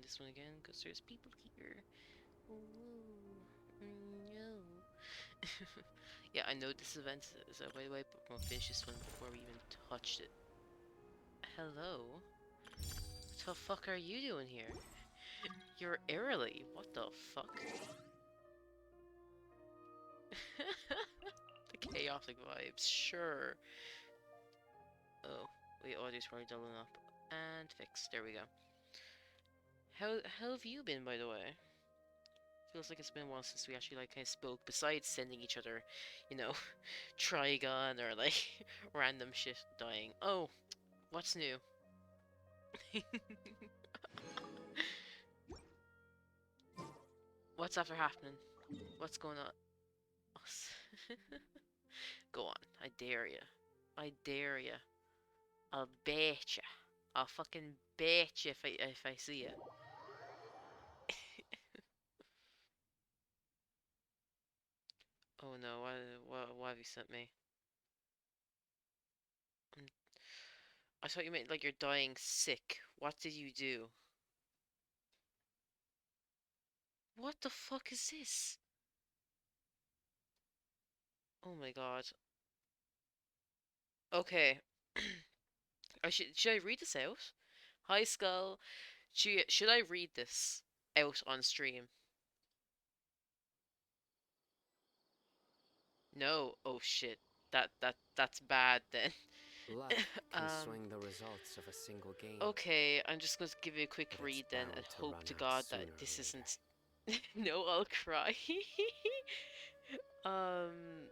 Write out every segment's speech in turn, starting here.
this one again because there's people here. No. Yeah, I know this event is out by the way, but we'll finish this one before we even touched it. Hello? What the fuck are you doing here? You're early. What the fuck? The chaotic vibes, sure. Oh, wait, audio's probably doubling up. And fixed. There we go. How have you been, by the way? Feels like it's been a while since we actually like kind of spoke. Besides sending each other, you know, Trigon or like random shit dying. Oh, what's new? What's after happening? What's going on? Go on, I dare ya. I dare ya. I'll bet ya. I'll fucking bet ya if I see ya. Oh no, what have you sent me? Mm, I thought you meant like you're dying sick. What did you do? What the fuck is this? Oh my god. Okay. Should I read this out? Hi Skull. Should I read this out on stream? No. Oh shit. That's bad then. Luck can Um swing the results of a single game, okay, I'm just going to give you a quick but it's read then and bound to hope run to out God that sooner or this later. isn't No, I'll cry. um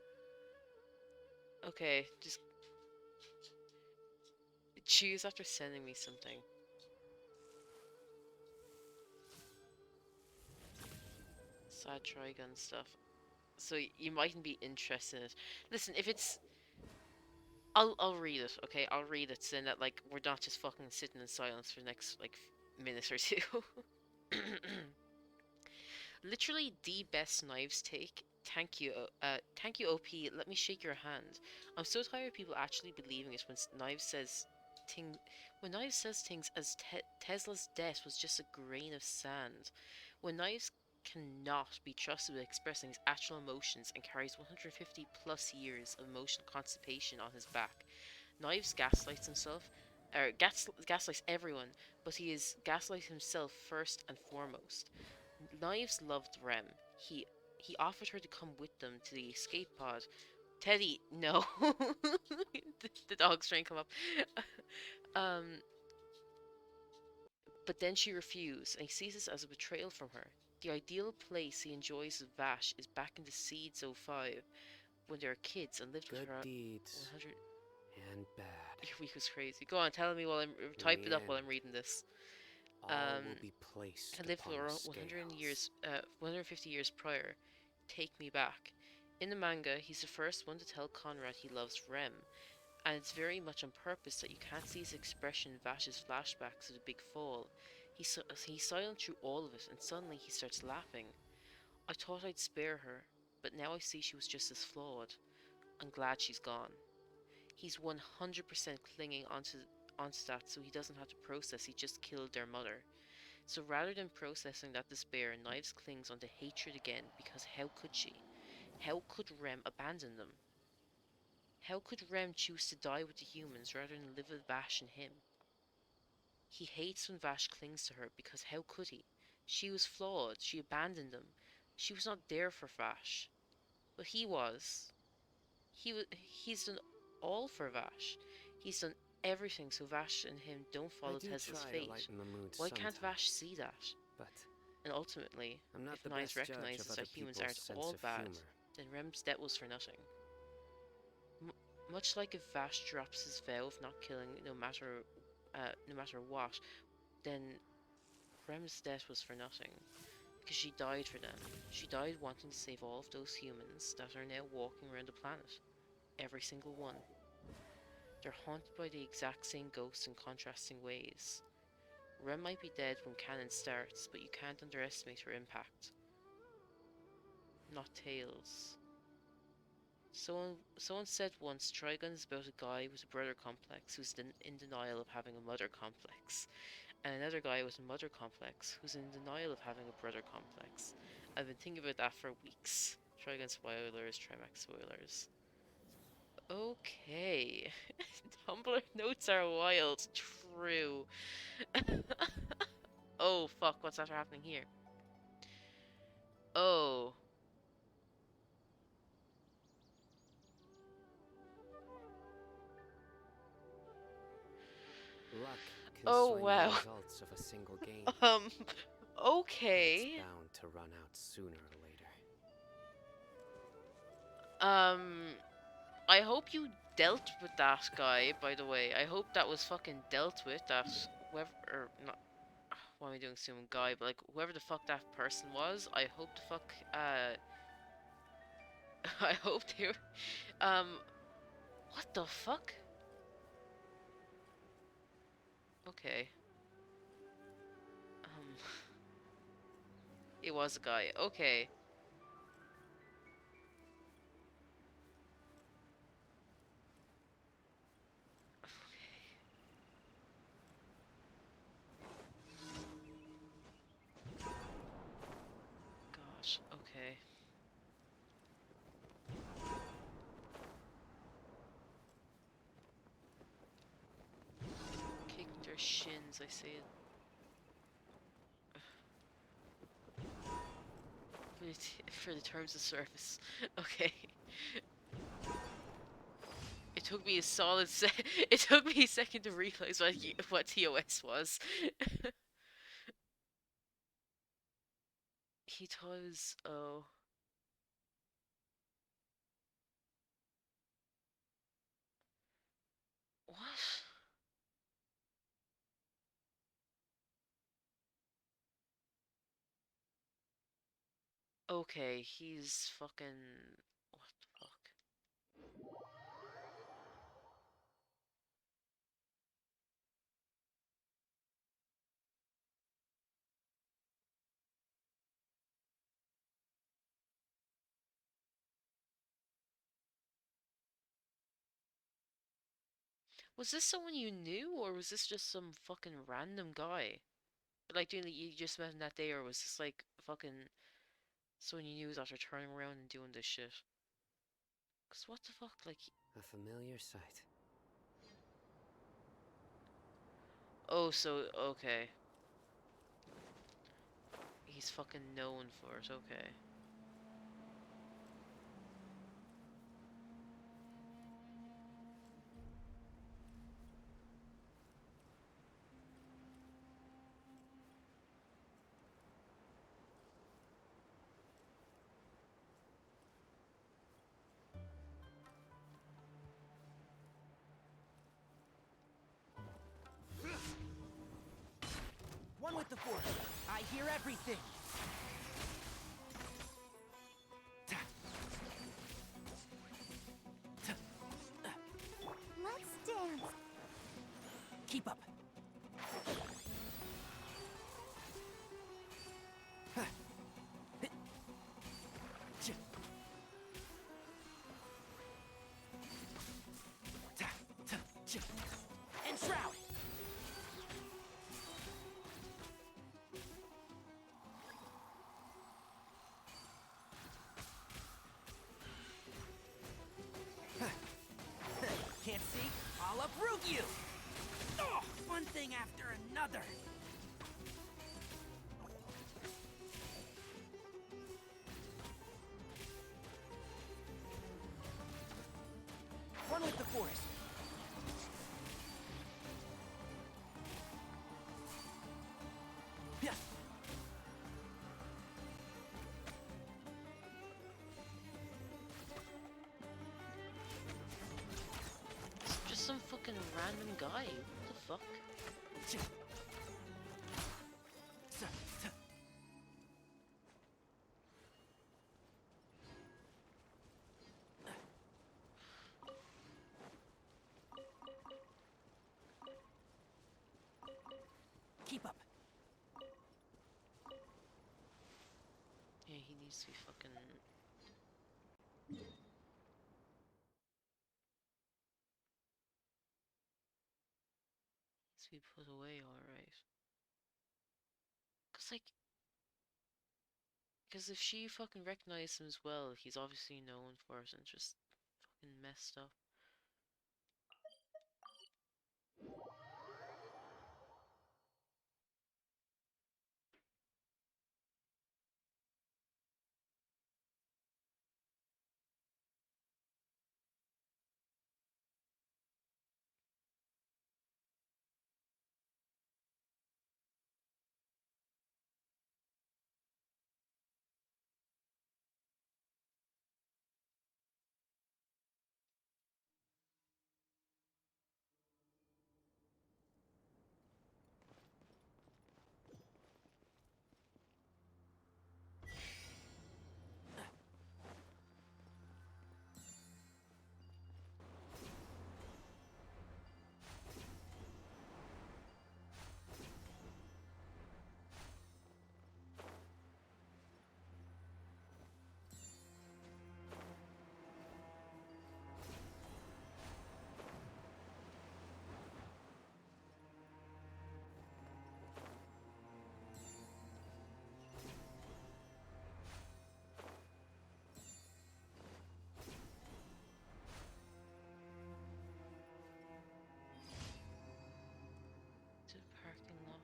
okay, just choose after sending me something. Sad Trigun stuff. So you mightn't be interested in it. Listen, if it's I'll read it, okay? I'll read it so that like we're not just fucking sitting in silence for the next like minute or two. Literally the best knives take. Thank you, OP. Let me shake your hand. I'm so tired of people actually believing it when Knives says thing when Knives says things as Tesla's death was just a grain of sand. When Knives cannot be trusted with expressing his actual emotions and carries 150 plus years of emotional constipation on his back. Knives gaslights himself, or gaslights everyone, but he is gaslight himself first and foremost. Knives loved Rem. He offered her to come with them to the escape pod. Teddy, no. The dog's trying to come up. um, but then she refused, and he sees this as a betrayal from her. The ideal place he enjoys with Vash is back in the Seeds '05, when they were kids and lived with Good her deeds 100. and bad. Your week was crazy. Go on, tell me while I'm In type it the up while I'm end, reading this. all will Um, be I placed lived upon the for 100 scales. years, 150 years prior. Take me back. In the manga, he's the first one to tell Conrad he loves Rem, and it's very much on purpose that you can't see his expression in Vash's flashbacks of the big fall. He's silent through all of it, and suddenly he starts laughing. I thought I'd spare her, but now I see she was just as flawed. I'm glad she's gone. He's 100% clinging onto that so he doesn't have to process he just killed their mother. So rather than processing that despair, Knives clings onto hatred again because how could she? How could Rem abandon them? How could Rem choose to die with the humans rather than live with Vash and him? He hates when Vash clings to her because how could he? She was flawed, she abandoned him. She was not there for Vash. But he was. He's done all for Vash. He's done everything so Vash and him don't I follow do Tesla's try to fate. lighten the mood Why can't Vash sometimes, see that? but And ultimately, I'm not if the Knives best judge of recognizes other that humans people's aren't sense all of bad, humor. then Rem's debt was for nothing. M- Much like if Vash drops his vow of not killing no matter what, then Rem's death was for nothing. Because she died for them. She died wanting to save all of those humans that are now walking around the planet. Every single one. They're haunted by the exact same ghosts in contrasting ways. Rem might be dead when canon starts, but you can't underestimate her impact. Not Tails. Someone said once Trigun is about a guy with a brother complex who's in denial of having a mother complex. And another guy with a mother complex who's in denial of having a brother complex. I've been thinking about that for weeks. Try against spoilers, Trimax spoilers. Okay. Tumblr notes are wild. True. Oh, fuck, what's after happening here? Oh. Luck can Oh, swing the wow. results of a single game, Um, but it's okay. bound to run out sooner or later. Um, I hope you dealt with that guy, by the way. I hope that was fucking dealt with, that whoever, or not, what am I doing assuming guy, but like whoever the fuck that person was, I hope the fuck, I hope they were, what the fuck? Okay. Um, it was a guy. Okay. Gosh, okay. Kicking their shins, I say it. For the terms of service. Okay. It took me a solid it took me a second to realize what TOS was. He thought it was, oh, what? Okay, he's fucking, what the fuck? Was this someone you knew, or was this just some fucking random guy? Like, doing that you just met him that day, or was this like fucking someone you knew was after turning around and doing this shit? Cause what the fuck, like, A familiar sight. oh, so, okay. He's fucking known for it, okay. One with the force. I hear everything. Let's dance. Keep up. And shroud. Can't see? I'll uproot you! Oh, one thing after another. One with the force. Yeah. It's just some fucking random guy. What the fuck? Keep up. Yeah, he needs to be fucking. Needs to be put away, alright. Cause like, cause if she fucking recognized him as well, he's obviously known for it and just fucking messed up. To the parking lot.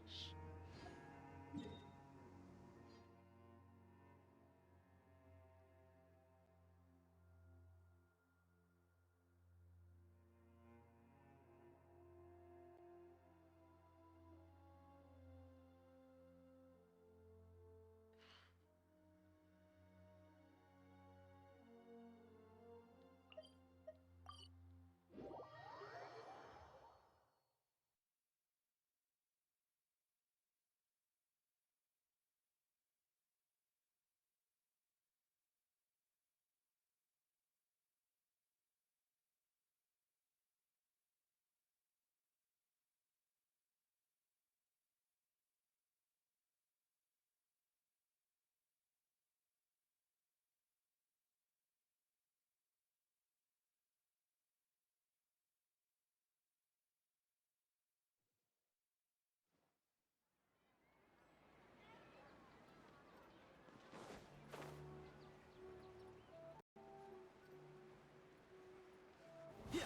Yeah.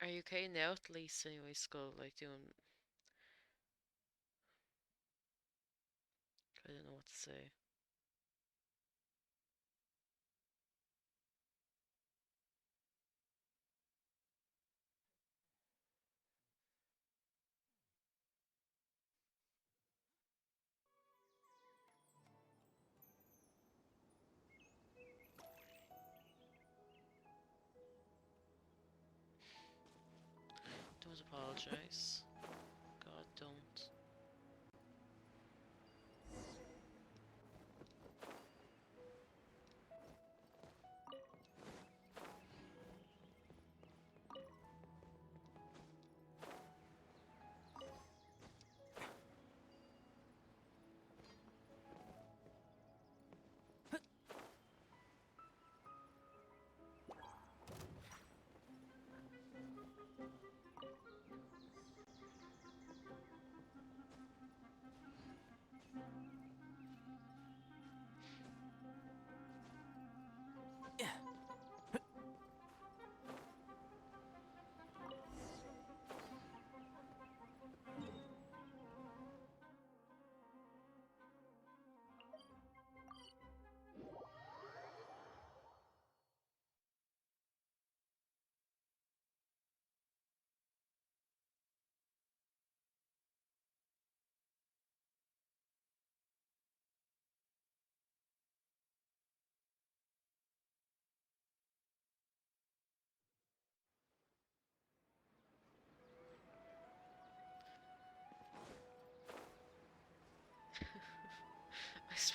Are you okay now at least anyway, Skull? Like doing I don't know what to say. Don't apologize. God, don't.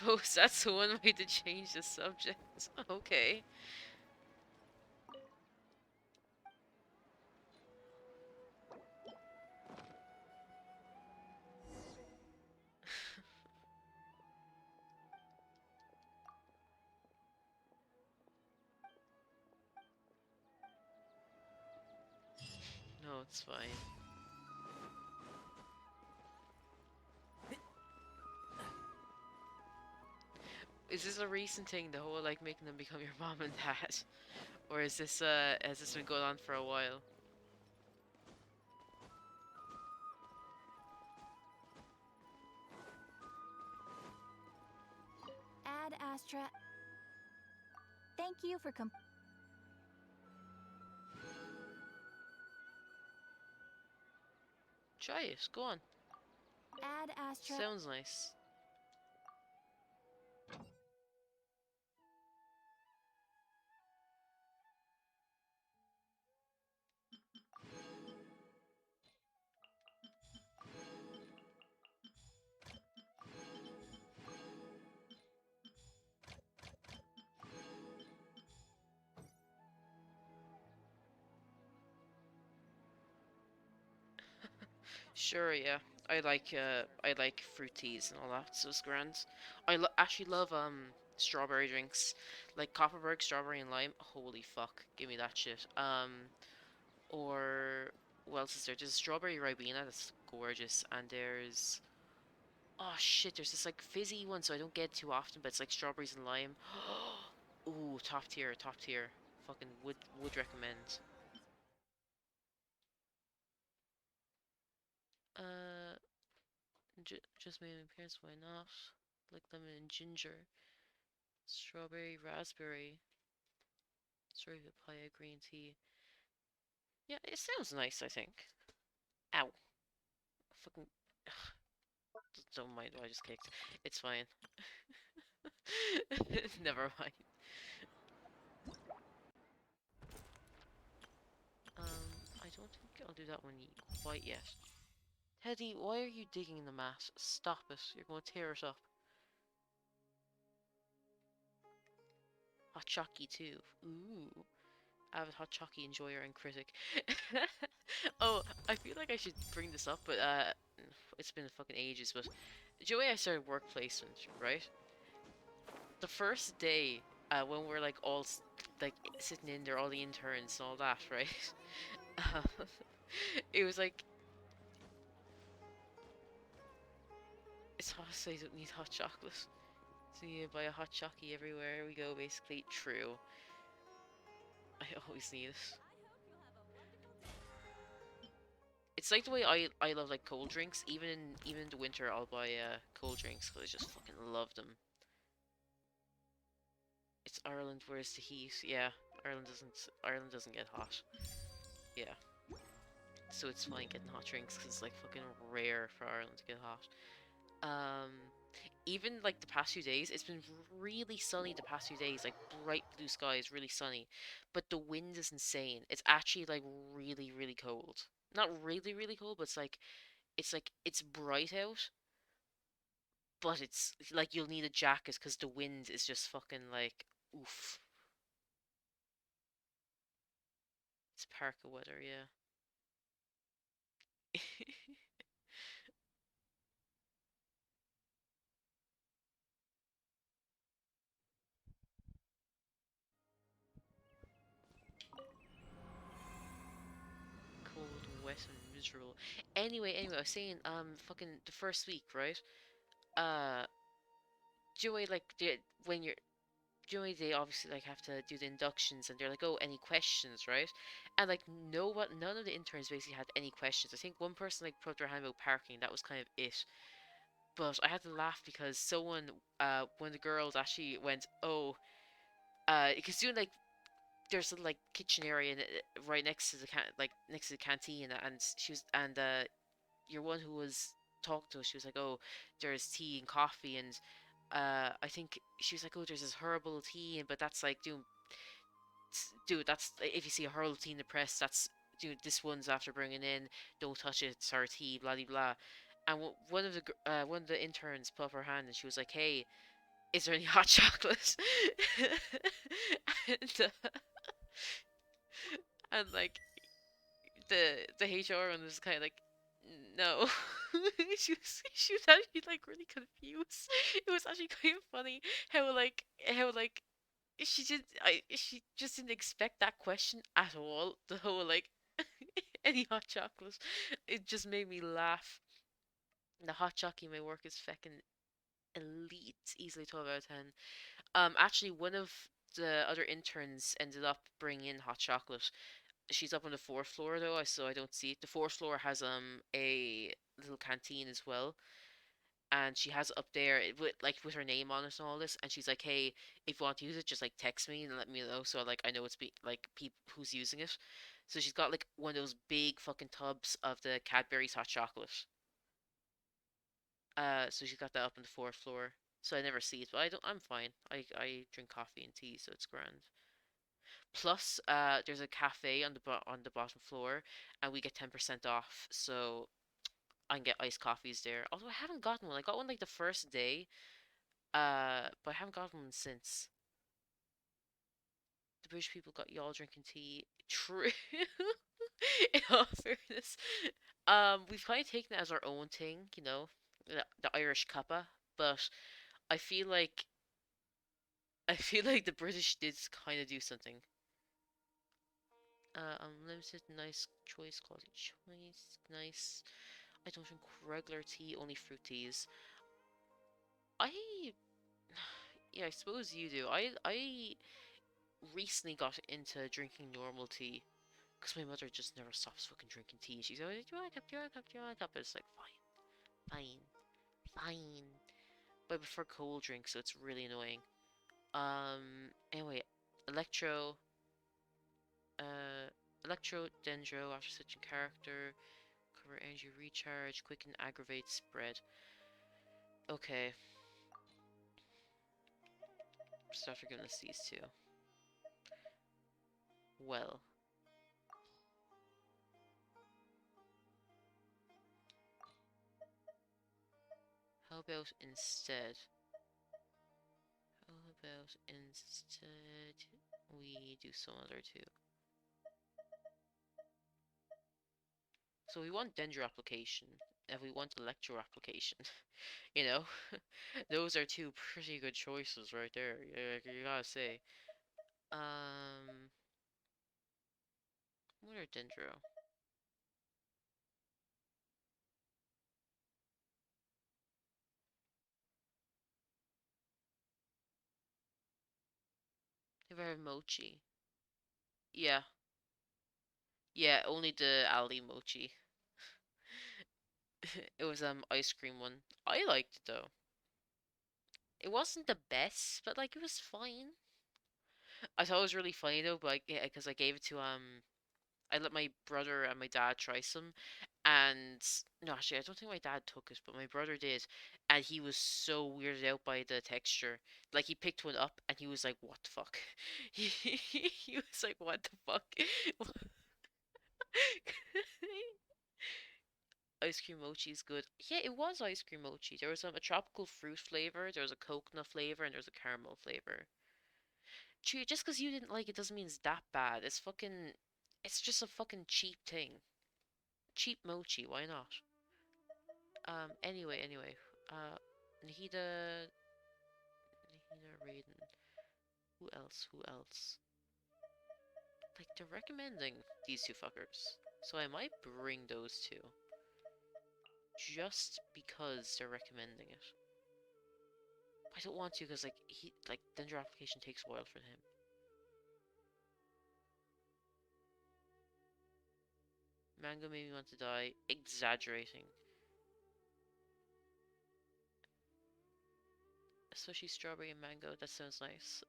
suppose that's one way to change the subject. Okay. No, it's fine. Is this a recent thing, the whole like making them become your mom and dad? Or is this has this been going on for a while? Ad Astra. Thank you for Try it, go on. Ad Astra. Sounds nice. Sure, yeah. I like fruit teas and all that, so it's grand. Actually love strawberry drinks, like Copperberg strawberry and lime. Holy fuck, give me that shit. Or what else is there? There's a strawberry ribena that's gorgeous, and there's oh shit, there's this like fizzy one, so I don't get too often, but it's like strawberries and lime. Ooh, top tier, top tier. Fucking would recommend. Uh, just made an appearance. Why not? Like lemon and ginger, strawberry, raspberry, strawberry papaya, green tea. Yeah, it sounds nice. I think. Ow, fucking. Don't mind. I just kicked. It's fine. Never mind. I don't think I'll do that one quite yet. Teddy, why are you digging the mat? Stop it. You're going to tear it up. Hot Chocky too. Ooh. Avid hot chocky enjoyer and critic. Oh, I feel like I should bring this up, but it's been fucking ages. But the way I started work placement, right? The first day, when we're like all like sitting in there, all the interns and all that, right? Uh, it was like it's hot, so you don't need hot chocolate. So you buy a hot chocky everywhere we go. Basically, true. I always need it. It's like the way I love like cold drinks. Even in the winter, I'll buy cold drinks because I just fucking love them. It's Ireland. Where's the heat? Yeah, Ireland doesn't get hot. Yeah, so it's fine getting hot drinks because it's like fucking rare for Ireland to get hot. Um, Even like the past few days, it's been really sunny the past few days. Like bright blue skies, really sunny, but the wind is insane. It's actually like really cold. Not really cold, but it's bright out, but it's like you'll need a jacket because the wind is just fucking like oof. It's parka weather, yeah. Cold, wet, and miserable. Anyway, I was saying, fucking the first week, right? Uh, Joey, like, when you're Joey, they obviously like have to do the inductions, and they're like, "Oh, any questions, right?" And like, none of the interns basically had any questions. I think one person like put their hand about parking. That was kind of it. But I had to laugh because one of the girls actually went, "Oh, because doing like there's a like kitchen area right next to the next to the canteen, and your one who was talking to us, she was like, "Oh, there's tea and coffee," and I think she was like, "Oh, there's this herbal tea," but that's like, dude, that's if you see a herbal tea in the press, that's dude, this one's after bringing in, don't touch it, it's our tea, blah blah blah. And one of the interns put up her hand and she was like, "Hey." is there any hot chocolate? and, uh, and like the HR one was kind of like, no. She was actually like really confused. It was actually kind of funny how she just didn't expect that question at all. The whole like any hot chocolate. It just made me laugh. The hot chocolate in my work is feckin' elite, easily 12 out of 10. Actually, one of the other interns ended up bringing in hot chocolate. She's up on the fourth floor though, so I don't see it. The fourth floor has a little canteen as well, and she has it up there with her name on it and all this. And she's like, "Hey, if you want to use it, just like text me and let me know so like I know it's like people who's using it." So she's got like one of those big fucking tubs of the Cadbury's hot chocolate. So she's got that up on the fourth floor. So I never see it, but I don't. I'm fine. I drink coffee and tea, so it's grand. Plus, there's a cafe on on the bottom floor, and we get 10% off. So I can get iced coffees there. Although I haven't gotten one. I got one like the first day, but I haven't gotten one since. The British people got y'all drinking tea. True. In all fairness, we've kind of taken it as our own thing, the Irish cuppa. But I feel like I feel like the British did kind of do something. Unlimited, nice choice, quality choice, nice. I don't drink regular tea, only fruit teas. I, yeah, I suppose you do. I recently got into drinking normal tea because my mother just never stops fucking drinking tea. She's always, do you want a cup? Do you want a cup? Do you want a cup? It's like, fine, fine. But I prefer cold drinks, so it's really annoying. Anyway, Electro, uh, Electro Dendro after switching character. Cover energy recharge, quicken aggravate spread. Okay. Start for goodness these two. Well. How about instead? How about instead we do some other two? So we want Dendro application, and we want Electro application. You know? Those are two pretty good choices right there, you gotta say. Um, what are Dendro? If I have mochi. Yeah. Yeah, only the Ali mochi. It was ice cream one. I liked it though. It wasn't the best, but like it was fine. I thought it was really funny though, but because I gave it to I let my brother and my dad try some, and no, actually I don't think my dad took it, but my brother did, and he was so weirded out by the texture. Like he picked one up and he was like, "What the fuck?" He was like, "What the fuck?" Ice cream mochi is good. Yeah, it was ice cream mochi. There was a tropical fruit flavor, there was a coconut flavor, and there was a caramel flavor. True, just because you didn't like it doesn't mean it's that bad. It's fucking. It's just a fucking cheap thing. Cheap mochi, why not? Anyway. Uh, Nahida. Nahida Raiden. Who else? Who else? Like, they're recommending these two fuckers. So I might bring those two. Just because they're recommending it. I don't want to because like Dendro application takes a while for him. Mango made me want to die. Exaggerating. Especially strawberry and mango. That sounds nice.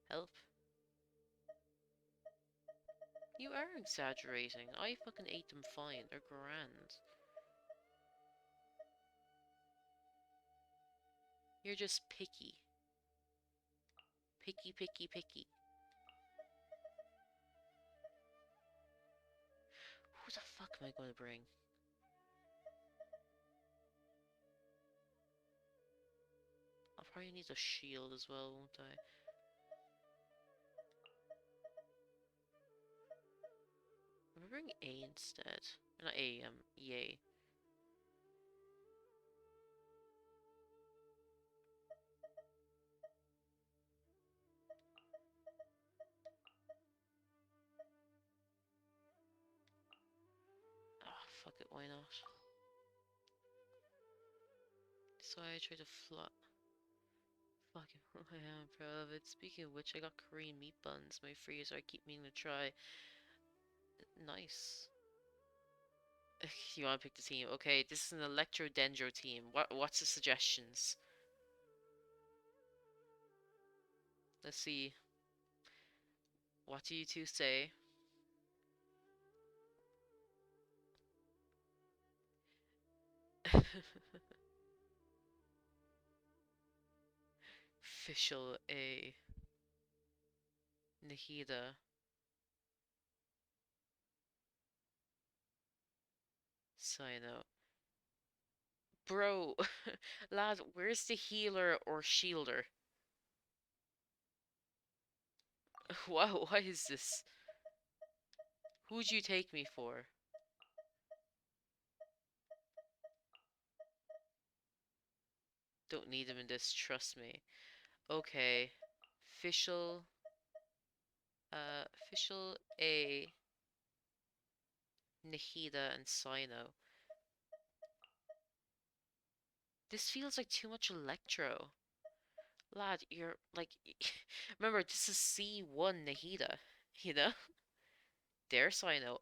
Help. You are exaggerating. I fucking ate them fine. They're grand. You're just picky. Picky, picky, picky. Who the fuck am I going to bring? I'll probably need a shield as well, won't I? I'm remembering A instead. Not A, EA. Ah, fuck it, why not? So I try to fly. Fucking, I am proud of it. Speaking of which, I got Korean meat buns. My freezer, I keep meaning to try. Nice. You want to pick the team? Okay, this is an Electro Dendro team. What's the suggestions? Let's see. What do you two say? Official A. Nahida. Sino. Bro, lad, where's the healer or shielder? Wow, what is this? Who'd you take me for? Don't need him in this, trust me. Okay. Official. Official A. Nahida and Sino. This feels like too much Electro. Lad, you're like. Remember, this is C1 Nahida. You know? There, Sino.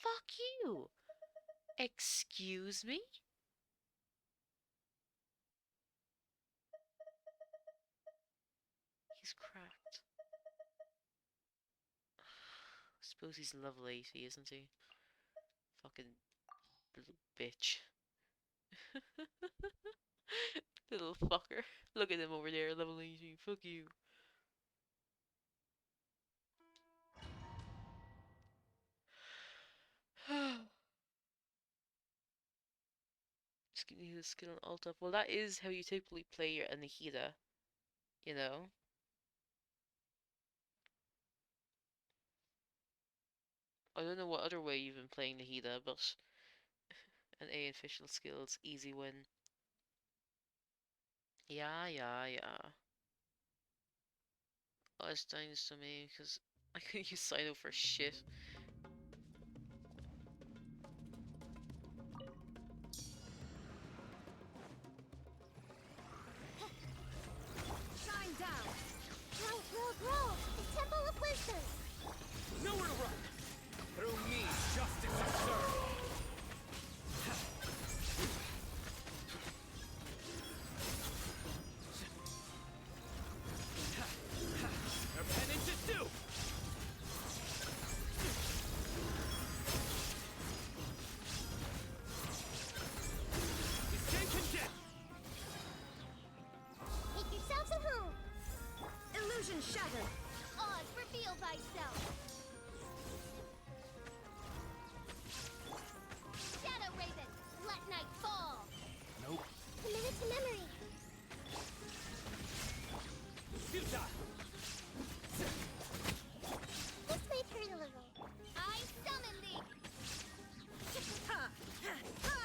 Fuck you! Excuse me? He's cracked. Suppose he's level 80, isn't he? Fucking little bitch. Little fucker. Look at him over there, level 80. Fuck you. Just give me the skill and alt up. Well, that is how you typically play your Anahita, you know? I don't know what other way you've been playing Nahida, but an A official skills, easy win. Yeah, yeah, yeah. Oh, it's thanks to me, because I couldn't use Sino for shit. Shine down. Grow. The Temple of Wisdom. Nowhere to run! Through me, justice is served! Your penance is due! You stand condemned! Make yourselves at home. Illusion shattered. Oz, reveal thyself. Shadow Raven, let night fall. Nope. Commit to memory. Futile! This may turn a little. I summon thee. Ha! Ha!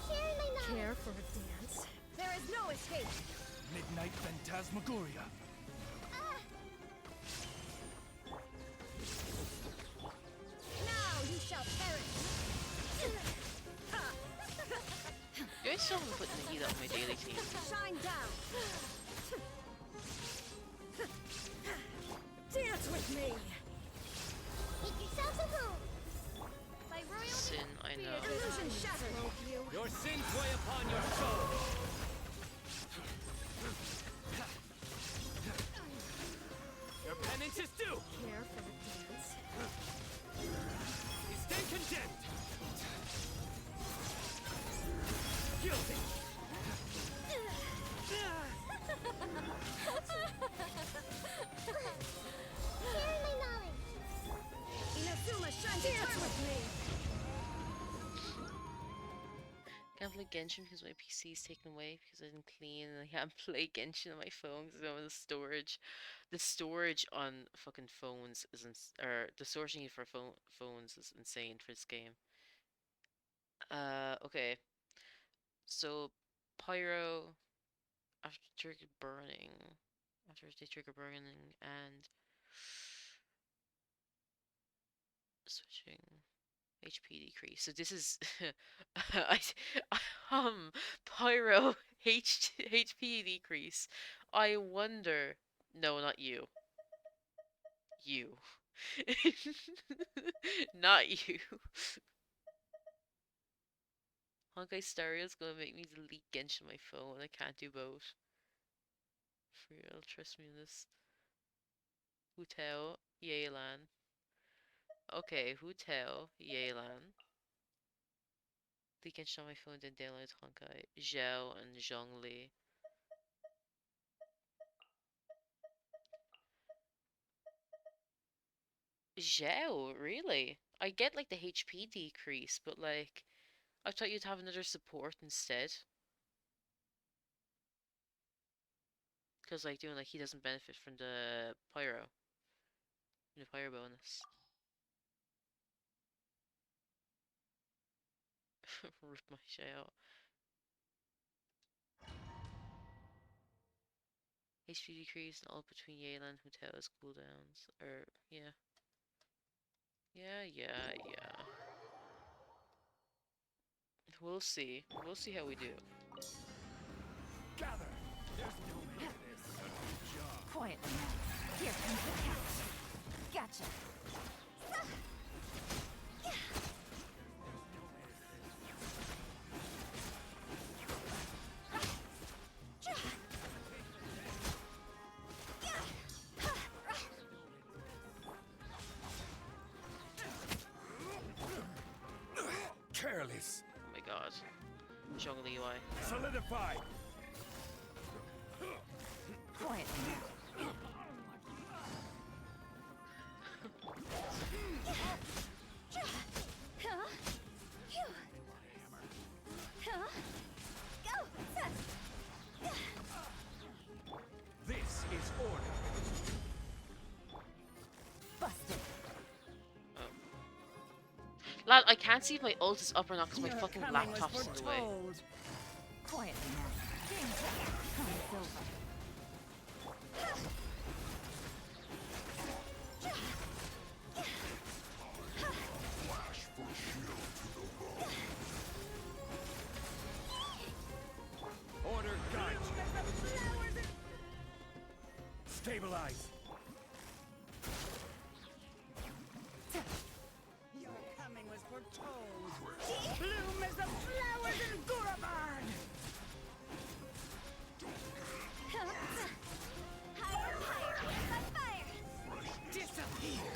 Share my knowledge. Care for a dance? There is no escape. Midnight Phantasmagoria. Ah, Now you shall perish. Ha! You guys still haven't put Nahida on my daily team. Shine down. Dance with me. make yourselves at home. By royal Sin, I know. illusion shattered. Your sins weigh upon your soul! Your penance is due! Care for the dance? You stand condemned! Guilty! Share my knowledge. Inazuma shine dance with me. Can't can't play Genshin because my PC is taken away because I didn't clean, and I can't play Genshin on my phone because I don't have the storage. The storage on fucking phones is or the storage need for phones is insane for this game. Okay. So Pyro after trigger burning, after they trigger burning and switching HP decrease. So this is I Pyro HP decrease. I wonder. No, not you. You. Not you. Honkai Stereo is gonna make me delete Genshin on my phone. I can't do both. For real, trust me on this. Huteo, Yelan. Okay, Huteo, Yelan. Delete Genshin on my phone, then download Honkai. Zhao and Zhongli. Zhao, really? I get like the HP decrease, but like I thought you'd have another support instead. Because like doing like he doesn't benefit from the pyro bonus. Rip my shit out. HP decrease and all between Yelan Hotel's cooldowns. Or yeah. Yeah. We'll see. We'll see how we do. Gather. There's no way to this. A good job. Quietly now. Here comes the catch. Gotcha. Careless. Oh my god. Zhongli UI. Solidify. Quietly now. This is order. Busted. Oh. Lad, I can't see if my ult is up or not because my Your fucking coming was laptop's in the way. foretold. Quietly now. Game check. Come silver. Order guide you. Stabilize. Your coming was foretold. Bloom as the flowers in Guraban. Higher, higher, by fire. Disappear.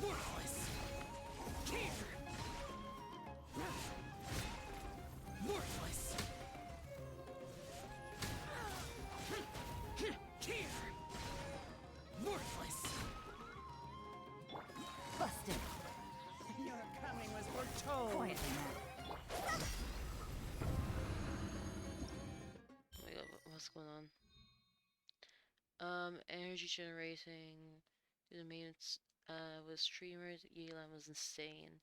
Worthless. Here. Worthless. Here. Worthless. Busted. Your coming was foretold. Quietly now. Oh my god, what's going on? Energy generating. Do the maintenance was streamer. Yelan was insane.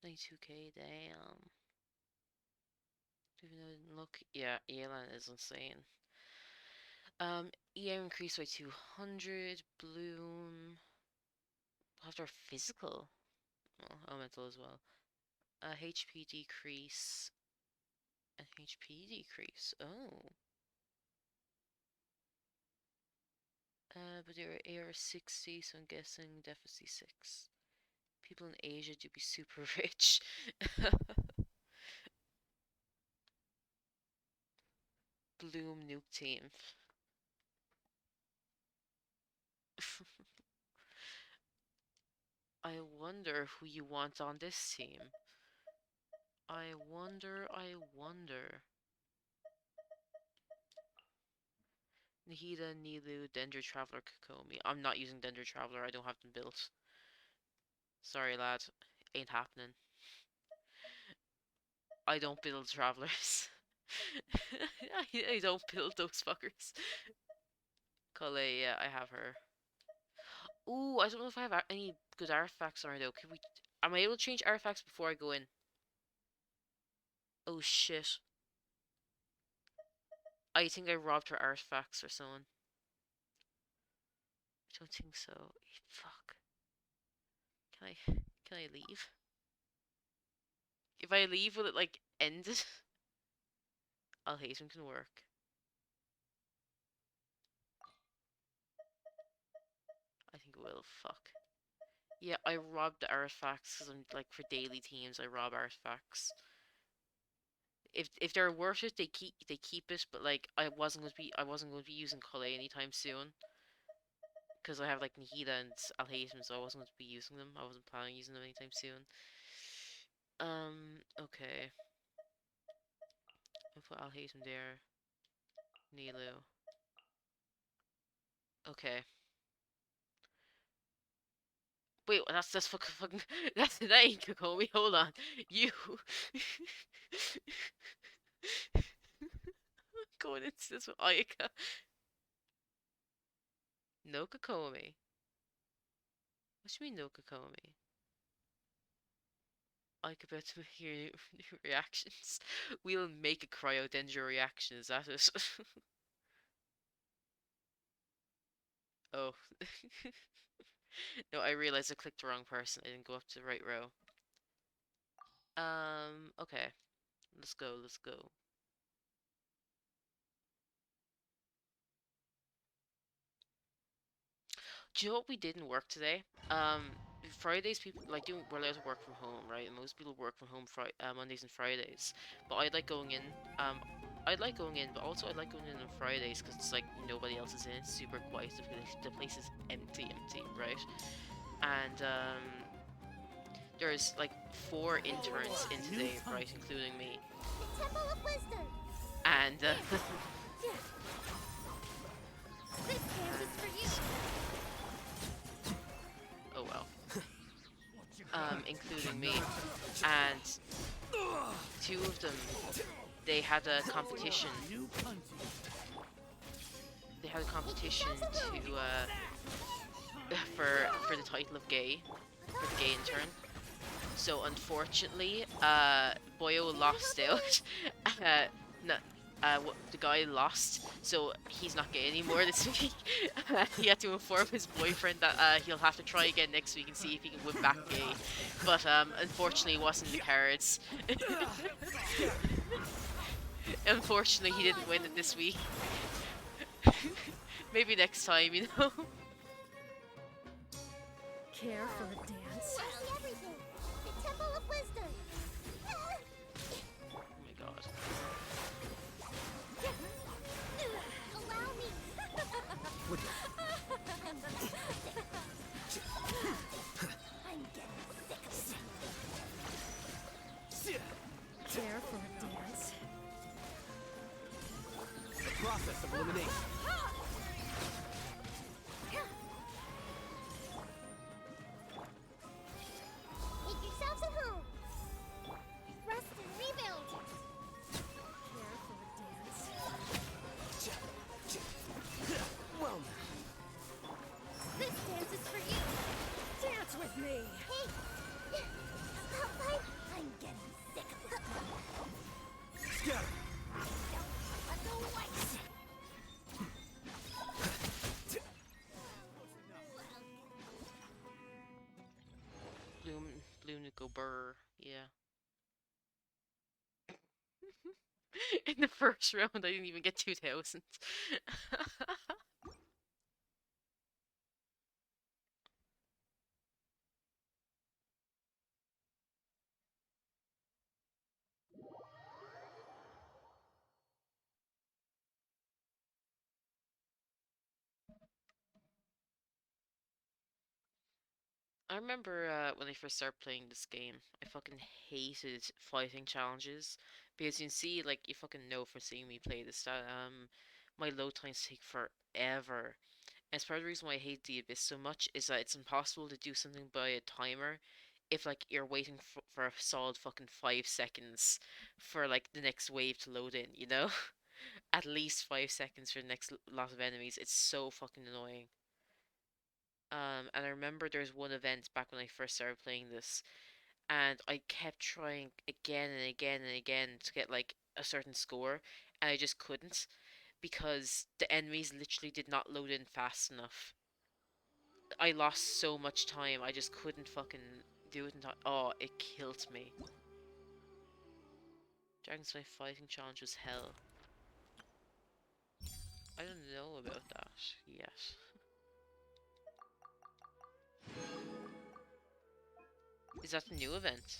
92k, damn. Even though I didn't look, yeah, Yelan is insane. EM increased by 200. Bloom. After physical. Well, elemental as well. HP decrease. And HP decrease. Oh. But they're AR60, so I'm guessing definitely 6. People in Asia do be super rich. Bloom nuke team. I wonder who you want on this team. I wonder. Nahida, Nilu, Dendro Traveler, Kokomi. I'm not using Dendro Traveler, I don't have them built. Sorry, lad. Ain't happening. I don't build travelers. I don't build those fuckers. Colette, yeah, I have her. Ooh, I don't know if I have any good artifacts on her though. Can we? Am I able to change artifacts before I go in? Oh shit! I think I robbed her artifacts or someone. I don't think so. Fuck. Can I? Can I leave? If I leave, will it like end it? I'll hasten can work. I think it will. Fuck. Yeah, I robbed the artifacts because I'm like for daily teams. I rob artifacts. If they're worth it, they keep it. But like I wasn't going to be using Colette anytime soon because I have like Nihida and Alhazen, so I wasn't going to be using them. I wasn't planning on using them anytime soon. Okay. I'll put Alhazen there. Nilu. Okay. Wait, that's fucking that ain't Kokomi. Hold on, you going into this with Ayaka. No Kokomi. What do you mean no Kokomi? I could bet to hear new reactions. We'll make a cryo danger reaction. Is that it? Oh. No, I realized I clicked the wrong person. I didn't go up to the right row. Okay. Let's go, let's go. Do you know what we didn't work today? Fridays people like doing we're allowed to work from home, right? And most people work from home Mondays and Fridays. But I like going in. Um, I like going in, but also I like going in on Fridays because it's like nobody else is in. It's super quiet. The place is empty, right? And there's like 4 interns in today, right, including me. The Temple of Wisdom. And This dance is for you. oh well. Including me. And 2 of them, they had a competition. They had a competition to for the title of gay, for the gay intern. So unfortunately, Boyo lost out. No, the guy lost, so he's not gay anymore this week. He had to inform his boyfriend that he'll have to try again next week and see if he can win back gay. But unfortunately, it wasn't in the cards. Unfortunately, he didn't win it this week. Maybe next time, you know. Care for a dance? I see everything. The Temple of Wisdom. Oh my god. Allow me. I'm getting sick of Care for a dance? The process of elimination. Make yourselves at home. Rest and rebuild. Care for a dance? Well, This dance is for you. Dance with me! Hey. Stop fight. I'm getting sick of this. scatter. Let go lights. Bloom to go burr. Yeah. In the first round, I didn't even get 2,000. I remember when I first started playing this game, I fucking hated fighting challenges because you can see, like, you fucking know from seeing me play this that my load times take forever. And it's part of the reason why I hate the Abyss so much is that it's impossible to do something by a timer if like you're waiting for a solid fucking 5 seconds for like the next wave to load in, you know? At least 5 seconds for the next lot of enemies. It's so fucking annoying. And I remember there's one event back when I first started playing this, and I kept trying again and again and again to get like a certain score, and I just couldn't because the enemies literally did not load in fast enough. I lost so much time, I just couldn't fucking do it in time. Oh, it killed me. Dragon's Fighting Challenge was hell. I don't know about that yet. Is that the new event?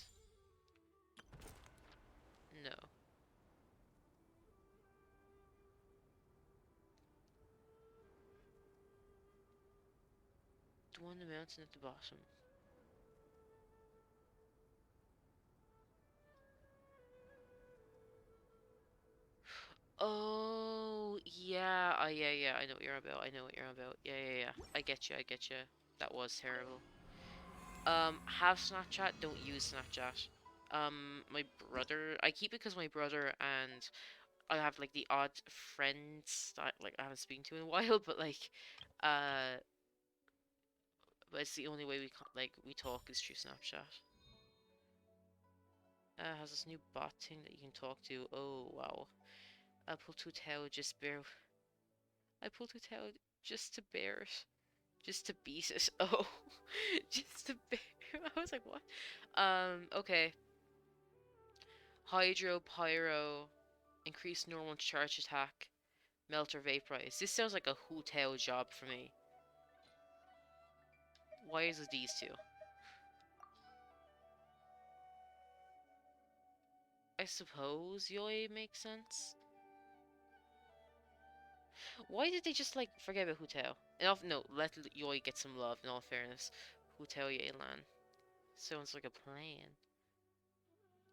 No. The one on the mountain at the bottom. Oh, yeah. Yeah. I know what you're about. I know what you're about. Yeah. I get you. I get you. That was terrible. Have Snapchat. Don't use Snapchat. My brother. I keep it because my brother and I have like the odd friends that like I haven't spoken to in a while, but like, uh, but it's the only way we talk is through Snapchat. Has this new bot thing that you can talk to. Oh wow. I pull two tail just bear. I pull two tail just to bear it. Just to beat it. Oh, just to bear. I was like, what? Okay. Hydro, Pyro, increase normal charge attack, melt or vaporize. This sounds like a Hu Tao job for me. Why is it these two? I suppose Yoi makes sense. Why did they just like forget about Hu Tao? No, let Yoi get some love. In all fairness, Hu Tao Yelan sounds like a plan.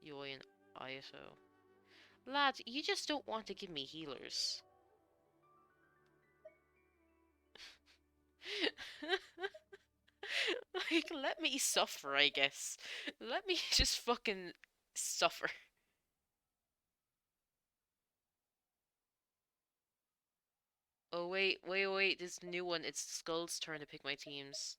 Yoi and Ayato. Lads, you just don't want to give me healers. Like, let me suffer, I guess. Let me just fucking suffer. Oh, wait. This new one. It's Skull's turn to pick my teams.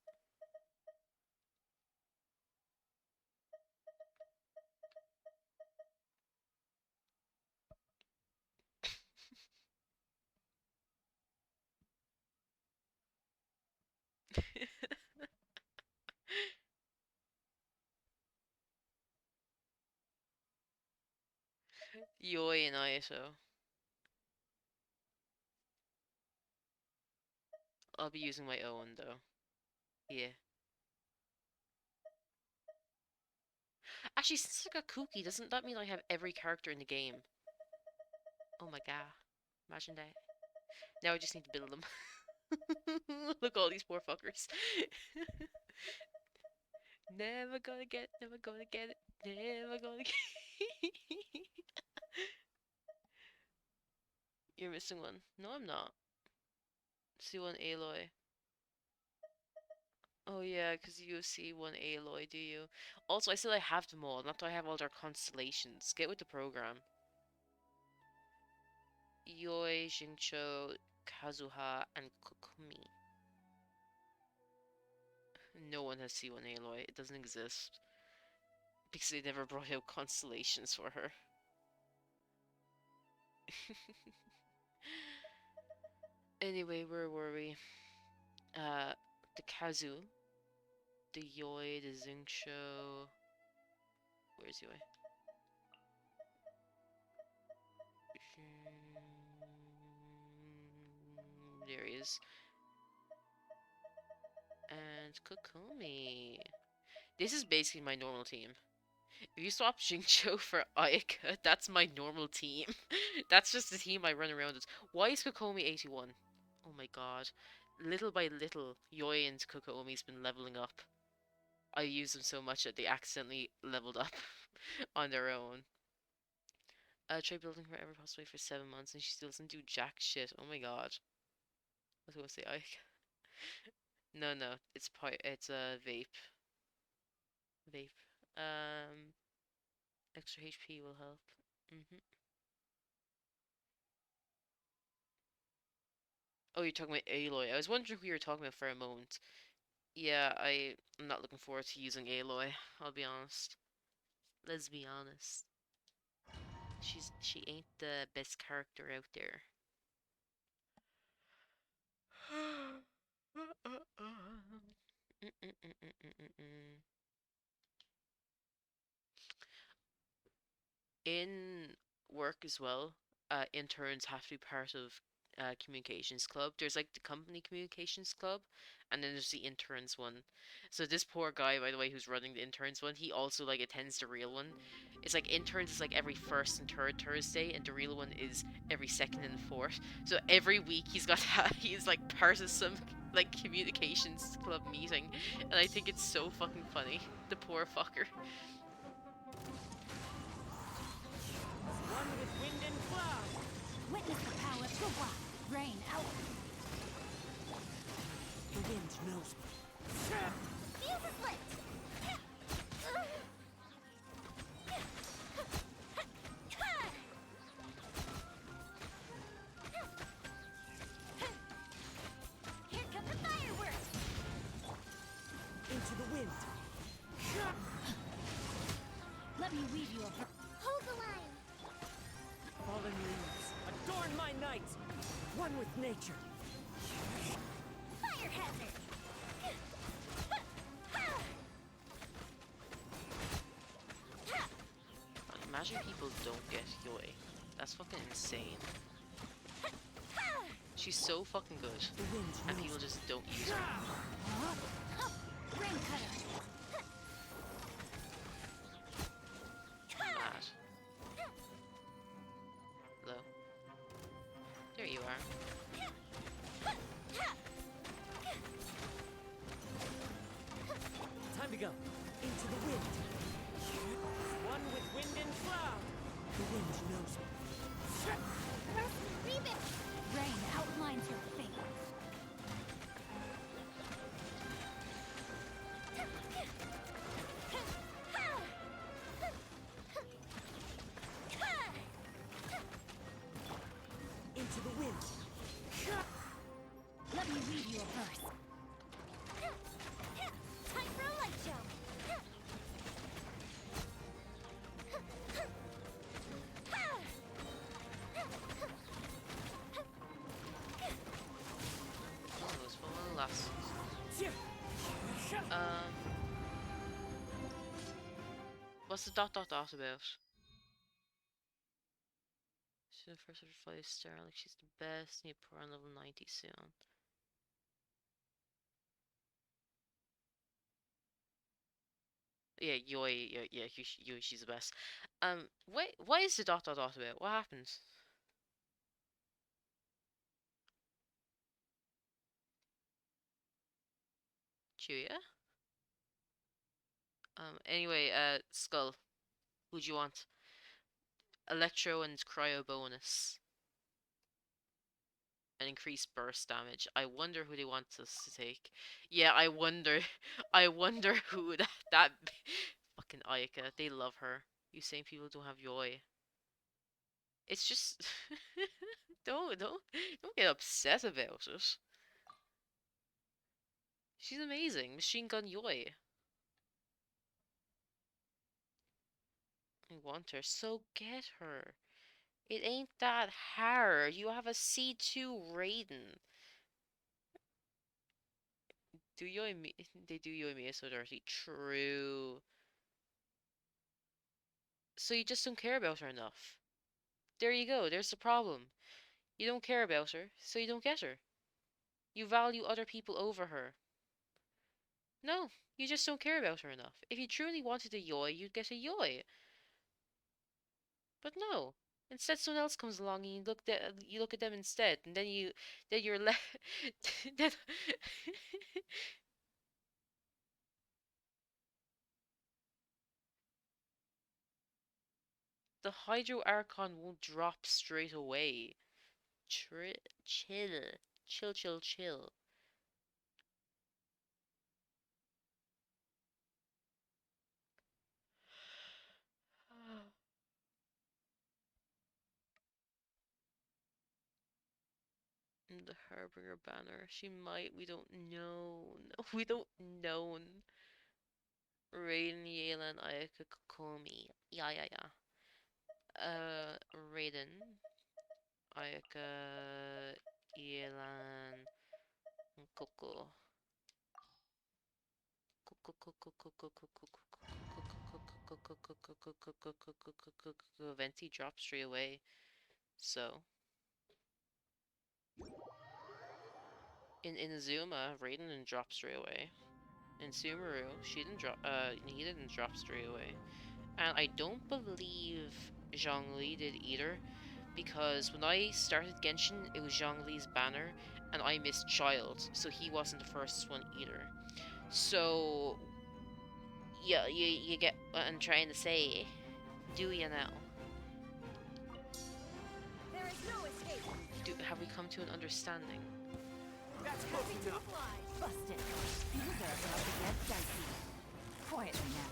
Yoi and Ayato. I'll be using my own, though. Yeah. Actually, since I got Cookie, doesn't that mean I have every character in the game? Oh my god. Imagine that. Now I just need to build them. Look, all these poor fuckers. Never gonna get it, never gonna get it. You're missing one. No, I'm not. See one Aloy. Oh yeah, because you see one Aloy, do you? Also, I said I have them all, not that I have all their constellations. Get with the program. Yoi, Jincho, Kazuha, and Kokumi. No one has C1 Aloy. It doesn't exist. Because they never brought out constellations for her. Anyway, where were we? The Kazu, the Yoi, the Xingqiu. Where's Yoi? There he is. And Kokumi. This is basically my normal team. If you swap Xingqiu for Ayaka, that's my normal team. That's just the team I run around with. Why is Kokomi 81? Oh my god. Little by little, Yoi and Kokomi's been leveling up. I use them so much that they accidentally leveled up on their own. Try building her ever possibly for 7 months and she still doesn't do jack shit. Oh my god. I was gonna say, I. No, it's a vape. Vape. Extra HP will help. hmm Oh, you're talking about Aloy. I was wondering who you were talking about for a moment. Yeah, I'm not looking forward to using Aloy. I'll be honest. Let's be honest. She ain't the best character out there. In work as well, interns have to be part of communications club. There's like the company communications club, and then there's the interns one. So this poor guy, by the way, who's running the interns one, he also like attends the real one. It's like interns is like every first and third Thursday, and the real one is every second and fourth. So every week he's like part of some like communications club meeting, and I think it's so fucking funny. The poor fucker. One with wind and cloud. Witness the power of Gubwa. Rain out. The wind knows me. Fuse is lit! Here come the fireworks! Into the wind. Let me weave you a Hold the line! Fallen leaves. Adorn my night. One with nature. Fire hazard! Imagine people don't get Yoi. That's fucking insane. She's so fucking good, The wind and knows people me. just don't use her. rain cutter. Mad. Hello? There you are. Time to go. Into the wind. One with wind and cloud. The wind knows me. Rebit! Rain outlines your fate. Into the wind. Let me weave you a verse. Time for a light show! Oh, those full last. What's the dot dot dot about? She's the first ever 5-star, like she's the best, need to put her on level 90 soon. Yeah, Yoi, yeah, Yoi, she's the best. Why is the dot dot dot about? What happened? Chuya? Anyway, Skull, who'd you want? Electro and Cryo bonus. And increased burst damage. I wonder who they want us to take. Yeah, I wonder. I wonder who that fucking Ayaka. They love her. You saying people don't have joy. It's just don't get upset about it. She's amazing. Machine Gun Yoi. I want her, so get her. It ain't that hard. You have a C2 Raiden. Do Yoi me? They do Yoi me so dirty. True. So you just don't care about her enough. There you go. There's the problem. You don't care about her, so you don't get her. You value other people over her. No, you just don't care about her enough. If you truly wanted a Yoi, you'd get a Yoi. But no. Instead, someone else comes along and you look at them instead, and then you're left. then the Hydro Archon won't drop straight away. Chill, chill, chill, chill. The Harbinger banner. She might. We don't know. No, we don't know. Raiden, Yelan, Ayaka, Kokomi. Yeah, yeah, yeah. Raiden, Ayaka, Yelan, Coco. Venti dropped straight away. So in Inazuma, Raiden didn't drop straight away. In Sumeru, she didn't drop. He didn't drop straight away. And I don't believe Zhongli did either, because when I started Genshin, it was Zhongli's banner, and I missed Child, so he wasn't the first one either. So yeah, you get what I'm trying to say, do you now? There is no escape. Have we come to an understanding? That's close Happy to enough. oblige. Busted. Things are about to get dicey. Quietly now.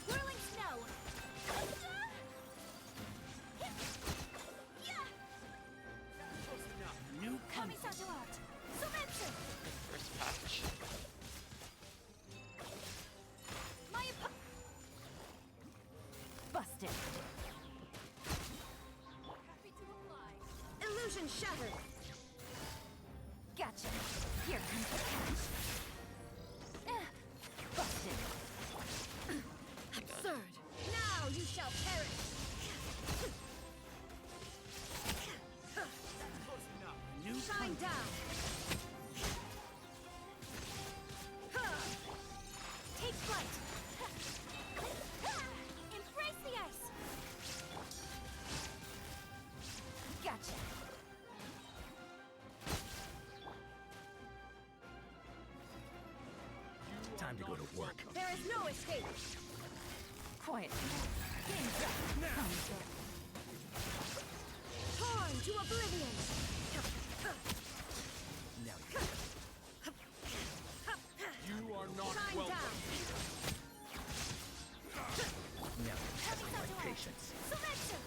Whirling snow. Close enough. New coming. Kamisato art. Sumetsu. First patch. My Busted. happy to oblige. Illusion shattered. Gotcha. Here comes the catch. Busted. Absurd. Now you shall perish. Close enough. New Shine down. Take flight. Embrace the ice. Gotcha. time to go to work. There is no escape. Quietly now. Game's up. Comes up. Torn to oblivion. Now you are not Shine welcome. down. Now test my patience. Sumetsu.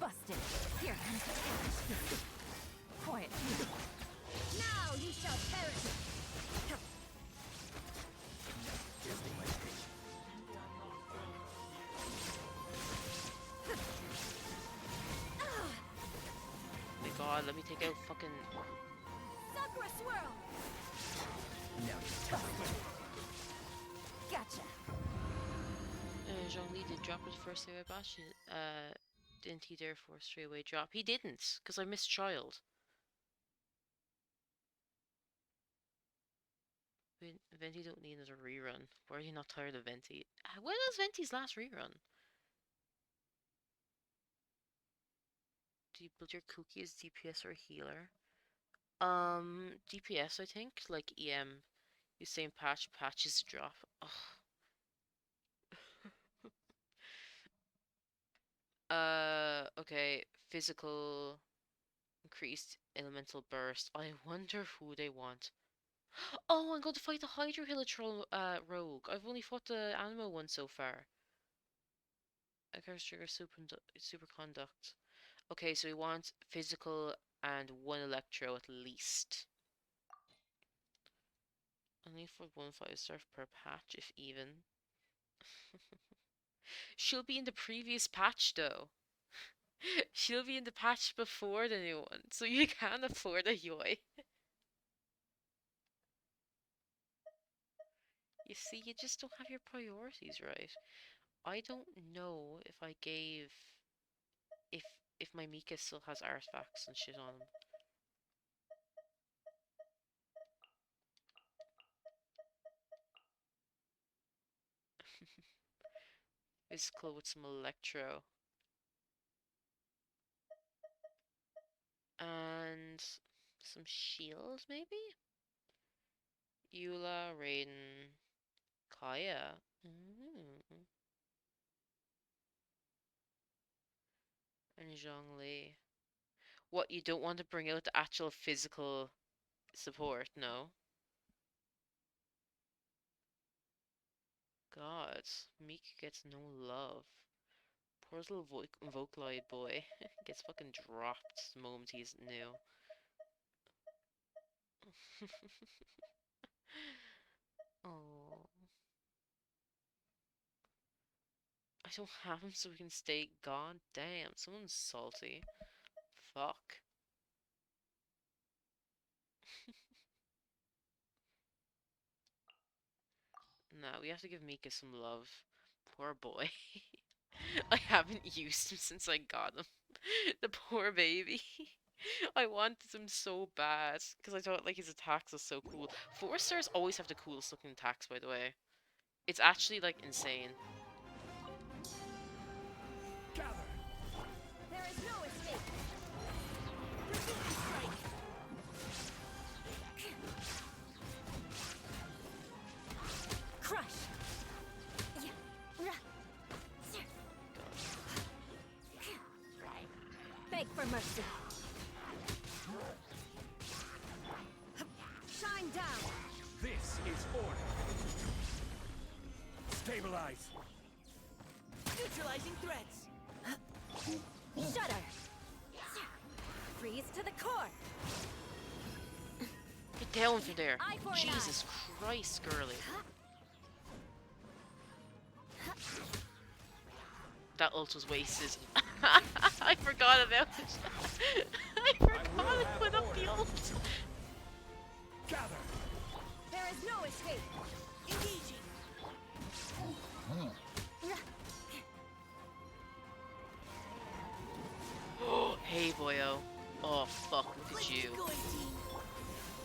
Busted. Here comes the catch. Quietly now. Now you shall perish. Testing my patience. My god, let me take out fucking... Sakura swirl. Now you test me. Gotcha. Zhongli did drop his first straight away bash. Didn't he therefore straight away drop? He didn't, because I missed Child. Venti don't need another rerun. Why are you not tired of Venti? When was Venti's last rerun? Do you build your cookie as DPS or healer? DPS I think, like EM. You same patches drop. Ugh. Okay, physical increased elemental burst. I wonder who they want. Oh, I'm going to fight the Hydro Healer troll rogue. I've only fought the animal one so far. I curse trigger superconduct. Okay, so we want physical and one electro at least. Only for 1 5-star per patch, if even. She'll be in the previous patch though. She'll be in the patch before the new one, so you can afford a Yoi. You see, you just don't have your priorities right. I don't know if I gave if my Mika still has artifacts and shit on him. Physical with some electro. And some shield maybe? Eula, Raiden, Kaya. And Zhongli. What, you don't want to bring out the actual physical support, no? God, Mika gets no love. Poor little Vocaloid boy gets fucking dropped the moment he's new. Oh, I don't have him so we can stay. God damn, someone's salty. Fuck. No, we have to give Mika some love. Poor boy. I haven't used him since I got him. The poor baby. I wanted him so bad because I thought like his attacks are so cool. 4 stars always have the coolest looking attacks, by the way. It's actually like insane. Gather. There is no escape. Precision strike. Crush. Beg for mercy. Shine down. This is order. Stabilize. Neutralizing threats. Shudder. Freeze to the core. Get down from there. Eye for an Jesus Christ, girly. That ult was wasted. I forgot about it. I forgot to put up the ult. Gather. There is no escape. Engaging. Hey, boyo. Oh, fuck, look Let's at you. get going, team.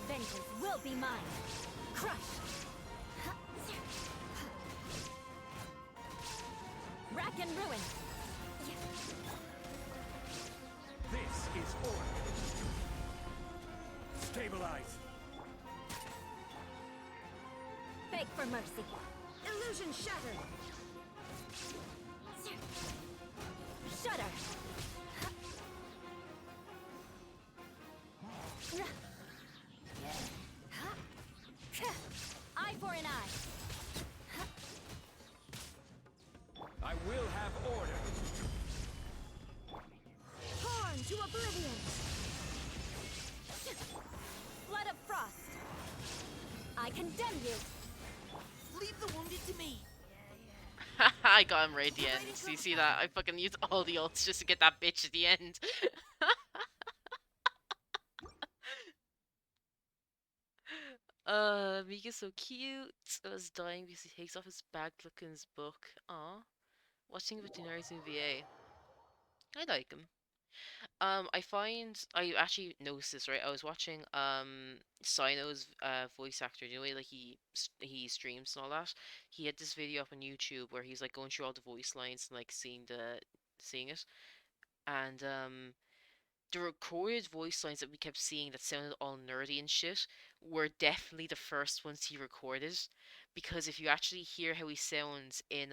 Vengeance will be mine. Crush. Rack and ruin. This is order. Stabilize. Beg for mercy. Illusion shattered. Shudder. Eye for an eye. I will have order. Torn to oblivion. Flood of frost. I condemn you. Leave the wounded to me. I got him right at the end. So you see that? I fucking used all the ults just to get that bitch at the end. Mika's so cute. I was dying because he takes off his bag to look in his book. Aw. Watching Veterinaries in VA. I like him. I actually noticed this, right? I was watching Sino's voice actor, you know, like he streams and all that. He had this video up on YouTube where he's like going through all the voice lines and like seeing it. And the recorded voice lines that we kept seeing that sounded all nerdy and shit were definitely the first ones he recorded. Because if you actually hear how he sounds in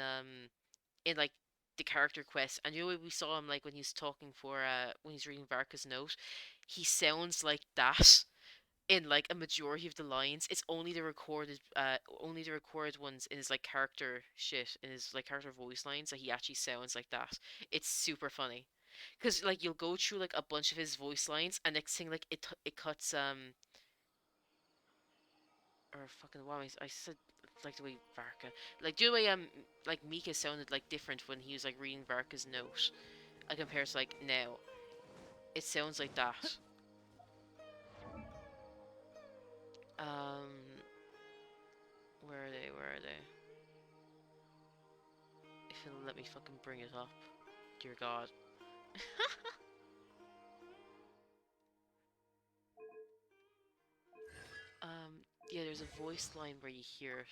like the character quest, and you know we saw him like when he's talking for when he's reading Varka's note, he sounds like that in like a majority of the lines. It's only the recorded ones in his like character shit, in his like character voice lines, that he actually sounds like that. It's super funny. Cause like you'll go through like a bunch of his voice lines, and next thing like it cuts or fucking what am I said like the way Varka, like do the way like Mika sounded like different when he was like reading Varka's note, compared to like now. It sounds like that. Where are they? Where are they? If it'll let me fucking bring it up, dear God. Yeah, there's a voice line where you hear it.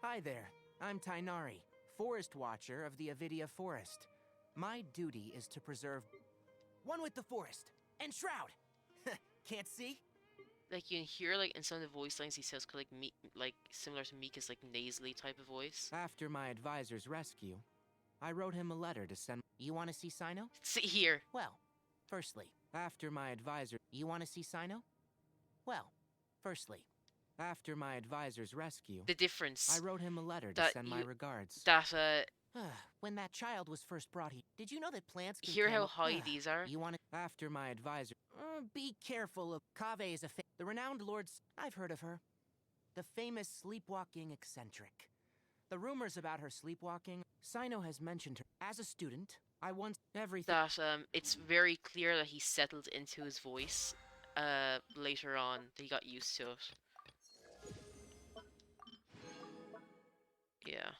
Hi there, I'm Tainari, Forest Watcher of the Avidia Forest. My duty is to preserve... One with the forest. And Shroud. Can't see? Like you can hear like in some of the voice lines he says like similar to Mika's like nasally type of voice. After my advisor's rescue, I wrote him a letter to send... You want to see Sino? See here. Well, firstly, after my advisor... You want to see Sino? Well, firstly, after my advisor's rescue... The difference. I wrote him a letter to that send my regards. That When that child was first brought here, did you know that plants can Hear how camo- high these are? You want to... After my advisor... be careful of... Kaveh is the renowned lord's... I've heard of her. The famous sleepwalking eccentric. The rumors about her sleepwalking... Sino has mentioned her. As a student, I once... Everything... That it's very clear that he settled into his voice later on, that he got used to it. Yeah.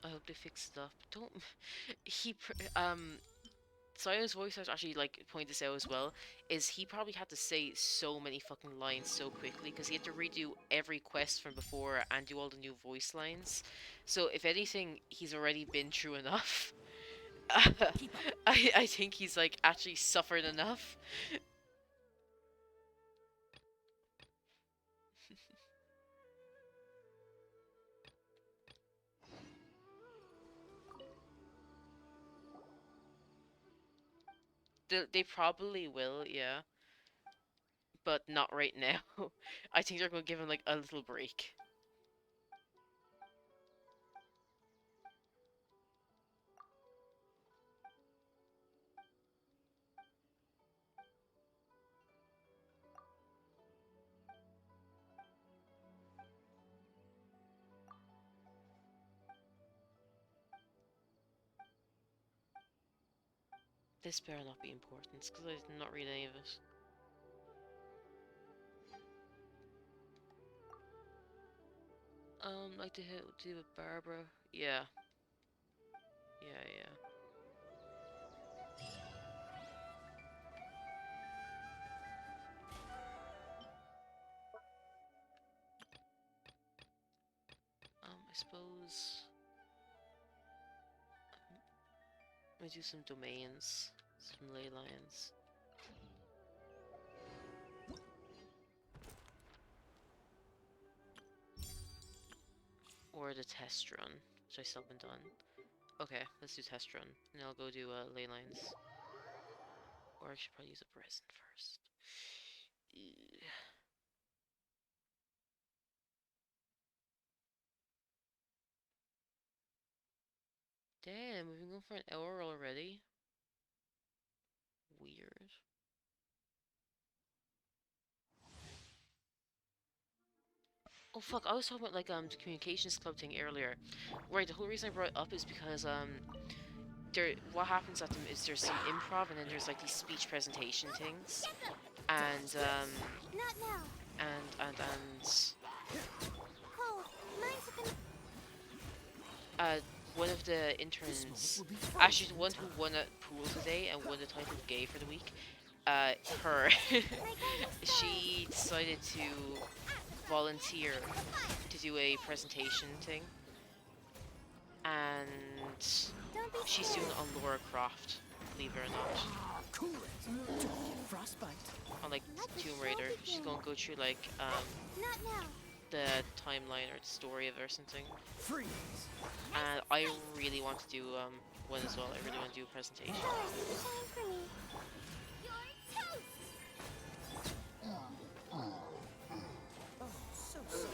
I hope they fix it up. Don't Sion's voice actor actually like point this out as well, is he probably had to say so many fucking lines so quickly because he had to redo every quest from before and do all the new voice lines. So if anything, he's already been through enough. I think he's like actually suffered enough. They probably will, yeah, but not right now. I think they're gonna give him like a little break. This better not be important, because I did not read any of it. Like to do with Barbara. Yeah. Yeah. I suppose I do some domains, some ley lines. Or the test run, which I still haven't done. Okay, let's do test run, and I'll go do ley lines. Or I should probably use a present first. Ew. Damn, we've been going for an hour already. Weird. Oh fuck, I was talking about like the communications club thing earlier. Right, the whole reason I brought it up is because what happens at them is there's some improv and then there's like these speech presentation things. And Not now. and Oh, mine's one of the interns, actually the one who won a pool today and won the title of gay for the week, her, she decided to volunteer to do a presentation thing, and she's doing it on Laura Croft, believe it or not. Cool it. Don't get frostbite. On like Tomb Raider. She's gonna go through like Not now. the timeline or the story of it or something. Freeze. And I really want to do one as well. I really want to do a presentation. Stars, shine for me. You're toast. Oh, so sorry.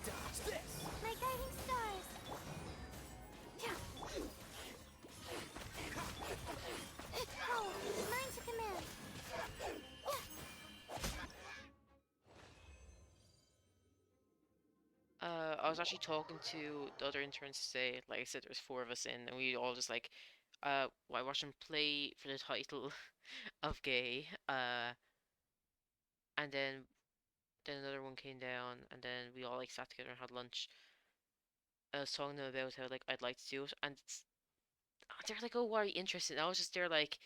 Dodge this. My guiding stars. Oh, mine to command. I was actually talking to the other interns today. Like I said, there's 4 of us in, and we all just like, I watched them play for the title of gay. And then another one came down, and then we all like sat together and had lunch. I was talking to them about how like I'd like to do it, and they're like, "Oh, why are you interested?" And I was just there like,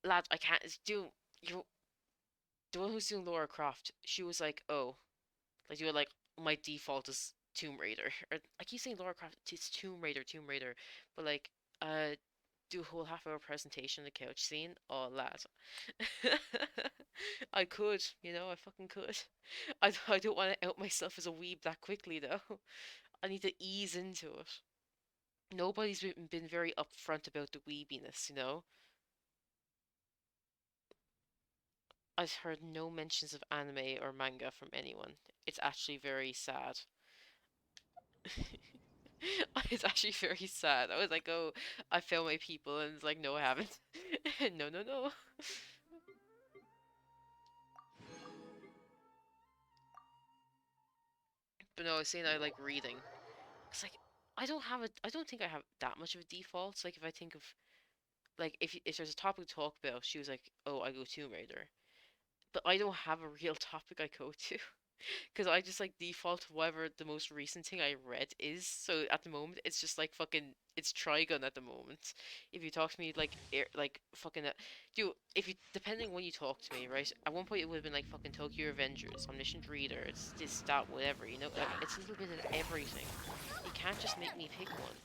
"Lad, I can't do you." The one who's doing Laura Croft, she was like, "Oh, like you were like my default is Tomb Raider," or I keep saying Laura Croft, it's Tomb Raider, but like, do a whole half-hour presentation on the couch scene. Oh, lad, I could, I fucking could. I don't want to out myself as a weeb that quickly though. I need to ease into it. Nobody's been very upfront about the weebiness, you know? I've heard no mentions of anime or manga from anyone. It's actually very sad. It's actually very sad. I was like, oh, I found my people, and it's like, no, I haven't. No, no, no. But no, I was saying I like reading. It's like, I don't think I have that much of a default. It's like, if I think of, like, if there's a topic to talk about, she was like, oh, I go Tomb Raider. But I don't have a real topic I go to. Because I just like default to whatever the most recent thing I read is. So at the moment, it's just like fucking, it's Trigun at the moment. If you talk to me like, like fucking, dude, if you, depending when you talk to me, right? At one point it would have been like fucking Tokyo Revengers, Omniscient Reader, it's this, that, whatever, you know? Like, it's a little bit of everything. You can't just make me pick one.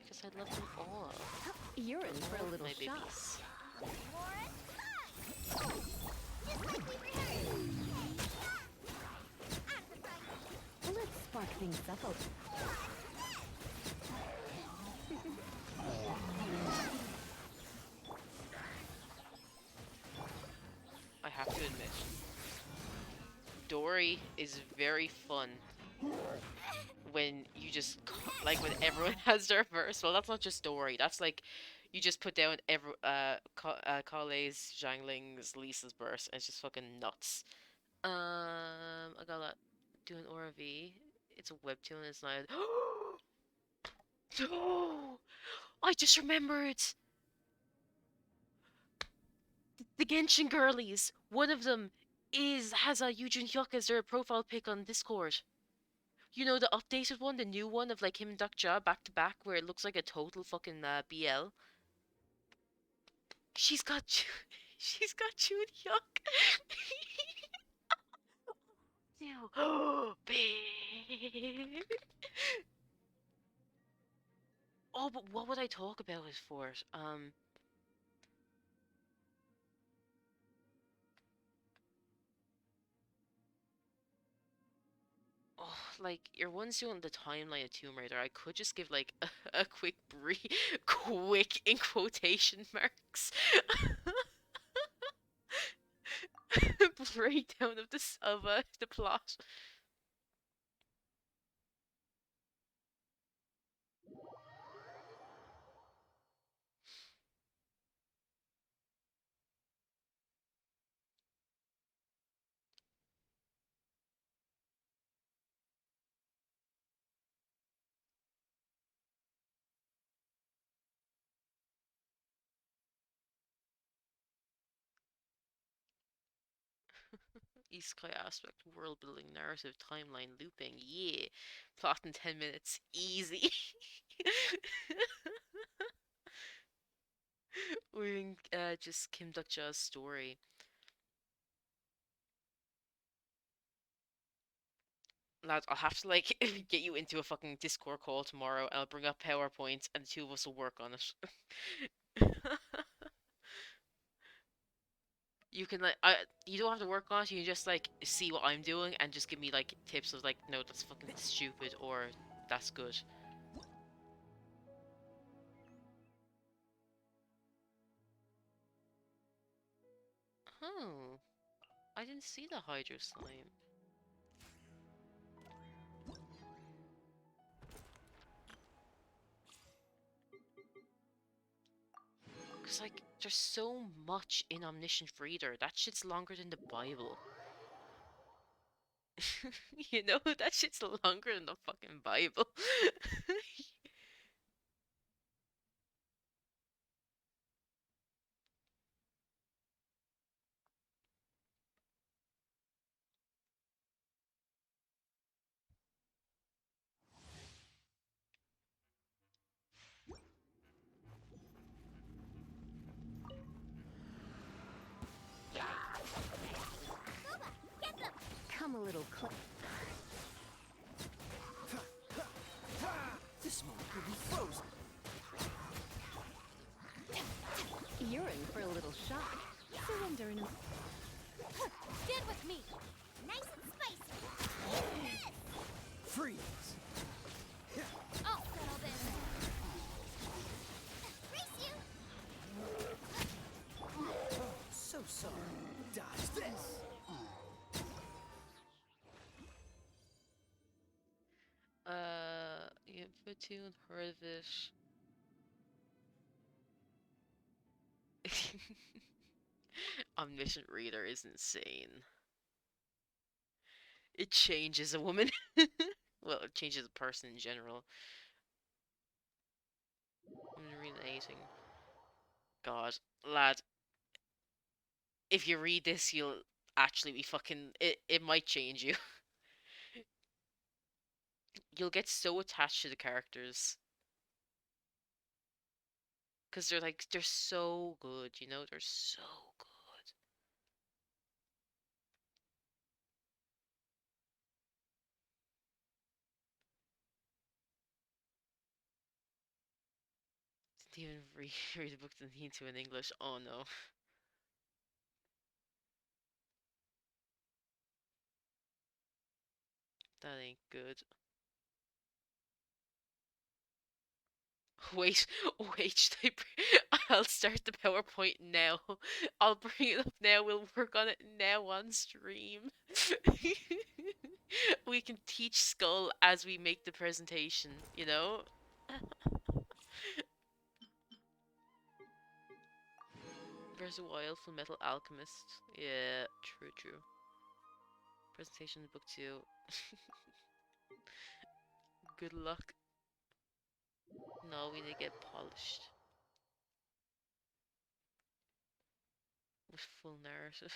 Because I love them all. You're in for a little My shock. babies. Let's spark things up a I have to admit, Dory is very fun when you just like when everyone has their verse. Well, that's not just Dory. That's like you just put down Kale's, Zhangling's, Lisa's verse, and it's just fucking nuts. I gotta do an ORV. It's a webtoon. It's not. No, I just remembered the Genshin girlies. One of them has a Yujin Hyuk as their profile pic on Discord. You know, the updated one, the new one of like him and Duck back to back, where it looks like a total fucking BL. She's got she's got June Hyuk. Ew. Babe. Oh, but what would I talk about it for? Oh, like your ones doing the timeline of Tomb Raider, I could just give like a quick brief, quick in quotation marks breakdown of this of the plot. Isekai aspect, world building, narrative, timeline, looping, yeah. Plot in 10 minutes, easy. We're in just Kim Duk-ja's story. Lads, I'll have to like get you into a fucking Discord call tomorrow and I'll bring up PowerPoint and the two of us will work on it. You can like you don't have to work on it, you can just like see what I'm doing and just give me like tips of like, no, that's fucking stupid or that's good. Oh, I didn't see the Hydro Slime. Cause like there's so much in Omniscient Reader. That shit's longer than the Bible. You know, that shit's longer than the fucking Bible. come a little close. This moment will be frozen. You're in for a little shock. Surrender in a... Stand with me. Nice and spicy. Freeze! I'll settle this. Race you! So sorry. Dodge this! Platoon, heard of it. Omniscient Reader is insane. It changes a woman. Well, it changes a person in general. I'm reading. God, lad, if you read this, you'll actually be fucking. It might change you. You'll get so attached to the characters. Because they're so good, you know? They're so good. Didn't even read the book didn't need to in English. Oh no. That ain't good. Wait, wait, I'll start the PowerPoint now. I'll bring it up now. We'll work on it now on stream. We can teach Skull as we make the presentation, you know? There's a wild full metal alchemist. Yeah, true, true. Presentation book 2. Good luck. No, we need to get polished. With full narrative.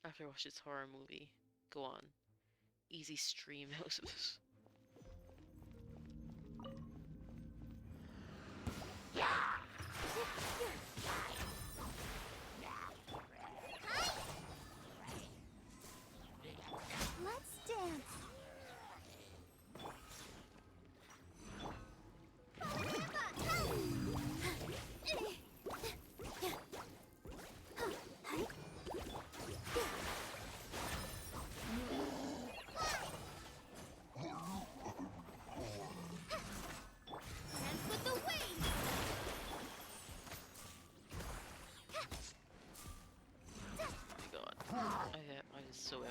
After I watch this horror movie, go on. Easy stream out of it. Let's dance. Dance with the wind. Oh my god. I was so out.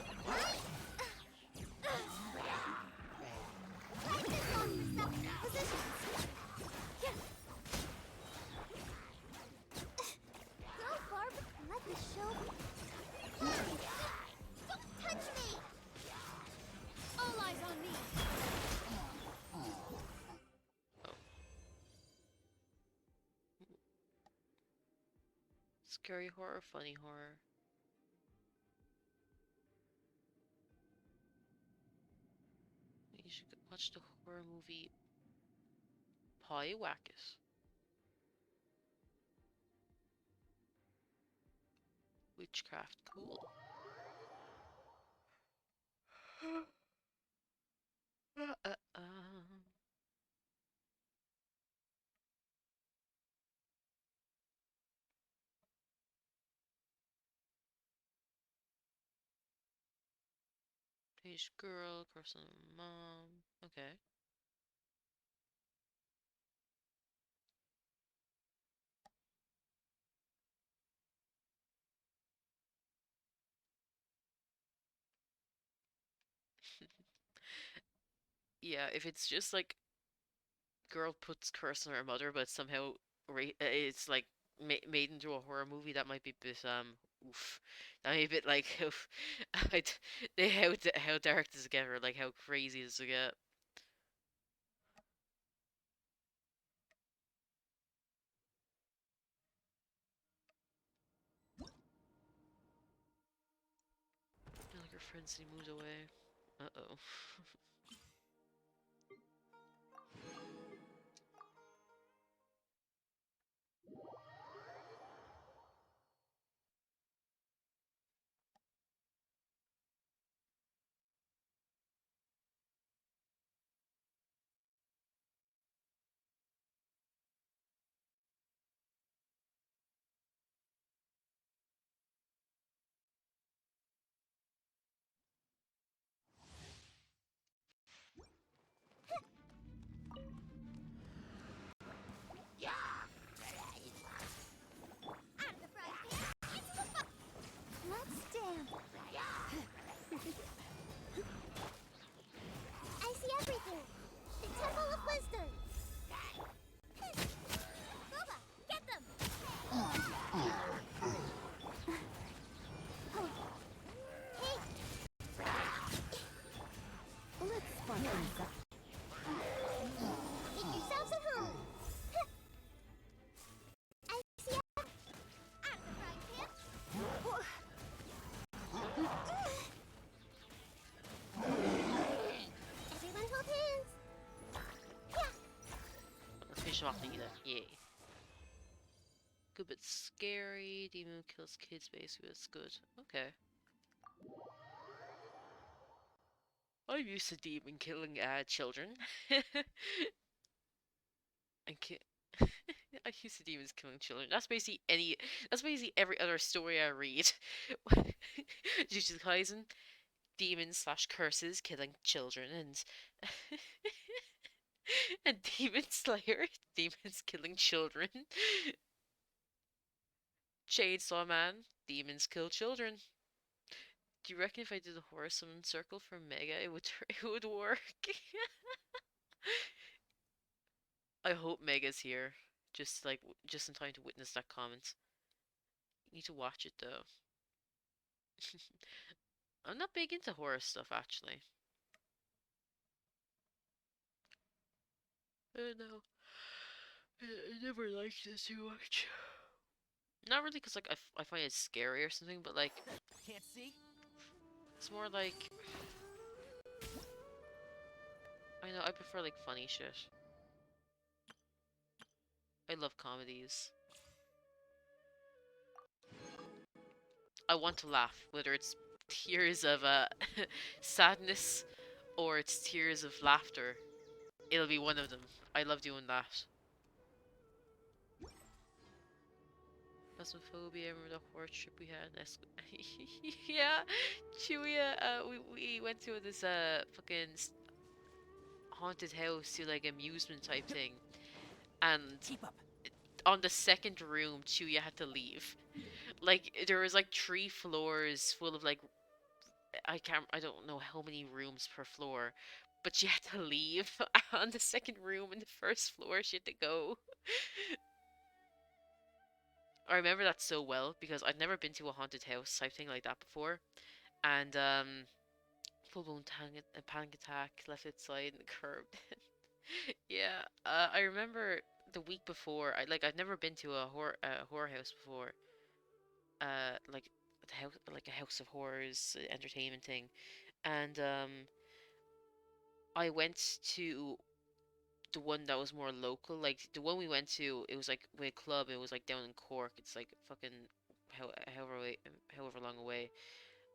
Practice on yourself. Positions. Go, Barb. Let the show begin. Don't touch me! All eyes on me. Scary horror, funny horror. You should watch the horror movie Pie Wacket. Witchcraft, cool. Page girl, person mom. Okay. Yeah, if it's just like girl puts curse on her mother, but somehow it's like made into a horror movie, that might be a bit oof. That might be a bit like oof. How dark does it get, or like how crazy does it get? Like her friends he moved away. Uh-oh. Schmatnita. Yay. Good bit scary. Demon kills kids basically. That's good. Okay. I'm used to demon killing children. and ki I used to demons killing children. That's basically any. That's basically every other story I read. Jujutsu Kaisen, demons slash curses killing children, and and demon slayer, demons killing children. Chainsaw Man, demons kill children. Do you reckon if I did a horror summon circle for Mega, it would it would work? I hope Mega's here, just like just in time to witness that comment. You need to watch it though. I'm not big into horror stuff actually. No, I never liked this too much. Not really, cause like I find it scary or something, but like Can't see? it's more like I know I prefer like funny shit. I love comedies. I want to laugh, whether it's tears of sadness or it's tears of laughter. It'll be one of them. I love doing that. Phasmophobia, remember the horror trip we had? Yeah, Chewy, we went to this fucking haunted house to like amusement type thing, and Keep up. on the second room, Chuya had to leave. Like there was like 3 floors full of like I don't know how many rooms per floor, but she had to leave on the second room and the first floor. She had to go. I remember that so well because I'd never been to a haunted house type thing like that before, and full blown panic attack, left outside and curb. Yeah, I remember the week before. I'd never been to a horror house before. Like the house, like a house of horrors entertainment thing, and I went to the one that was more local. Like the one we went to, it was like with a club. It was like down in Cork. It's like fucking however long away.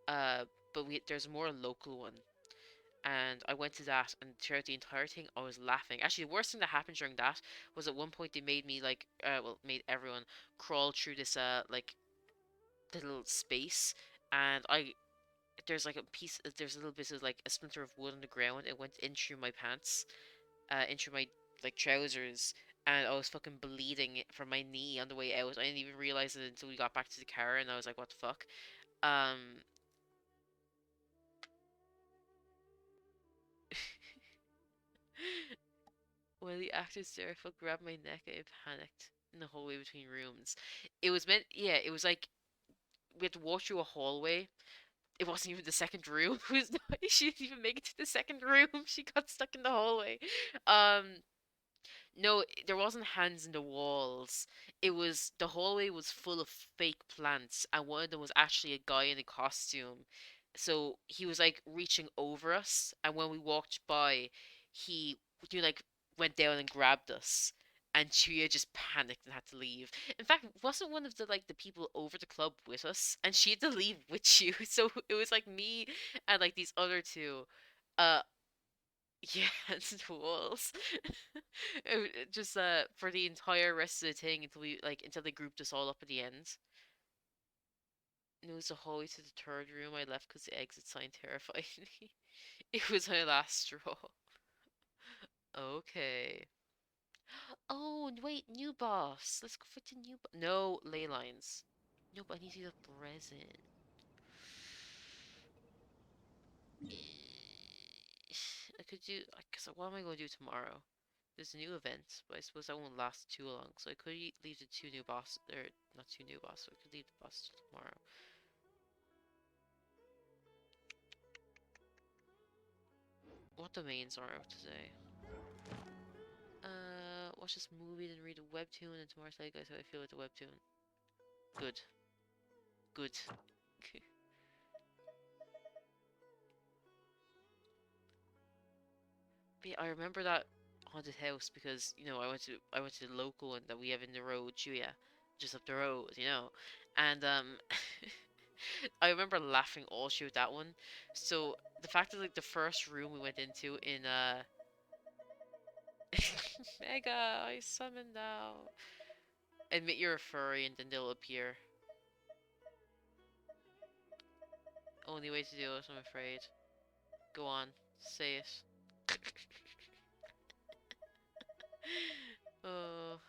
Uh, but there's a more local one, and I went to that, and throughout the entire thing, I was laughing. Actually, the worst thing that happened during that was at one point they made me like, made everyone crawl through this like little space, and there's like there's a little bit of like a splinter of wood on the ground. It went in through my pants, in through my like trousers, and I was fucking bleeding from my knee on the way out. I didn't even realize it until we got back to the car, and I was like, what the fuck? Um, when the actor's there, grabbed my neck, I panicked in the hallway between rooms. It was meant, yeah, it was like we had to walk through a hallway. It wasn't even the second room. It was not, she didn't even make it to the second room. She got stuck in the hallway. Um, no, there wasn't hands in the walls. It was the hallway was full of fake plants, and one of them was actually a guy in a costume. So he was like reaching over us, and when we walked by, he like went down and grabbed us. And Chuya just panicked and had to leave. In fact, wasn't one of the like the people over the club with us, and she had to leave with you. So it was like me and like these other two. Uh, yeah, it's the walls. Just for the entire rest of the thing until they grouped us all up at the end. And it was the hallway to the third room I left because the exit sign terrified me. It was my last straw. Okay. Oh, wait, new boss. Let's go for the new boss. No, ley lines. No, but I need to do the present. I could do. Cause what am I going to do tomorrow? There's a new event, but I suppose that won't last too long. So I could leave the 2 new bosses, or not 2 new bosses. I could leave the boss till tomorrow. What domains are out today? Watch this movie, then read a webtoon, and tomorrow tell you guys how I feel with the webtoon. Good. Good. But yeah, I remember that haunted house because I went to the local one that we have in the road, Julia, just up the road, and I remember laughing all through that one. So the fact that like the first room we went into in Mega, I summoned now. Admit you're a furry and then they'll appear. Only way to do it, I'm afraid. Go on, say it. Oh,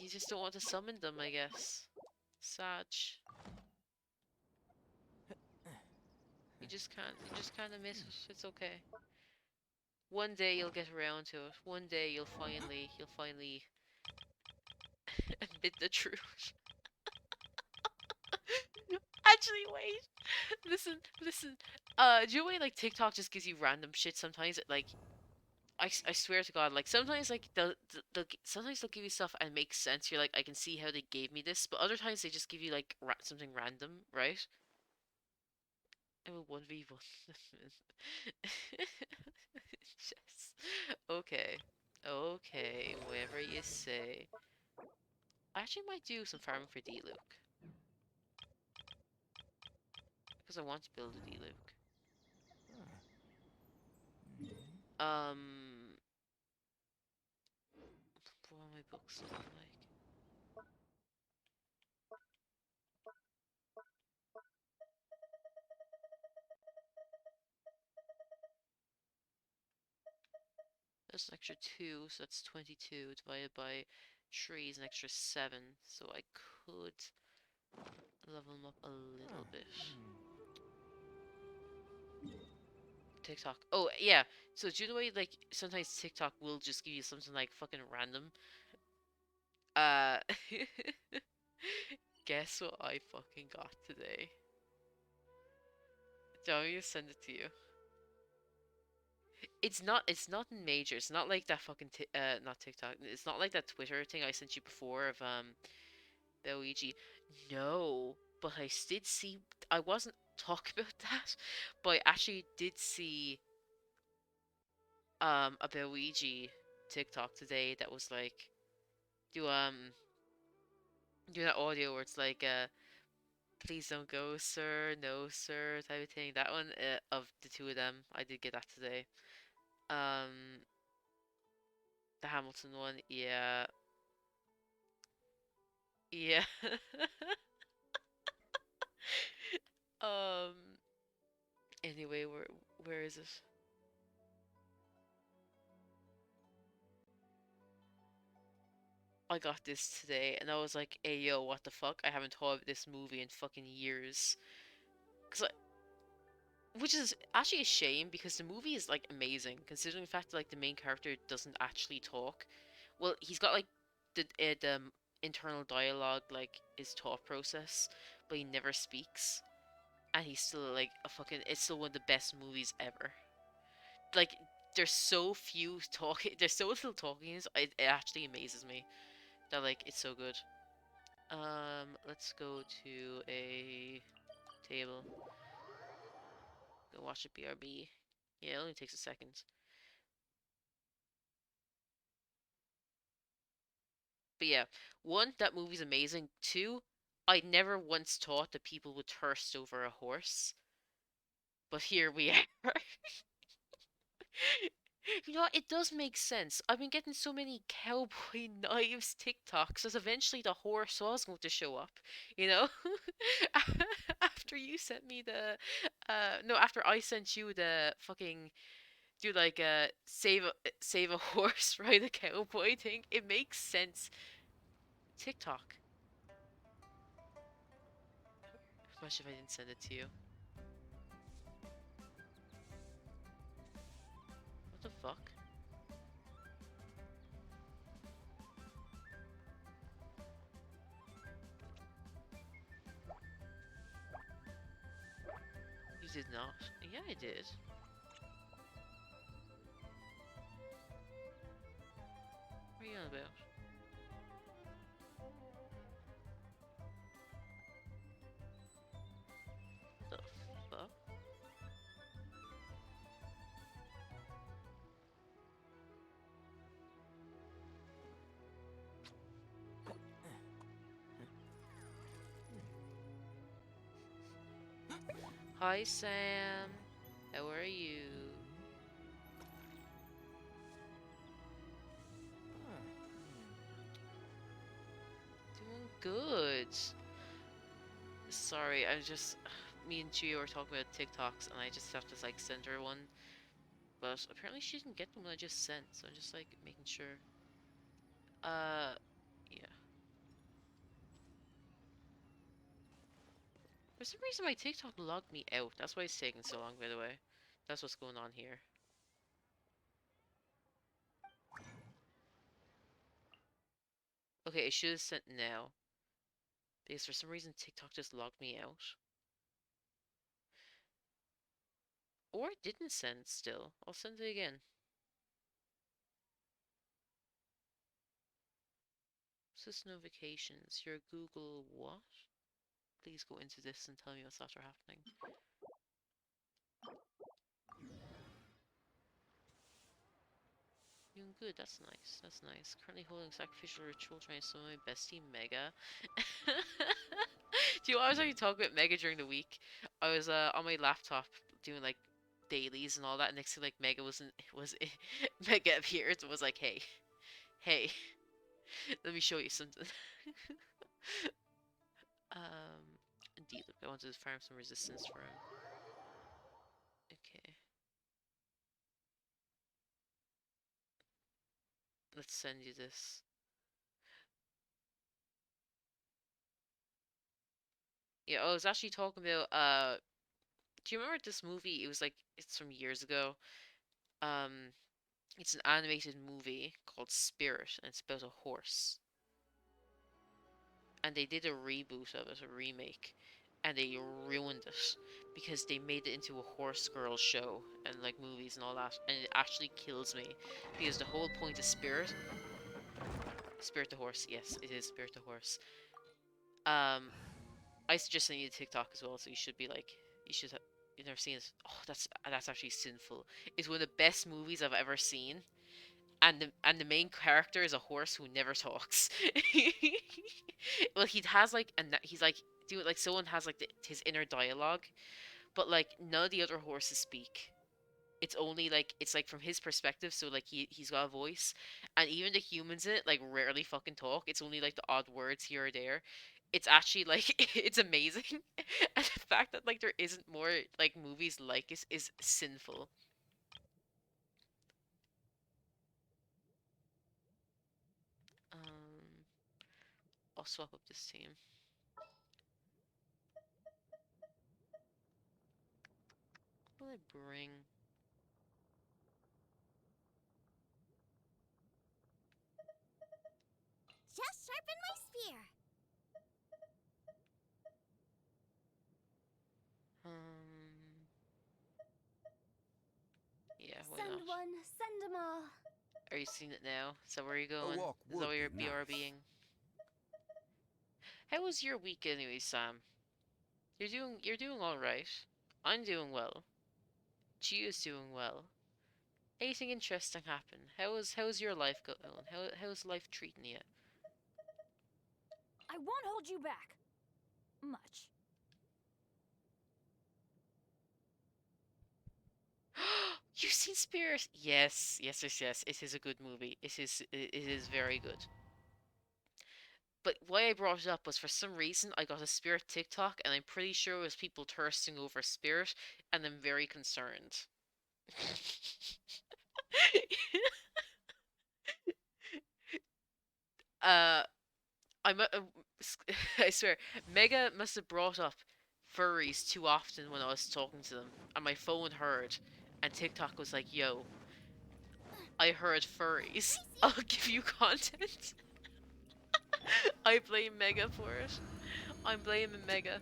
you just don't want to summon them, I guess. Sag. You just can't. You just can't admit it. It's okay. One day you'll get around to it. One day you'll finally admit the truth. Actually, wait. Listen. Do you know when like TikTok just gives you random shit sometimes? Like, I swear to God, like sometimes like sometimes they'll give you stuff and it makes sense. You're like, I can see how they gave me this, but other times they just give you like something random, right? I will 1v1. Yes. Okay. Okay, whatever you say. I actually might do some farming for D-Luke. Because I want to build a D-Luke. What are my books looking like? That's an extra 2, so that's 22 divided by 3 is an extra 7, so I could level them up a little bit. TikTok. Oh, yeah. So do you know the way, like, sometimes TikTok will just give you something, like, fucking random? Uh, guess what I fucking got today? Do you want me to send it to you? It's not major. It's not like that fucking not TikTok. It's not like that Twitter thing I sent you before of Luigi. No, but I did see. I wasn't talking about that, but I actually did see a Luigi TikTok today that was like do do that audio where it's like please don't go sir, no sir type of thing. That one of the two of them, I did get that today. Um, the Hamilton one, yeah, yeah. um. Anyway, where is it? I got this today, and I was like, "Hey, yo, what the fuck? I haven't thought of this movie in fucking years." Cause which is actually a shame because the movie is like amazing, considering the fact that like the main character doesn't actually talk. Well, he's got like the internal dialogue, like his thought process, but he never speaks, and he's still like a fucking. It's still one of the best movies ever. Like, there's so few talking. There's so little talking. It actually amazes me that like it's so good. Let's go to a table. Go watch a BRB. Yeah, it only takes a second. But yeah, one, that movie's amazing. Two, I never once thought that people would thirst over a horse, but here we are. You know, it does make sense. I've been getting so many cowboy knives TikToks as eventually the horse was going to show up, you know? After you sent me the no, after I sent you the fucking do like a save a horse, ride a cowboy thing, it makes sense. TikTok. Imagine if I didn't send it to you. What the fuck? You did not. Yeah, I did. What are you on about? What the fuck? Hi, Sam. How are you? Doing good. Sorry, I just me and Gio were talking about TikToks, and I just have to like send her one. But apparently she didn't get the one I just sent, so I'm just like making sure. Yeah. For some reason my TikTok logged me out. That's why it's taking so long, by the way. That's what's going on here. Okay, it should have sent now. Because for some reason TikTok just logged me out. Or it didn't send still. I'll send it again. System notifications. Your Google what? Please go into this and tell me what's after happening. Doing good, that's nice. That's nice. Currently holding sacrificial ritual trying to summon my bestie Mega. Do you know what I was actually talking about Mega during the week? I was on my laptop doing like dailies and all that, and next to like Mega was Mega appeared and was like, hey, let me show you something. Indeed, look, I wanted to farm some resistance for him. Okay. Let's send you this. Yeah, I was actually talking about do you remember this movie? It was like it's from years ago. Um it's an animated movie called Spirit and it's about a horse. And they did a reboot of it, a remake, and they ruined it because they made it into a horse girl show and like movies and all that, and it actually kills me because the whole point of Spirit the horse, yes, it is Spirit the horse. Um, I suggest sending you to TikTok as well, so you should be like, you should. You've never seen it. Oh, that's actually sinful. It's one of the best movies I've ever seen, and the main character is a horse who never talks. Well, he has like, and he's like, do like someone has like his inner dialogue, but like none of the other horses speak. It's only like it's like from his perspective, so like he's got a voice, and even the humans in it like rarely fucking talk. It's only like the odd words here or there. It's actually like it's amazing, and the fact that like there isn't more like movies like is sinful. Um, I'll swap up this team. What will I bring? Just sharpen my spear. Um, yeah, why Send not? one, send them all. Are you seeing it now? Is that where you're A going? walk Is that would where you're be nice. BRBing? How was your week anyway, Sam? You're doing all right. I'm doing well. Gio's doing well. Anything interesting happen? How's your life going? How's life treating you? I won't hold you back. Much. You've seen Spirit? Yes, yes, yes, yes. It is a good movie. It is very good. But why I brought it up was for some reason I got a Spirit TikTok, and I'm pretty sure it was people thirsting over Spirit, and I'm very concerned. uh, I swear, Mega must have brought up furries too often when I was talking to them, and my phone heard, and TikTok was like, "Yo, I heard furries. I'll give you content." I blame Mega for it. I'm blaming Mega.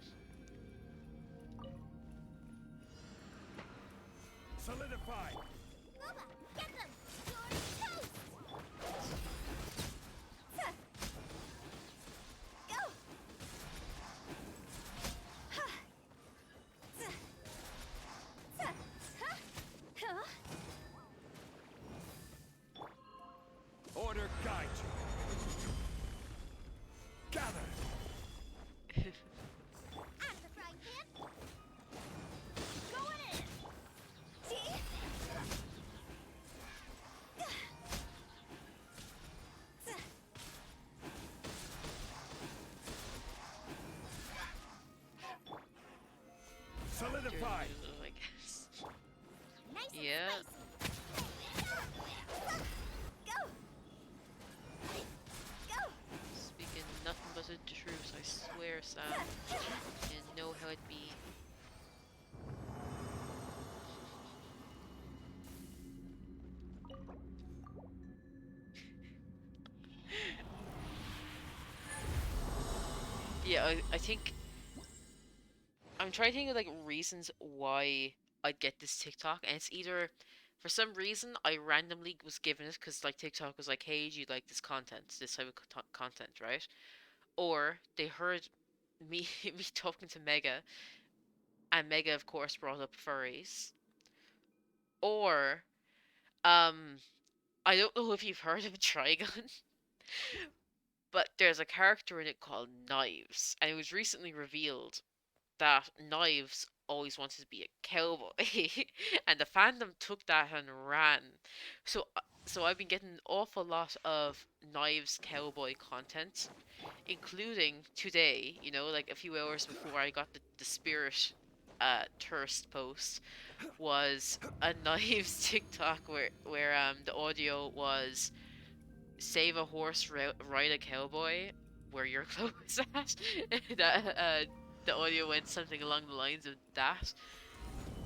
Solidify! Nova, get them! You're toast! Huh. Go! Ha! Huh. Huh. Huh. Order guide you. Gather! Out of the frying pan! Solidified. I guess. Nice Yeah. and spicy. Go. Go. Speaking nothing but the truth, I swear, Sam. You know how it be. Yeah, I think I'm trying to think of like reasons why I'd get this TikTok, and it's either for some reason I randomly was given it because like TikTok was like, "Hey, do you like this content, this type of content, right?" Or they heard me me talking to Mega, and Mega of course brought up furries. Or I don't know if you've heard of Trigon, but there's a character in it called Knives, and it was recently revealed that Knives always wanted to be a cowboy, and the fandom took that and ran. So I've been getting an awful lot of Knives cowboy content, including today. You know, like a few hours before I got the Spirit Thirst post was a Knives TikTok where the audio was save a horse, ride a cowboy, wear your clothes at. that the audio went something along the lines of that,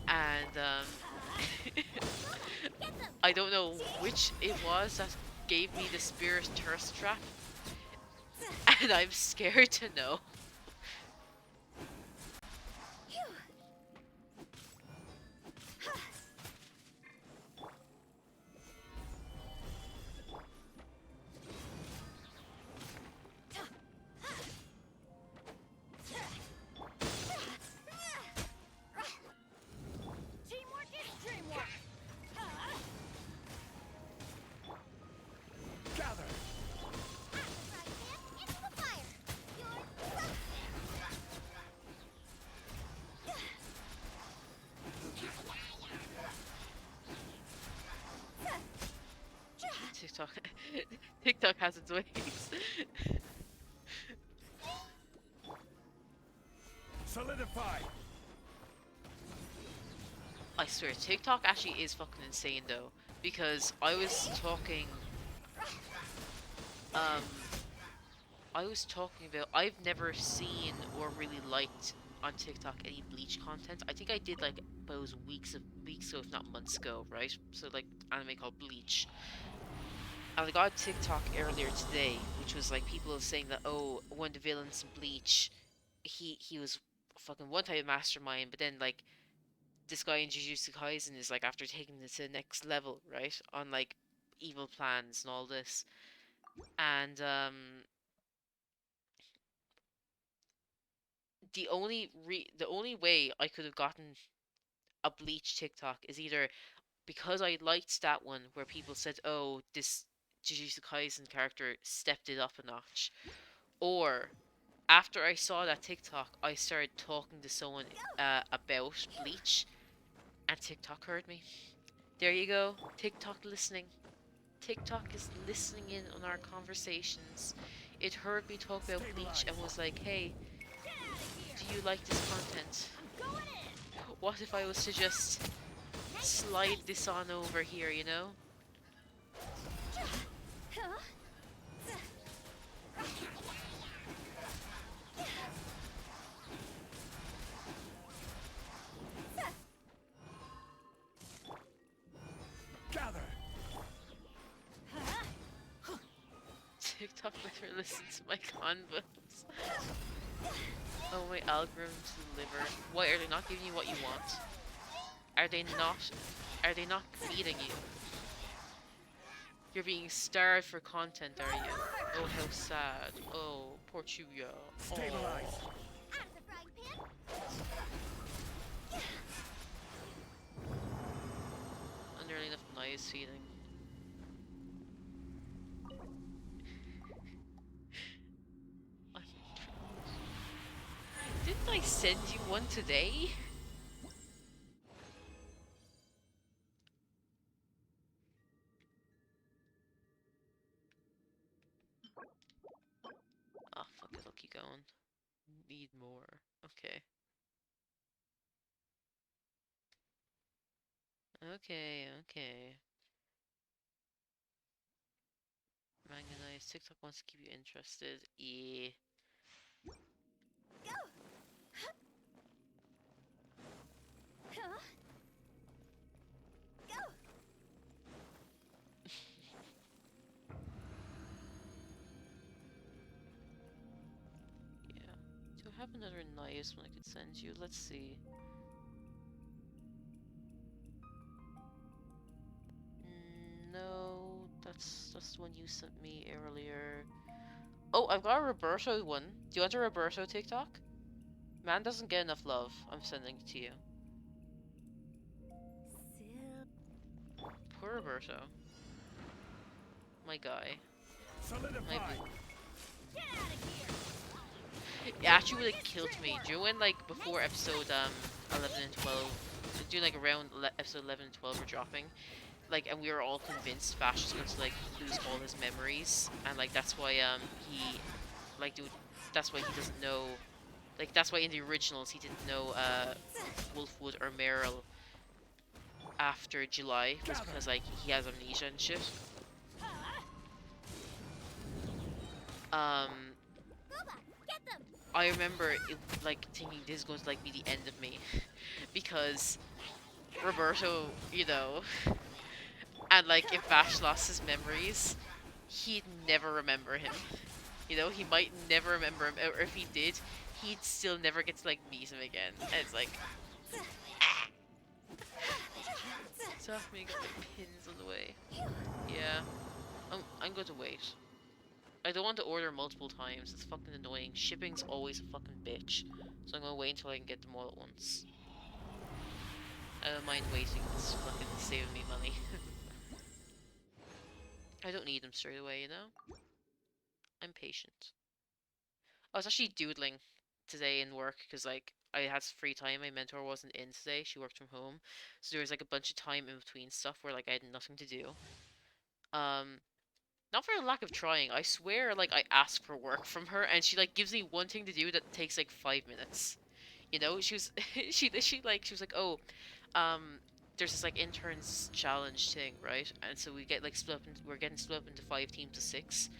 and I don't know which it was that gave me the spirit thirst trap, and I'm scared to know. Teamwork is dreamwork. Gather. Into the fire. TikTok, TikTok has its ways. Solidified. I swear, TikTok actually is fucking insane though, because um, I was talking about I've never seen or really liked on TikTok any Bleach content. I think I did like those weeks ago, if not months ago, right? So like anime called Bleach. And I got a TikTok earlier today, which was like people saying that oh, one of the villains in Bleach, he was fucking one type of mastermind, but then like this guy in Jujutsu Kaisen is like after taking it to the next level, right? On like evil plans and all this. And the only way I could have gotten a Bleach TikTok is either because I liked that one where people said, "Oh, this Jujutsu Kaisen character stepped it up a notch," or after I saw that TikTok, I started talking to someone about Bleach, and TikTok heard me. There you go, TikTok listening. TikTok is listening in on our conversations. It heard me talk about Bleach and was like, "Hey, do you like this content? What if I was to just slide this on over here, you know?" Gather. TikTok better listen to my convos. Oh, my algorithms deliver. Why are they not giving you what you want? Are they not? Are they not feeding you? You're being starved for content, are you? Oh, how sad. Oh, poor Chuya. Stabilize. Oh. Out of the frying pan. Not nearly enough nice feeding. Didn't I send you one today? Ah, fuck it, I'll keep going. Need more. Okay. Okay, okay. Manga nice. TikTok wants to keep you interested. Yeah. Go! Huh? Go! Yeah. Do I have another nice one I could send you? Let's see. No, that's the one you sent me earlier. Oh, I've got a Roberto one. Do you want a Roberto TikTok? Man doesn't get enough love. I'm sending it to you. Poor Roberto. My guy. My Solidify. boo. Get out of here! It actually would have killed me. Do you know when, like, before episode 11 and 12, doing like around episode 11 and 12 were dropping, like, and we were all convinced Vash was going to like lose all his memories, and like that's why he, like, dude, that's why he doesn't know, like that's why in the originals he didn't know Wolfwood or Meryl after July, was because like he has amnesia and shit. Um, Boba, get them! I remember it, like thinking this is going to like be the end of me, because Roberto, you know, and like if Vash lost his memories, he'd never remember him. You know, he might never remember him, or if he did, he'd still never get to like meet him again. And it's like, stop me, got my pins on the way. Yeah, I'm going to wait. I don't want to order multiple times. It's fucking annoying. Shipping's always a fucking bitch. So I'm gonna wait until I can get them all at once. I don't mind waiting. It's fucking saving me money. I don't need them straight away, you know? I'm patient. I was actually doodling today in work because like I had free time. My mentor wasn't in today. She worked from home, so there was like a bunch of time in between stuff where like I had nothing to do. Um, not for a lack of trying. I swear, like I ask for work from her, and she like gives me one thing to do that takes like 5 minutes. You know, she was she was like, oh, um, there's this like interns challenge thing, right? And so we get like split up. We're getting split up into 5 teams of 6,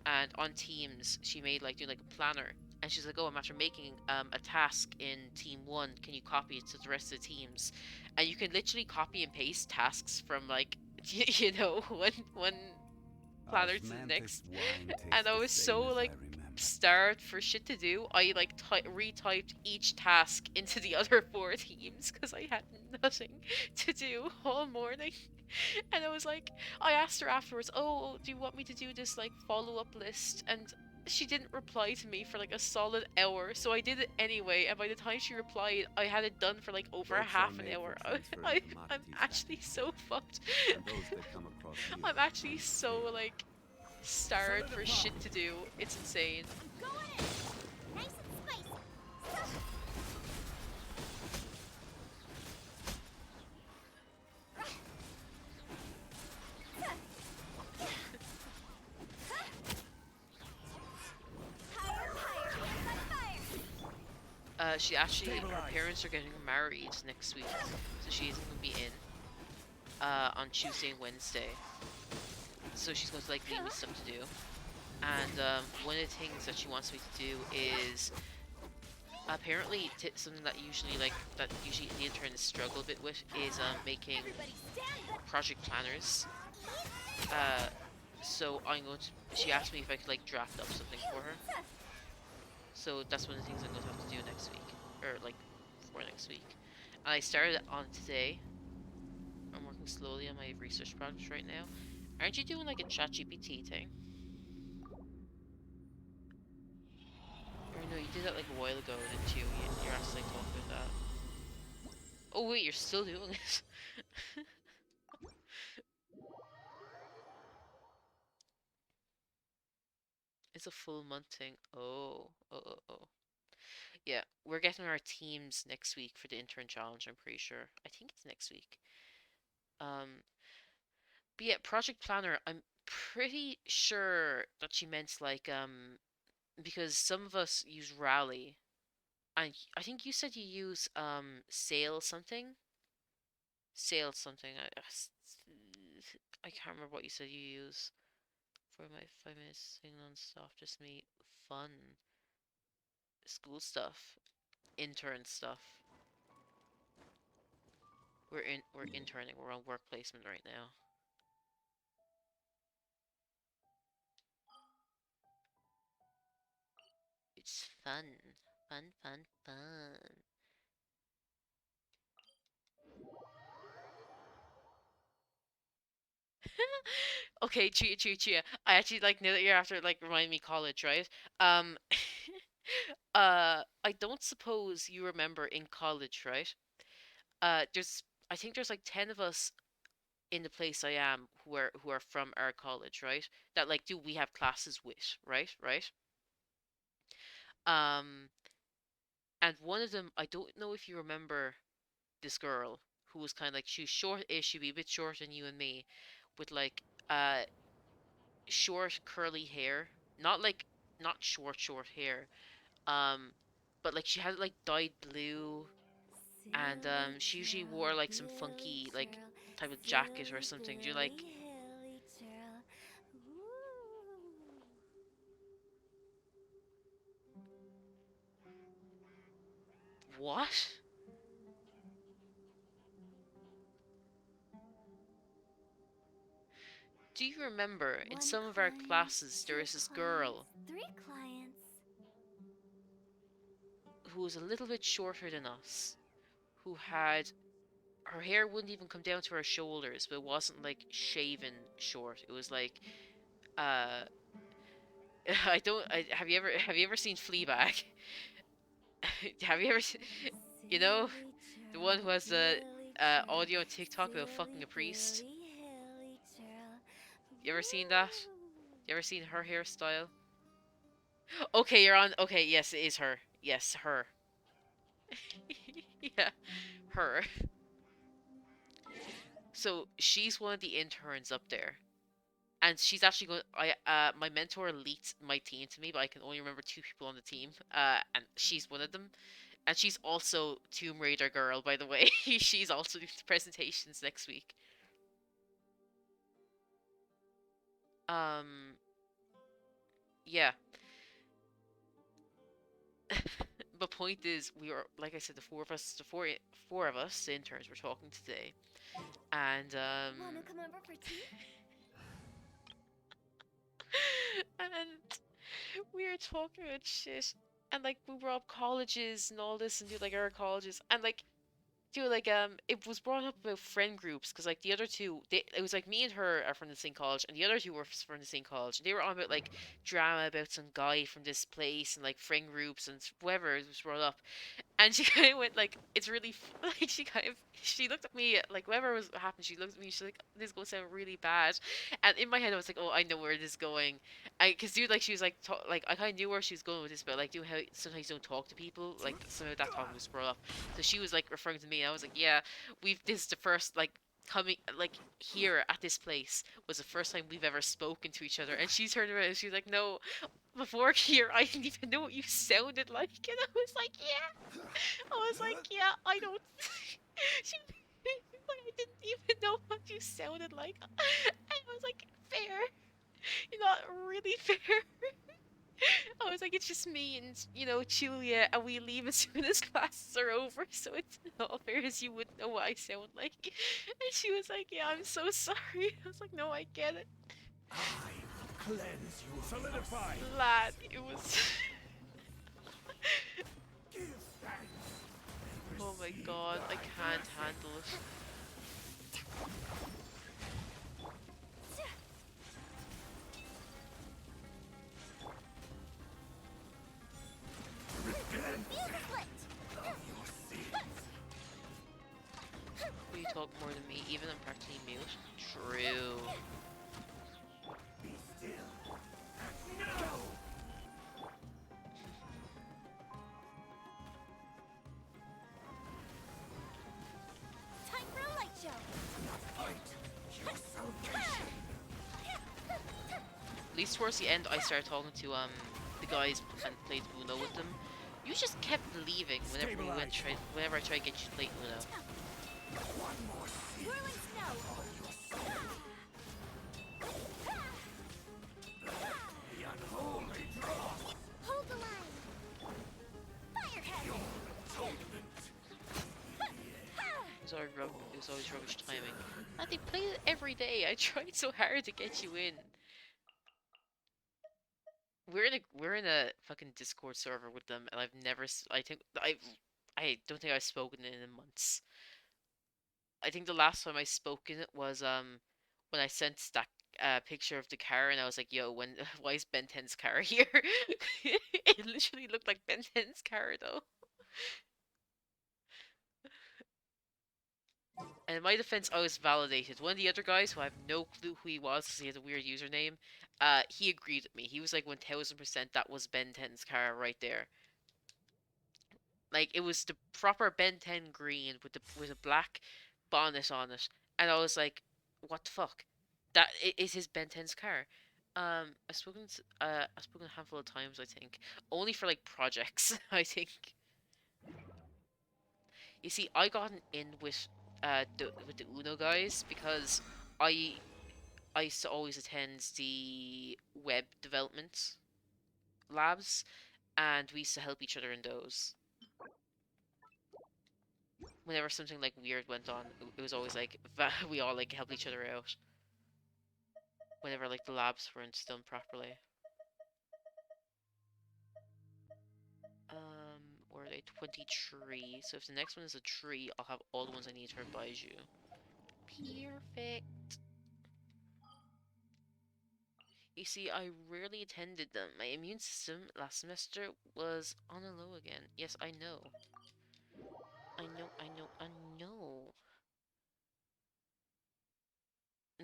and on teams she made like do like a planner, and she's like, oh, I'm after making a task in team 1, can you copy it to the rest of the teams? And you can literally copy and paste tasks from like you know one planner to the next. And I was so like starved for shit to do, I like retyped each task into the other 4 teams because I had nothing to do all morning. And I was like, I asked her afterwards, oh, do you want me to do this like follow-up list? And she didn't reply to me for like a solid hour, so I did it anyway. And by the time she replied, I had it done for like over a half an hour. I'm actually so fucked. I'm actually so like starved for shit to do. It's insane. I'm going in! Nice and spicy! Higher, higher! Hands on fire! She actually, her Stabilize. parents are getting married next week, so she isn't gonna be in on Tuesday and Wednesday. So she's going to like leave me stuff to do. And one of the things that she wants me to do is apparently something that usually the interns struggle a bit with is making Everybody stand back! project planners. So I'm going to. She asked me if I could like draft up something for her. So that's one of the things I'm going to have to do next week, or like for next week. And I started it on today. I'm working slowly on my research project right now. Aren't you doing like a ChatGPT thing? Or no, you did that like a while ago, didn't you? You're actually like, talking about that. Oh wait, you're still doing it. It's a full month thing. Oh, oh, oh, oh. Yeah, we're getting our teams next week for the intern challenge, I'm pretty sure. I think it's next week. Um, but yeah, project planner, I'm pretty sure that she meant like, because some of us use Rally, and I think you said you use, Sail something? Sail something. I can't remember what you said you use for my 5 minutes thing non-stop. Just me. Fun. School stuff. Intern stuff. We're interning. We're on work placement right now. It's fun. Fun, fun, fun. Okay, Chia. I actually like now that you're after like remind me college, right? Um I don't suppose you remember in college, right? There's I think there's like 10 of us in the place I am who are from our college, right? That like do we have classes with, right? Right? Um and one of them, I don't know if you remember this girl who was kind of like she was short-ish, she'd be a bit shorter than you and me, with like uh short curly hair. Not like not short hair. Um but like she had like dyed blue and she usually wore like some funky like type of jacket or something. Do you like Hilly churl. Ooh. what? Do you remember in One some of our client, classes there two was this clients, girl three clients. who was a little bit shorter than us, who had her hair wouldn't even come down to her shoulders, but it wasn't like shaven short. It was like uh have you ever seen Fleabag? Have you ever you know Silly the one who churl, has the hilly churl, audio on TikTok about fucking silly a priest? billy hilly churl. You ever seen that? Woo. You ever seen her hairstyle? Okay, you're on. Okay, yes, it is her. Yes, her. Yeah, her. So she's one of the interns up there, and she's actually going. My mentor leaked my team to me, but I can only remember two people on the team. And she's one of them, and she's also Tomb Raider girl, by the way. She's also doing the presentations next week. Um, yeah. But point is, we were like I said, the four of us the interns were talking today, and Wanna come over for tea? and we were talking about shit, and like we were up colleges and all this, and do like our colleges, and like do like it was brought up about friend groups because like the other two, it was like me and her are from the same college, and the other two were from the same college, and they were on about like drama about some guy from this place and like friend groups and whatever it was brought up. And she kind of went like, "It's really like." She looked at me like whatever was happened. She looked at me. She's like, "This is gonna sound really bad," and in my head I was like, "Oh, I know where this is going." Cause dude, like she was like, like I kind of knew where she was going with this, but like, do how sometimes you don't talk to people, like some of that topic was brought up. So she was like referring to me, and I was like, "Yeah, this is the first like." Coming like here at this place was the first time we've ever spoken to each other, and she turned around and she was like, "No, before here I didn't even know what you sounded like," and I was like, "Yeah." I was like, yeah, I don't. She, like, I didn't even know what you sounded like. I was like, fair. You're not really fair. I was like, it's just me and, Julia, and we leave as soon as classes are over, so it's not fair as you would know what I sound like. And she was like, yeah, I'm so sorry. I was like, no, I get it. I cleanse you. Solidify. Lad, it was. Give thanks. Oh my god, I can't handle it. You talk more than me, even I'm practically mute. True. Be still. No. Time for a light show. Fight your salvation. At least towards the end, I started talking to the guys and played Uno with them. You just kept leaving whenever I tried to get you to play Uno. One more seed. Whirling snow. The unholy dross. Hold the line. Fire hazard. Atonement. It was always rubbish timing. And they played it every day. I tried so hard to get you in. We're in a fucking Discord server with them, and I've never. I don't think I've spoken in months. I think the last time I spoke in it was when I sent that picture of the car, and I was like, "Yo, when why is Ben 10's car here?" It literally looked like Ben 10's car though. And in my defense, I was validated. One of the other guys, who I have no clue who he was because he has a weird username, he agreed with me. He was like 1000% that was Ben 10's car right there. Like it was the proper Ben 10 green with a black bonnet on it, and I was like, "What the fuck? That is his Ben 10's car." I've spoken a handful of times. I think only for like projects. I think. You see, I got in with the Uno guys because I I used to always attend the web development labs, and we used to help each other in those. Whenever something like weird went on, it was always like we all like helped each other out. Whenever like the labs weren't done properly. Or are they 23? So if the next one is a tree, I'll have all the ones I need for Baiju. Perfect. You see, I rarely attended them. My immune system last semester was on a low again. Yes, I know. I know, I know, I know.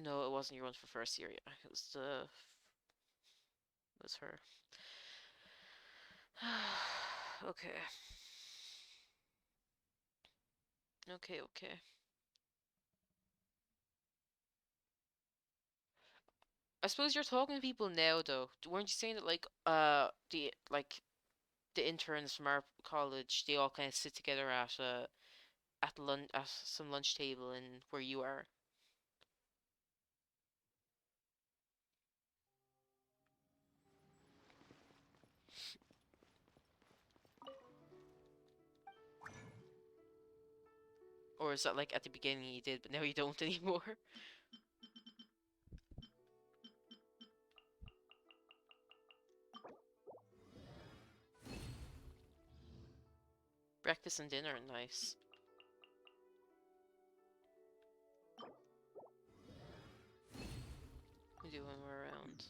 No, it wasn't your one for first year. Yeah. It was it was her. Okay. Okay, okay. I suppose you're talking to people now, though. Weren't you saying that the interns from our college, they all kind of sit together at some lunch table in where you are? Or is that like at the beginning you did, but now you don't anymore? Breakfast and dinner, nice. We do when we're around.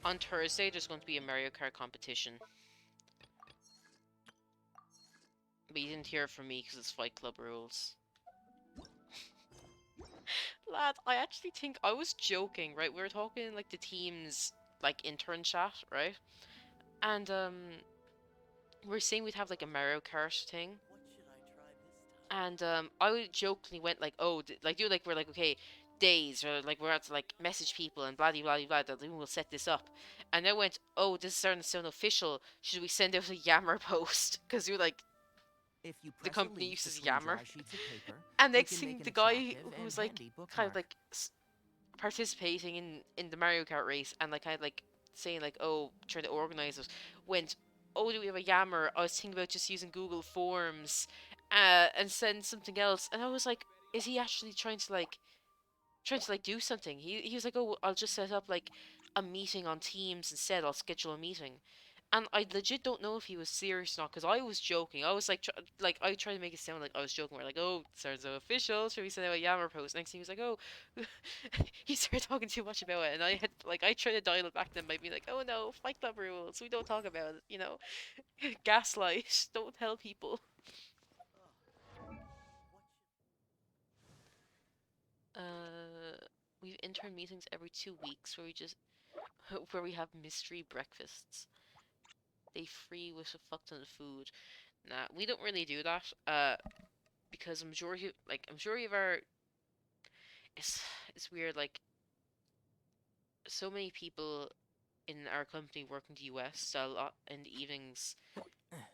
On Thursday, there's going to be a Mario Kart competition. But you didn't hear it from me because it's Fight Club rules. Lad, I actually think I was joking, right? We were talking like the team's like intern chat, right? And we were saying we'd have like a Mario Kart thing. And I would jokingly went like, oh, like you like we're like okay, days or like we're out to like message people and blah blah blah blah that we'll set this up. And I went, oh, this is starting to sound official. Should we send out a Yammer post? Because you're like If you the press a company leaf uses between Yammer. dry sheets of paper, And you next can thing, make an the guy attractive who and was like handy kind of bookmark. like participating in the Mario Kart race and like kind of like saying like, oh, trying to organize it, went, oh, do we have a Yammer? I was thinking about just using Google Forms, and send something else, and I was like, is he actually trying to like do something? He was like, oh, I'll just set up like a meeting on Teams instead. I'll schedule a meeting. And I legit don't know if he was serious or not, because I was joking. I was like, I tried to make it sound like I was joking. We're like, oh, sounds so official. Should we send out a Yammer post? Next thing he was like, oh, he started talking too much about it, and I tried to dial it back then by being like, oh no, Fight Club rules. We don't talk about it. Gaslight. Don't tell people. Uh, we've intern meetings every 2 weeks where we just where we have mystery breakfasts. They free with a fuck ton of food. Nah, we don't really do that. Because a majority of our it's it's weird. Like so many people in our company work in the US, so a lot in the evenings.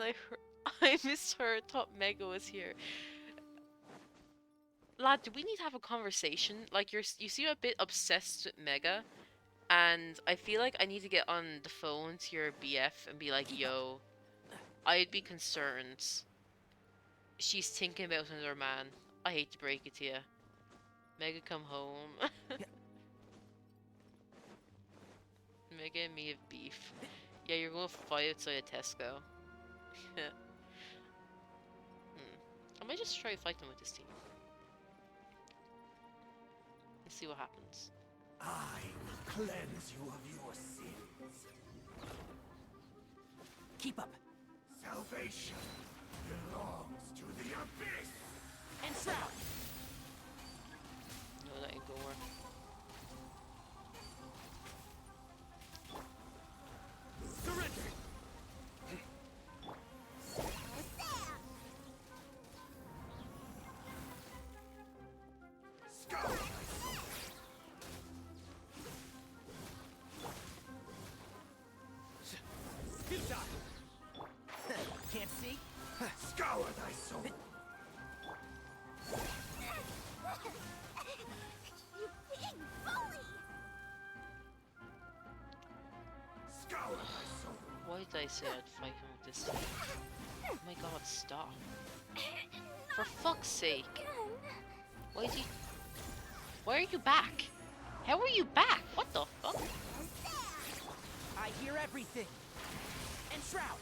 I heard, I misheard. Thought Mega was here. Lad, do we need to have a conversation? Like you seem a bit obsessed with Mega, and I feel like I need to get on the phone to your BF and be like, "Yo, I'd be concerned. She's thinking about another man. I hate to break it to you. Mega, come home." Mega and me have beef. Yeah, you're going to fight outside a Tesco. I might just try fighting with this team. Let's see what happens. I will cleanse you of your sins. Keep up. Salvation belongs to the abyss. And Shroud. No, that ain't gonna work. Surrender. Scour thy soul. Futile. Can't see? Scour thy soul. You big bully! Scour thy soul. Why did I say I'd fight him with this team? Oh my god, stop. For fuck's sake. Why did you... Why are you back? How are you back? What the fuck? I hear everything. And Shroud.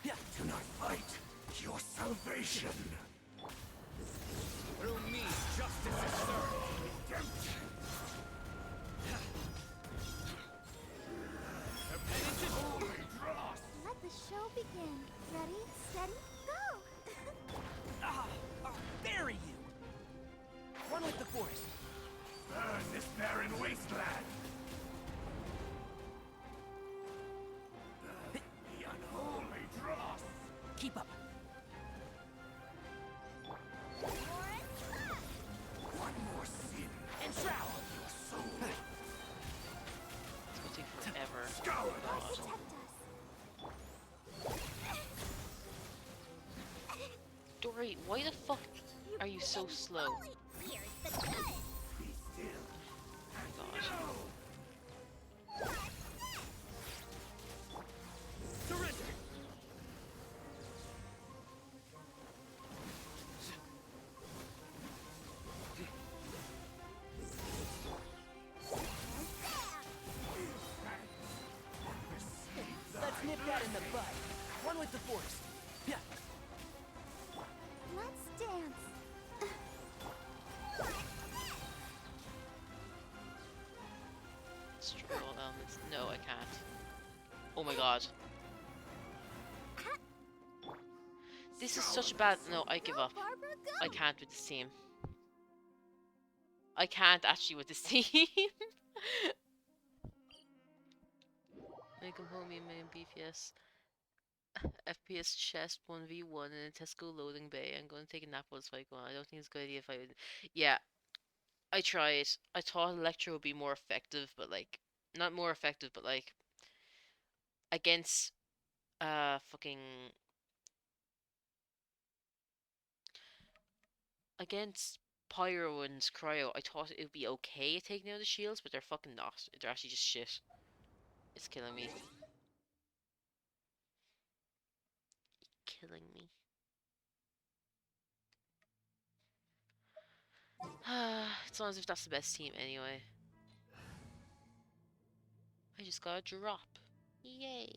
Do not fight. Your salvation. Through me, justice is served. Redemption. Penance is Holy dross. Let the show begin. Ready, steady, go! bury you. One with the forest. Burn this barren wasteland. Burn the unholy dross. Keep up. One more sin. And Shroud. Your soul. It's gonna take forever. Scour thy God. soul. Dory, why the fuck are you so slow? Here's the good! Be still. Oh my god. Surrender. Let's nip that in the bud. One with the forest. Yeah. Let's dance. Destroy all elements. No, I can't. Oh my god. This is such a bad... No, I give up. Barbara, go! I can't with this team. I can't actually with this team. Make him homie, main beef, yes. FPS chest 1v1 in a Tesco loading bay. I'm going to take a nap while it's fight going on. I don't think it's a good idea if I would... Yeah, I tried. I thought Electro would be more effective, but like... Not more effective, but like... Against... Fucking... Against Pyro and Cryo, I thought it would be okay at taking out the shields, but they're fucking not. They're actually just shit. It's killing me. Killing me. It's not as if that's the best team anyway. I just got a drop. Yay.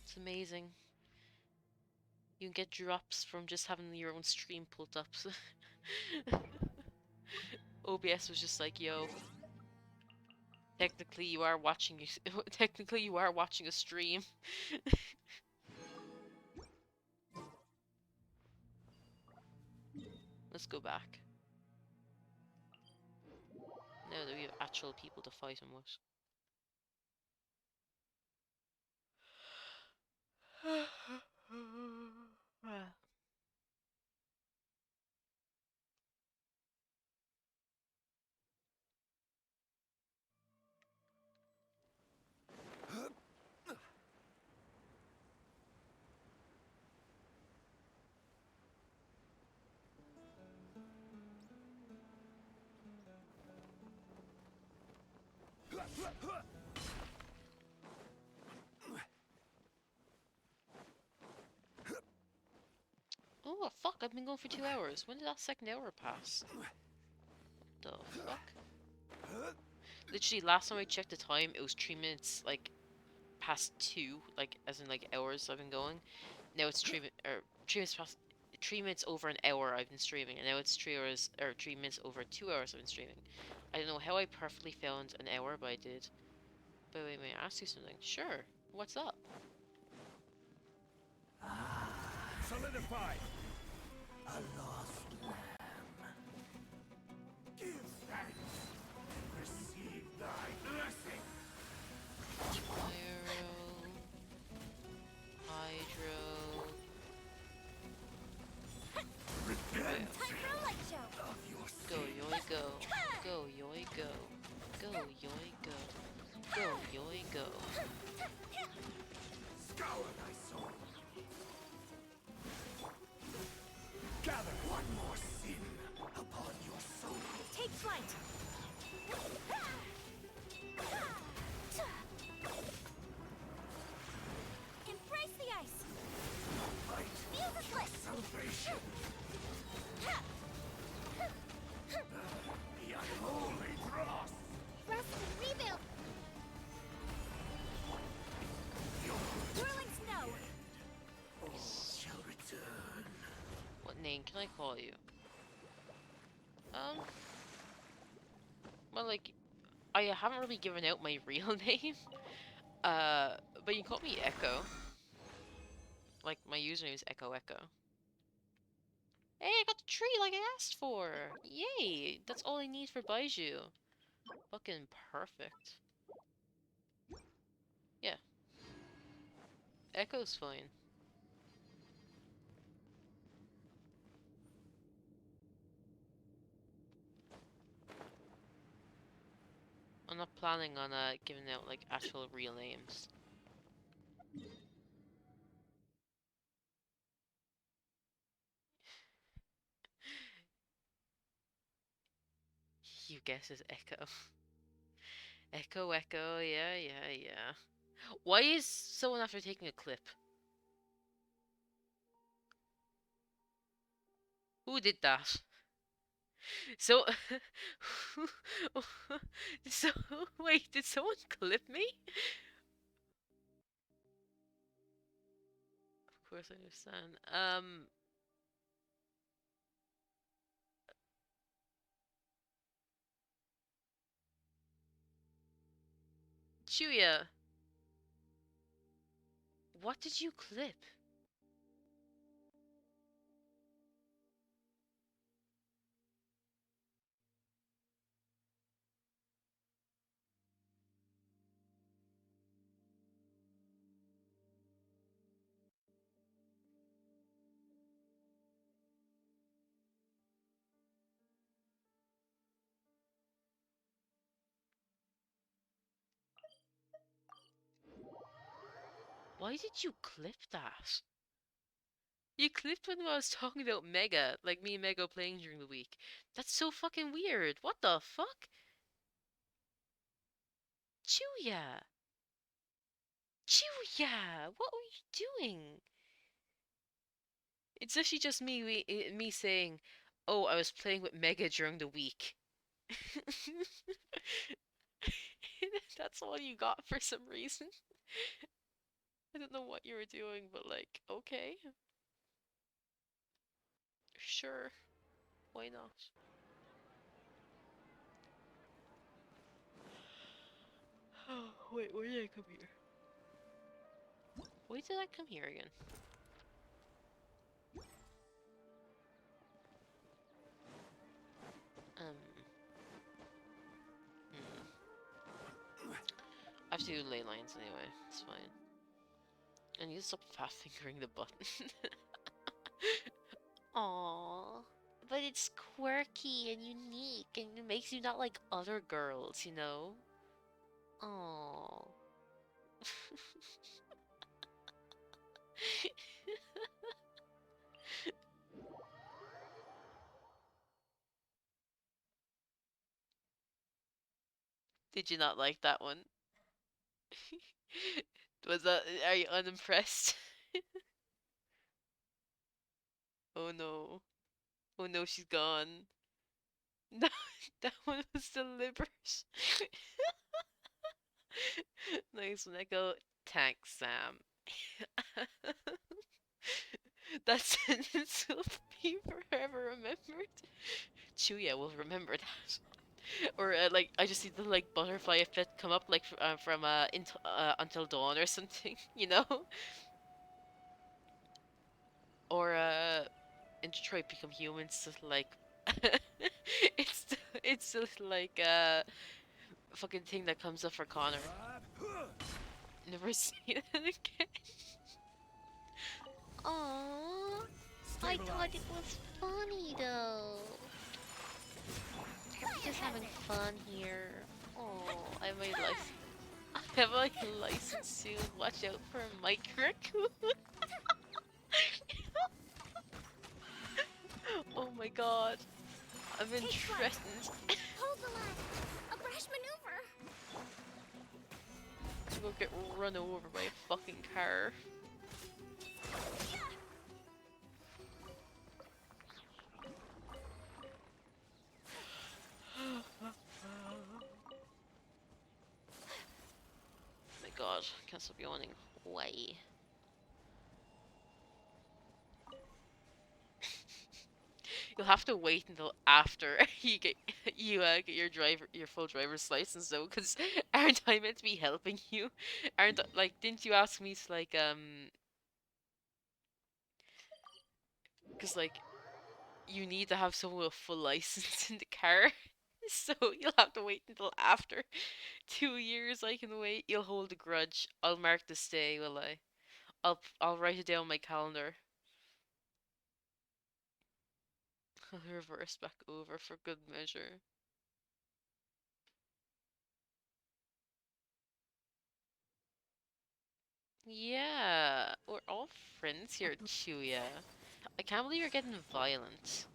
It's amazing. You can get drops from just having your own stream pulled up. OBS was just like, yo, technically you are watching technically you are watching a stream. Let's go back. Now that we have actual people to fight him with. fuck? I've been going for 2 hours. When did that second hour pass? The fuck? Literally, last time I checked the time, it was 3 minutes, like, past 2, like, as in, like, hours I've been going. Now it's 3 minutes past, 3 minutes over an hour I've been streaming, and now it's 3 hours, or 3 minutes over 2 hours I've been streaming. I don't know how I perfectly found an hour, but I did. By the way, may I ask you something? Sure. What's up? Solidified. A lost lamb. Give thanks and receive thy blessing. Pyro. Hydro. Repent Time for a light show. of your Go, sin. yoy, go. Go, yoy, go. Go, yoy, go. Go, yoy, go. Scour thy soul. Gather one more sin upon your soul. Take flight. Embrace the ice. Fight Feel the slit. salvation. The unholy dross. Rest and rebuild. Whirling snow. All shall return. What name can I call you? Well, like, I haven't really given out my real name. But you can call me Echo. Like, my username is Echo Echo. Hey, I got the tree like I asked for! Yay! That's all I need for Baiju. Fucking perfect. Yeah. Echo's fine. I'm not planning on giving out like actual real names. You guess it's Echo. Echo Echo, yeah, yeah, yeah. Why is someone after taking a clip? Who did that? So, so wait, did someone clip me? Of course I understand. Chuya, what did you clip? Why did you clip that? You clipped when I was talking about Mega, like me and Mega playing during the week. That's so fucking weird. What the fuck? Chuya! Chuya! What were you doing? It's actually just me saying, "Oh, I was playing with Mega during the week." That's all you got for some reason. I don't know what you were doing, but like, okay. Sure. Why not? Wait, where did I come here? Why did I come here again? Um. I have to do ley lines anyway. It's fine. I need to stop fat fingering the button. Aww. But it's quirky and unique and it makes you not like other girls, you know? Aww. Did you not like that one? Are you unimpressed? Oh no. Oh no, she's gone. No, that one was deliberate. Nice one, Echo. Thanks, Sam. That sentence will be forever remembered. Chuya will remember that. Or like I just see the like butterfly effect come up like from Until Dawn or something, you know? Or in Detroit Become Humans, just like it's just like fucking thing that comes up for Connor. Never seen it again. Aww. I thought it was funny though. We're just having fun here. Oh, I have my license. I have my license soon. Watch out for Mike Raccoon. Oh my god. I've been Take flight. threatened Hold the line. A brash maneuver. to go get run over by a fucking car. My god, can't stop yawning. Why? You'll have to wait until after you get your full driver's license though, because aren't I meant to be helping you? Aren't like didn't you ask me to like because like you need to have someone with a full license in the car, so you'll have to wait until after 2 years. I can wait. You'll hold a grudge. I'll mark this day, will I? I'll write it down on my calendar. I'll reverse back over for good measure. Yeah, we're all friends here, Chuya. I can't believe you're getting violent.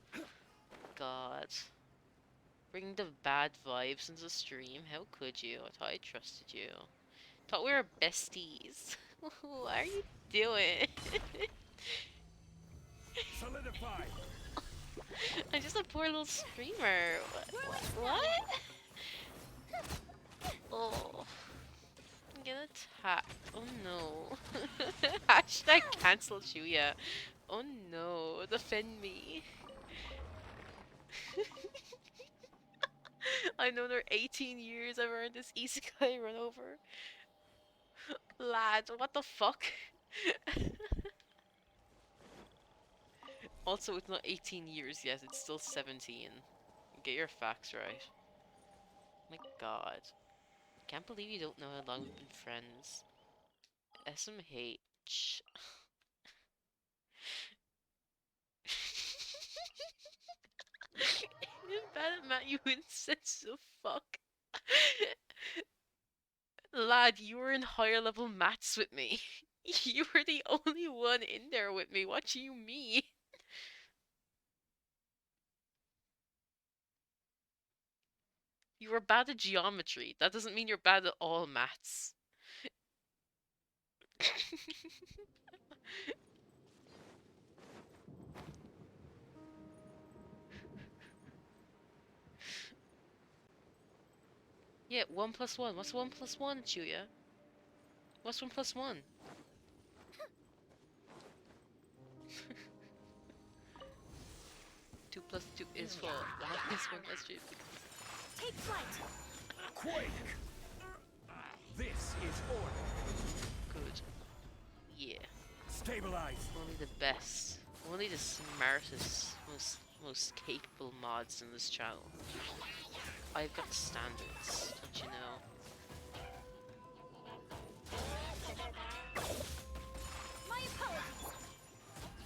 God. Bringing the bad vibes into the stream. How could you? I thought I trusted you. Thought we were besties. What are you doing? Solidify. I'm just a poor little streamer. What? Oh. Get attacked. Oh no. Hashtag cancel Chuya. Oh no. Defend me. I know they're 18 years I've earned this isekai run over. Lad, what the fuck? Also, it's not 18 years yet, it's still 17. Get your facts right. My god. Can't believe you don't know how long we've been friends. SMH. Bad at Matt, you insensitive fuck. Lad, you were in higher level maths with me. You were the only one in there with me. What do you mean? You were bad at geometry. That doesn't mean you're bad at all maths. Yeah, 1 plus 1. What's 1 plus 1, Chuya? What's 1 plus 1? Two plus 2 is 4. 1 plus 1 plus 3. Take flight. Quake. This is order. Good. Yeah. Stabilize. Only the best. Only the smartest, most capable mods in this channel. I've got standards, don't you know? My apologies.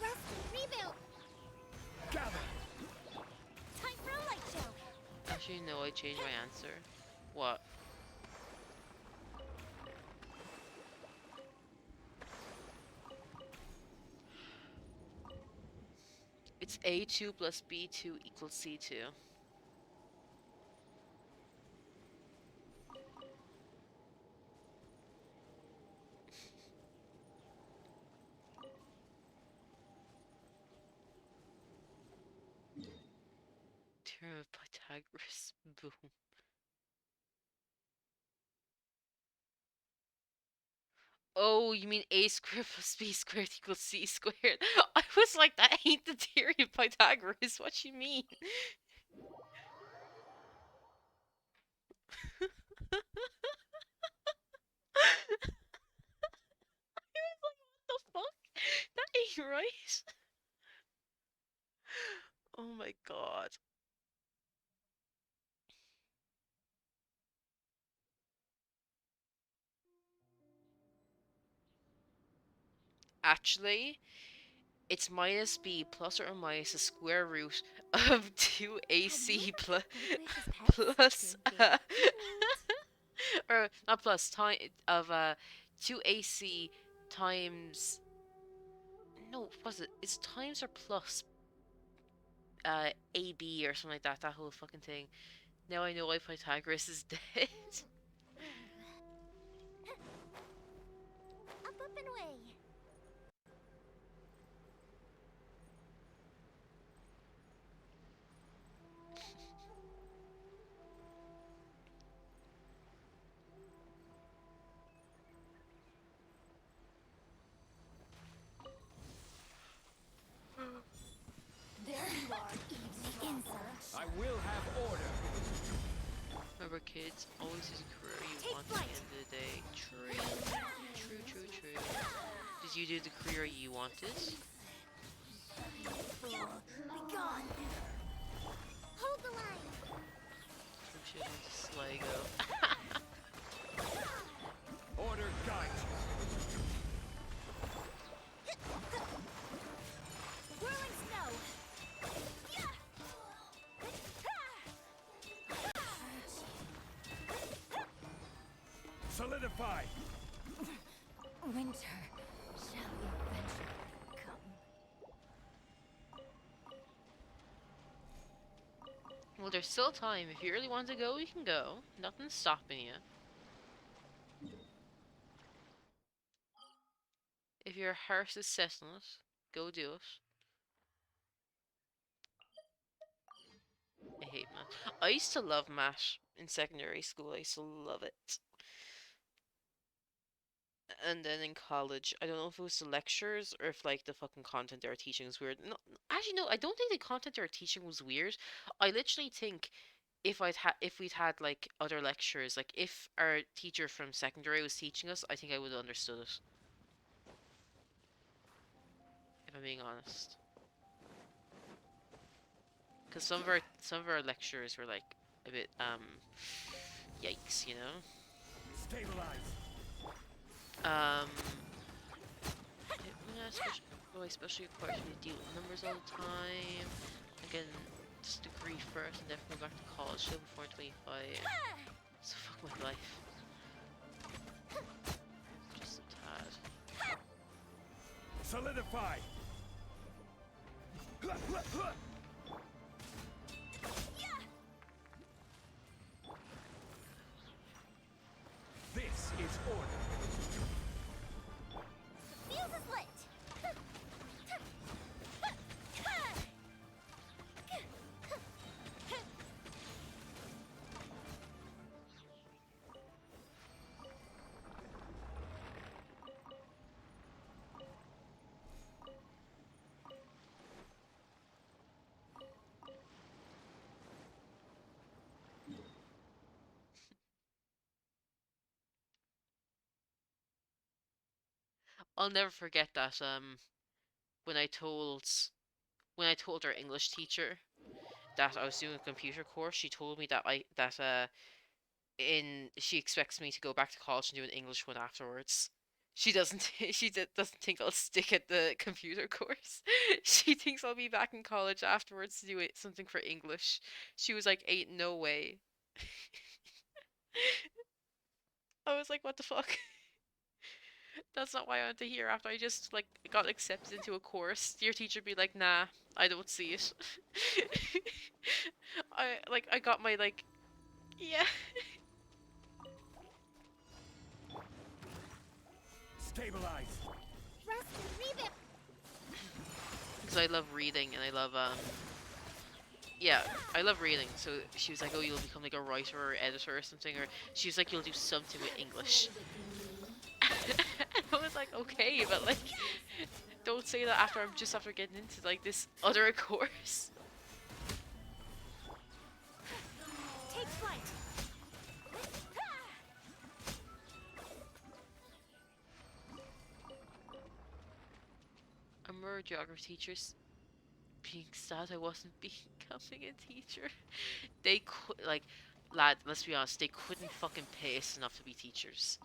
Rest and rebuild. Gather. Time for a light show. Actually, no, I changed my answer. What? It's A2 plus B2 equals C2. Theorem of Pythagoras. Boom. Oh, you mean a squared plus b squared equals c squared? I was like, that ain't the theory of Pythagoras. What you mean? The fuck? That ain't right. Oh my god. Actually, it's minus b plus or minus the square root of Have you 2ac ever plus played with his pets? plus They're very cute. or not plus time of 2ac times no, what was it? It's times or plus AB or something like that. That whole fucking thing. Now I know why Pythagoras is dead. Up and away. There you are, eavesdropper. I will have order. Remember, kids, always use a career you Take want flight. at the end of the day. True. Did you do the career you wanted? Be gone. Hold the line. Some shit into Sligo. Order guides you. Whirling snow. Solidify. Winter, shall we venture come? Well, there's still time. If you really want to go, you can go. Nothing's stopping you. If your heart is set on it, go do it. I hate math. I used to love math in secondary school. I used to love it. And then in college, I don't know if it was the lectures or if like the fucking content they were teaching was weird. No, actually, no, I don't think the content they were teaching was weird. I literally think if we'd had like other lectures, like if our teacher from secondary was teaching us, I think I would have understood it. If I'm being honest, because some of our lectures were like a bit yikes, you know. Stabilize. Um, yeah, especially requires me to deal with numbers all the time. Again, this degree first and then go back to college still before 25. So fuck my life. Just a tad. Solidify. This is order. Fuse is lit. I'll never forget that when I told when I told our English teacher that I was doing a computer course, she told me that she expects me to go back to college and do an English one afterwards. She doesn't doesn't think I'll stick at the computer course. She thinks I'll be back in college afterwards to do something for English. She was like, "Ain't no way." I was like, "What the fuck?" That's not why I went to here after I just like got accepted into a course. Your teacher be like, "Nah, I don't see it." I got my like yeah. Stabilize. Rest and rebuild. Because I love reading and I love Yeah, I love reading. So she was like, "Oh, you'll become like a writer or editor or something," or she was like, "You'll do something with English." And I was like, "Okay, but like, don't say that after I'm just after getting into like this other course." Take flight. I remember geography teachers being sad I wasn't becoming a teacher. They could like, lad. Let's be honest. They couldn't fucking pay us enough to be teachers.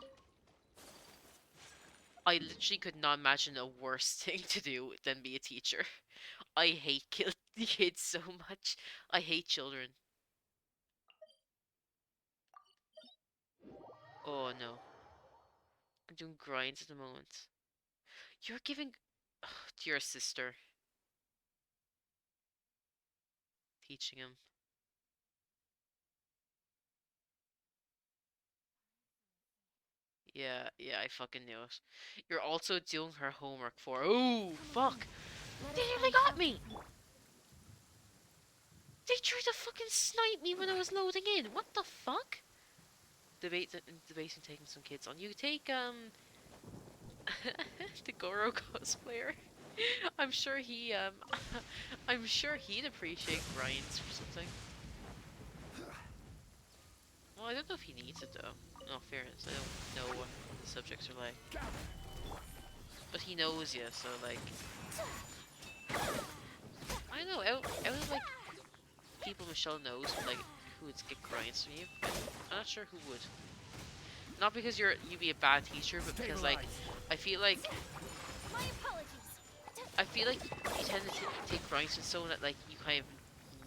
I literally could not imagine a worse thing to do than be a teacher. I hate kids so much. I hate children. Oh no. I'm doing grinds at the moment. You're giving to your sister, teaching him. Yeah, yeah, I fucking knew it. You're also doing her homework for. Oh, fuck! Let They us nearly find got shelter. me! They tried to fucking snipe me when I was loading in. What the fuck? Debating taking some kids on. You take the Goro cosplayer. I'm sure he I'm sure he'd appreciate grinds or something. Well, I don't know if he needs it though. In all fairness, I don't know what the subjects are like. But he knows you, so like I don't know, out of like people Michelle knows like who would get grinds from you. I'm not sure who would. Not because you'd be a bad teacher, but because like Stabilize. I feel like My apologies. I feel like you tend to take grinds from someone that like you kind of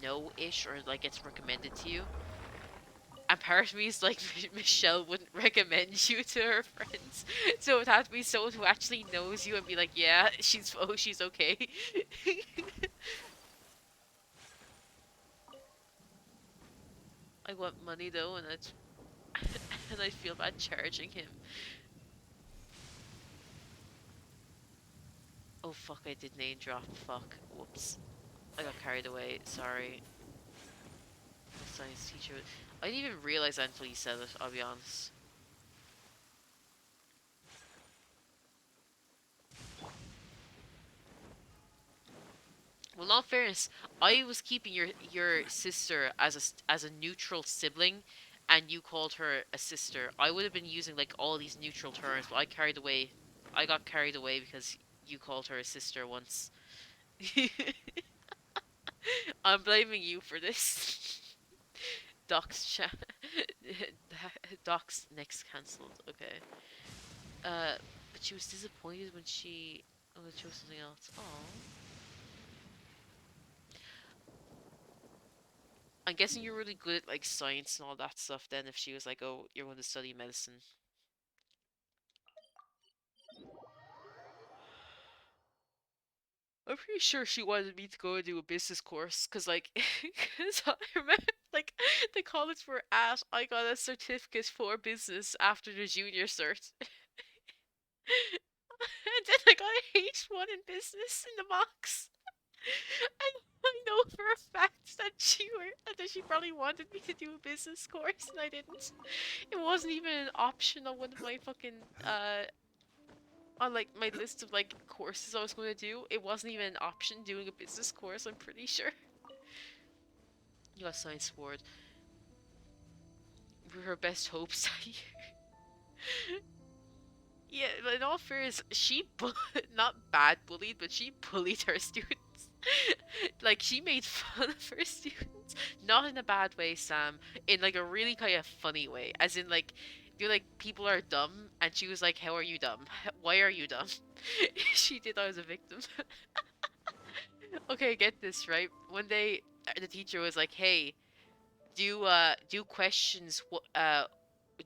know ish or like gets recommended to you. And part of me is like Michelle wouldn't recommend you to her friends, so it would have to be someone who actually knows you and be like, yeah, she's okay. I want money though, and it's and I feel bad charging him. Oh fuck, I did name drop. Fuck, whoops. I got carried away. Sorry. The science teacher. I didn't even realize that until you said it. I'll be honest. Well, in all fairness, I was keeping your sister as as a neutral sibling, and you called her a sister. I would have been using like all these neutral terms, but I carried away. I got carried away because you called her a sister once. I'm blaming you for this. Docs chat. Docs next cancelled. Okay. Uh, but she was disappointed when she chose something else. Oh. I'm guessing you're really good at like science and all that stuff then if she was like, "Oh, you're going to study medicine." I'm pretty sure she wanted me to go and do a business course cuz like cuz I remember like the college we're at, I got a certificate for business after the junior cert. And then I got a H1 in business in the box. And I know for a fact that she probably wanted me to do a business course and I didn't. It wasn't even an option on one of my fucking on like my list of like courses I was going to do. It wasn't even an option doing a business course, I'm pretty sure. You got science award. We're her best hopes that year. Yeah, but in all fairness, not bad bullied, but she bullied her students. Like she made fun of her students, not in a bad way, Sam. In like a really kind of funny way, as in like, you're like people are dumb, and she was like, "How are you dumb? Why are you dumb?" She did. I was a victim. Okay, get this right. One day, the teacher was like, "Hey, do questions.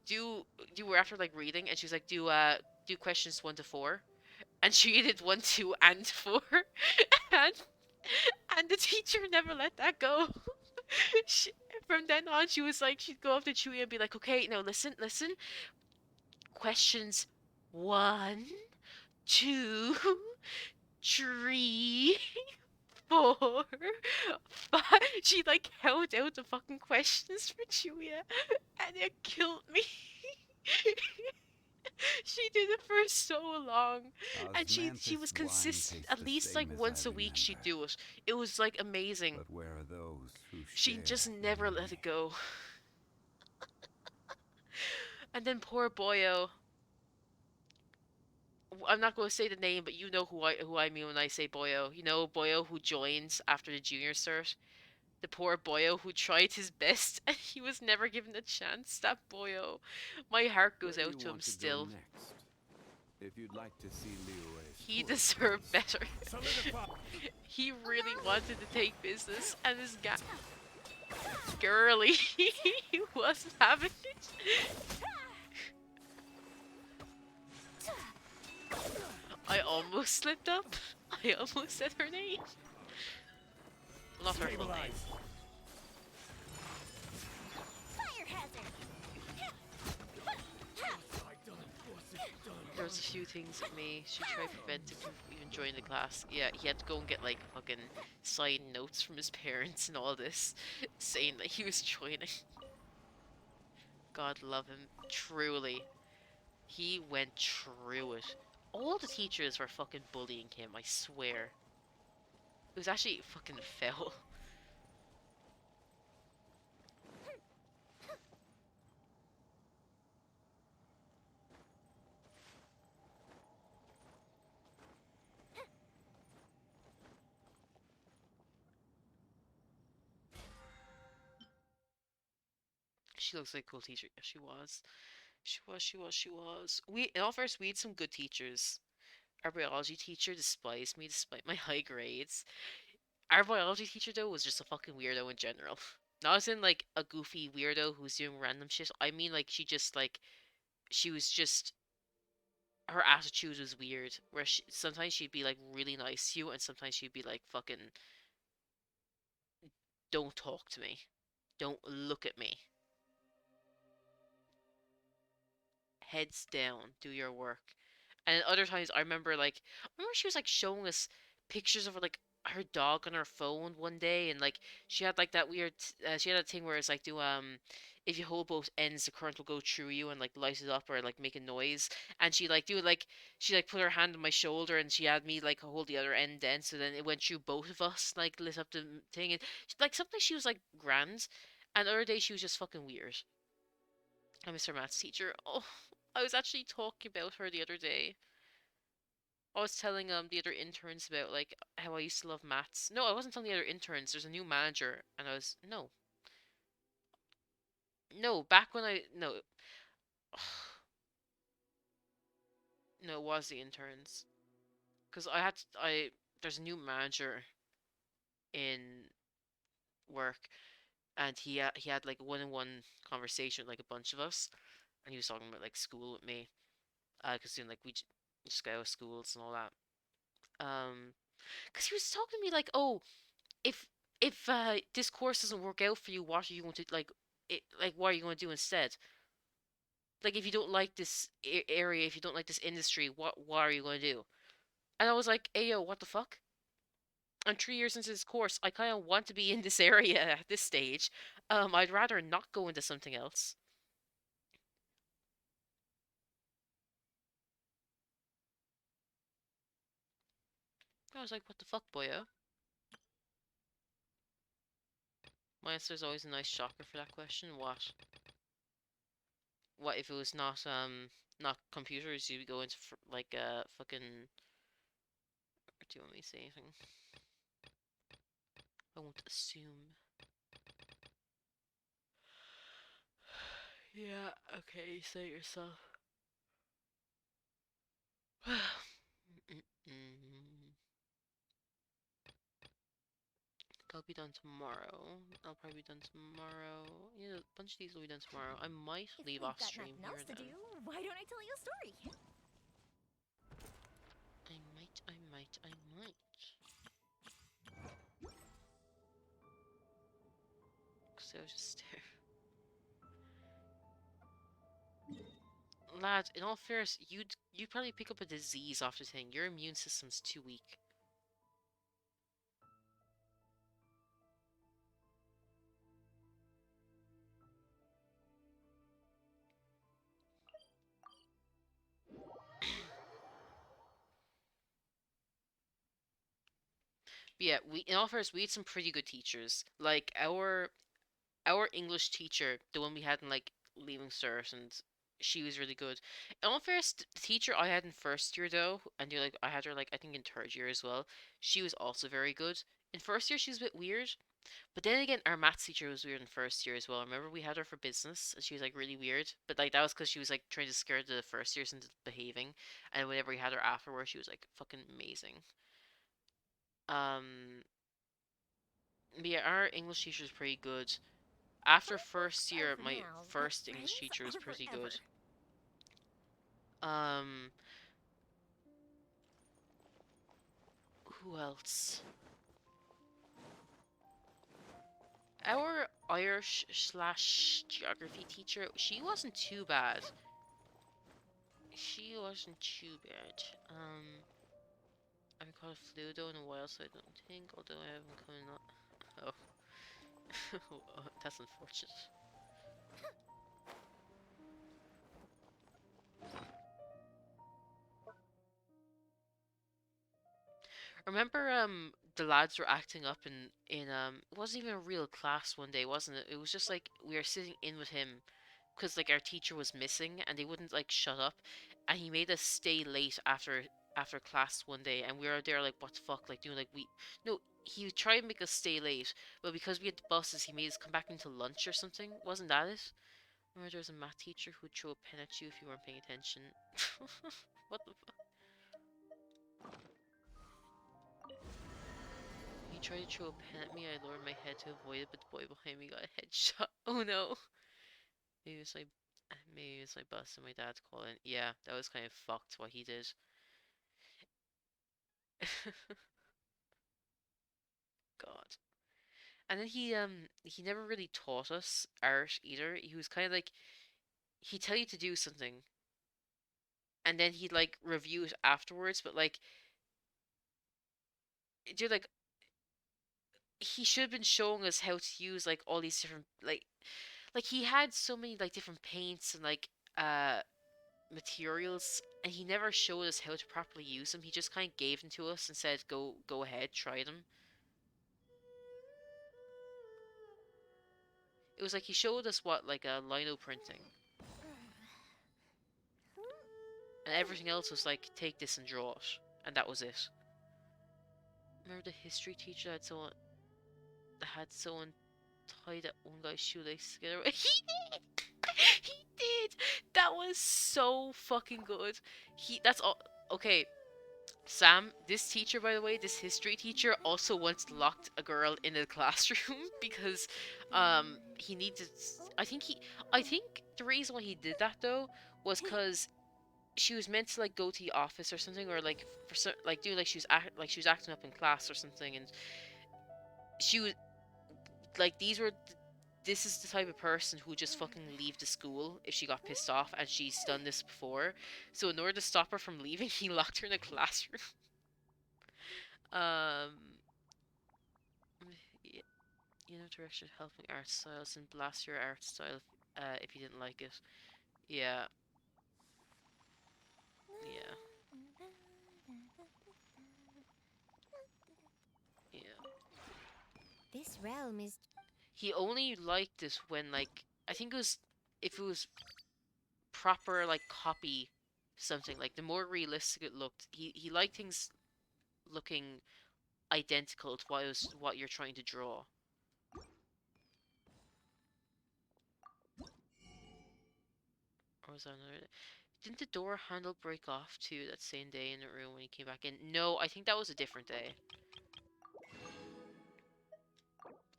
Do we're after like reading, and she was like, do questions 1 to 4." And she did 1, 2, and 4, and and the teacher never let that go. she, from then on, she was like, she'd go up to Chewie and be like, "Okay, now listen, listen. Questions 1, 2, 3, 4, 5." She like held out the fucking questions for Julia, and it killed me. She did it for so long, and she Osmanthus was wine consistent. tastes At the least like same as once I a week she'd remember. do it. It was like amazing. But where are those who She share just in never let me? it go. And then poor Boyo. I'm not going to say the name, but you know who I mean when I say Boyo. You know Boyo who joins after the junior cert. The poor Boyo who tried his best and he was never given a chance. That Boyo, my heart Where goes do out you to him want to go still. next? If you'd like to see Liyue's He full deserved face, better. solidify. He really wanted to take business, and this guy, girly, he wasn't having it. I almost slipped up. I almost said her name. Well, not her full name. Fire hazard! There was a few things that me she tried preventing him from even joining the class. Yeah, he had to go and get like fucking signed notes from his parents and all this, saying that he was joining. God love him, truly. He went through it. All the teachers were fucking bullying him, I swear. It was actually fucking fell. She looks like a cool teacher. Yeah, she was. She was. In all fairness, we had some good teachers. Our biology teacher despised me despite my high grades. Our biology teacher, though, was just a fucking weirdo in general. Not as in, like, a goofy weirdo who's doing random shit. I mean, like, she was just, her attitude was weird. Where sometimes she'd be, like, really nice to you, and sometimes she'd be, like, fucking, don't talk to me. Don't look at me. Heads down, do your work. And other times, I remember she was like showing us pictures of like her dog on her phone one day, and like she had like that weird, she had a thing where it's like if you hold both ends, the current will go through you and like light it up or like make a noise. And she like put her hand on my shoulder and she had me like hold the other end then, so then it went through both of us, like lit up the thing. And like sometimes she was like grand, and other days she was just fucking weird. I miss her maths teacher. Oh, I was actually talking about her the other day. I was telling the other interns about like how I used to love maths. No, I wasn't telling the other interns. There's a new manager, and I was no back when I no no it was the interns because I there's a new manager in work, and he had like a one-on-one conversation with like a bunch of us, and he was talking about like school with me, because like just go out of schools and all that. Because he was talking to me like, oh, if this course doesn't work out for you, what are you going to what are you going to do instead? Like if you don't like this area, if you don't like this industry, what are you going to do? And I was like, hey yo, what the fuck? I'm 3 years into this course. I kind of want to be in this area at this stage. I'd rather not go into something else. I was like, what the fuck, boyo? My answer is always a nice shocker for that question. What? What if it was not computers? You'd go into like fucking. Or do you want me to say anything? I won't assume. Yeah, okay, say it yourself. That'll be done tomorrow. I'll probably be done tomorrow. Yeah, a bunch of these will be done tomorrow. I might If leave we've off got stream nothing here else to then. do, why don't I tell you a story? I might. Cause I was just there. Lad, in all fairness, you'd probably pick up a disease after thing. Your immune system's too weak. But yeah, we in all fairness we had some pretty good teachers. Like our English teacher, the one we had in like Leaving Cert, and she was really good. In all fairness, the teacher I had in first year though, and you're like I had her like I think in third year as well. She was also very good. In first year she was a bit weird, but then again our maths teacher was weird in first year as well. Remember we had her for business, and she was like really weird. But like that was because she was like trying to scare the first years into behaving, and whenever we had her afterwards, she was like fucking amazing. Um, but yeah, our English teacher was pretty good. After first Oh, year, for my now, but first English friends teacher was are pretty forever. good. Um, who else? Our Irish slash geography teacher, she wasn't too bad. She wasn't too bad. I haven't caught a flu though in a while, so I don't think, although I haven't coming up. Oh, that's unfortunate. Remember, the lads were acting up in it wasn't even a real class one day, wasn't it? It was just like we were sitting in with him, because like our teacher was missing and they wouldn't like shut up, and he made us stay late after class one day, and we were there like what the fuck, like doing like we no. He would try and make us stay late, but because we had the buses, he made us come back into lunch or something. Wasn't that it? Remember, there was a math teacher who'd throw a pen at you if you weren't paying attention. What the He tried to throw a pen at me. I lowered my head to avoid it, but the boy behind me got a headshot. Oh no. Maybe it's like maybe it's like busting my dad's calling. Yeah, that was kind of fucked what he did. God. And then he never really taught us art either. He was kind of like he'd tell you to do something and then he'd like review it afterwards, but like dude, like he should have been showing us how to use like all these different like he had so many like different paints and like uh materials, and he never showed us how to properly use them. He just kind of gave them to us and said, "Go ahead, try them." It was like he showed us what like a lino printing, and everything else was like, "Take this and draw it," and that was it. Remember the history teacher that had someone tie that one guy's shoelace together? He did. He did. That was so fucking good. He. That's all. Okay. Sam, this teacher, by the way, this history teacher, also once locked a girl in the classroom because he needed. I think the reason why he did that though was because she was meant to like go to the office or something, or like for some like do like she was acting up in class or something, and she was like this is the type of person who would just fucking leave the school if she got pissed off, and she's done this before. So in order to stop her from leaving, he locked her in a classroom. Um, y- direction helping art styles and blast your art style if you didn't like it. Yeah, yeah, yeah. This realm is He only liked it when like I think it was if it was proper like copy something like the more realistic it looked. He liked things looking identical to what you're trying to draw. Or was that another? Didn't the door handle break off too that same day in the room when he came back in? No, I think that was a different day.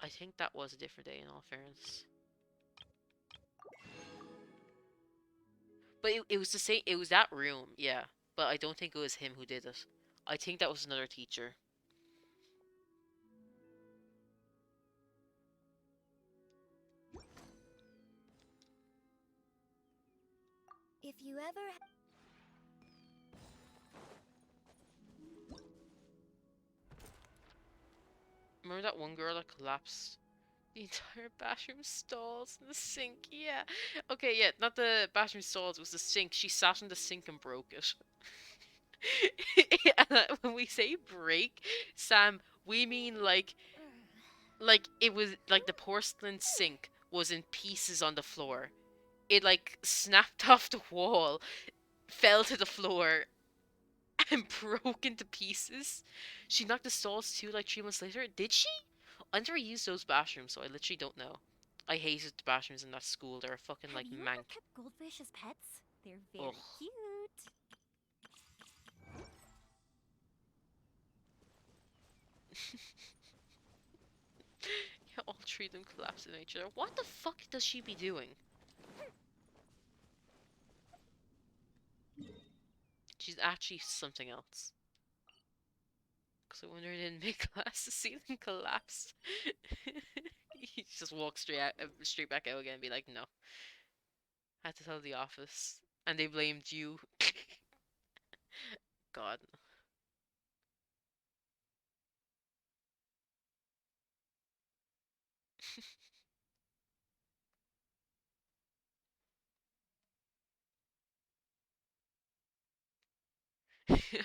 I think that was a different day in all fairness. But it was the same, it was that room, yeah. But I don't think it was him who did it. I think that was another teacher. if you ever Remember that one girl that collapsed? The entire bathroom stalls and the sink, yeah. Okay, yeah, not the bathroom stalls, it was the sink. She sat on the sink and broke it. And when we say break, Sam We mean it was like the porcelain sink was in pieces on the floor. It like snapped off the wall, fell to the floor, and broke into pieces. She knocked the stalls too like 3 months later. Did she? I never used those bathrooms, so I literally don't know. I hated the bathrooms in that school. They're fucking Have like you ever mank. kept goldfish as pets? They're Ugh. very cute. Yeah, all three of them collapsed in each other. What the fuck does she be doing? She's actually something else. Because I wonder in mid-class the ceiling collapsed. He just walks straight back out again and be like, no. Had to tell the office. And they blamed you. God.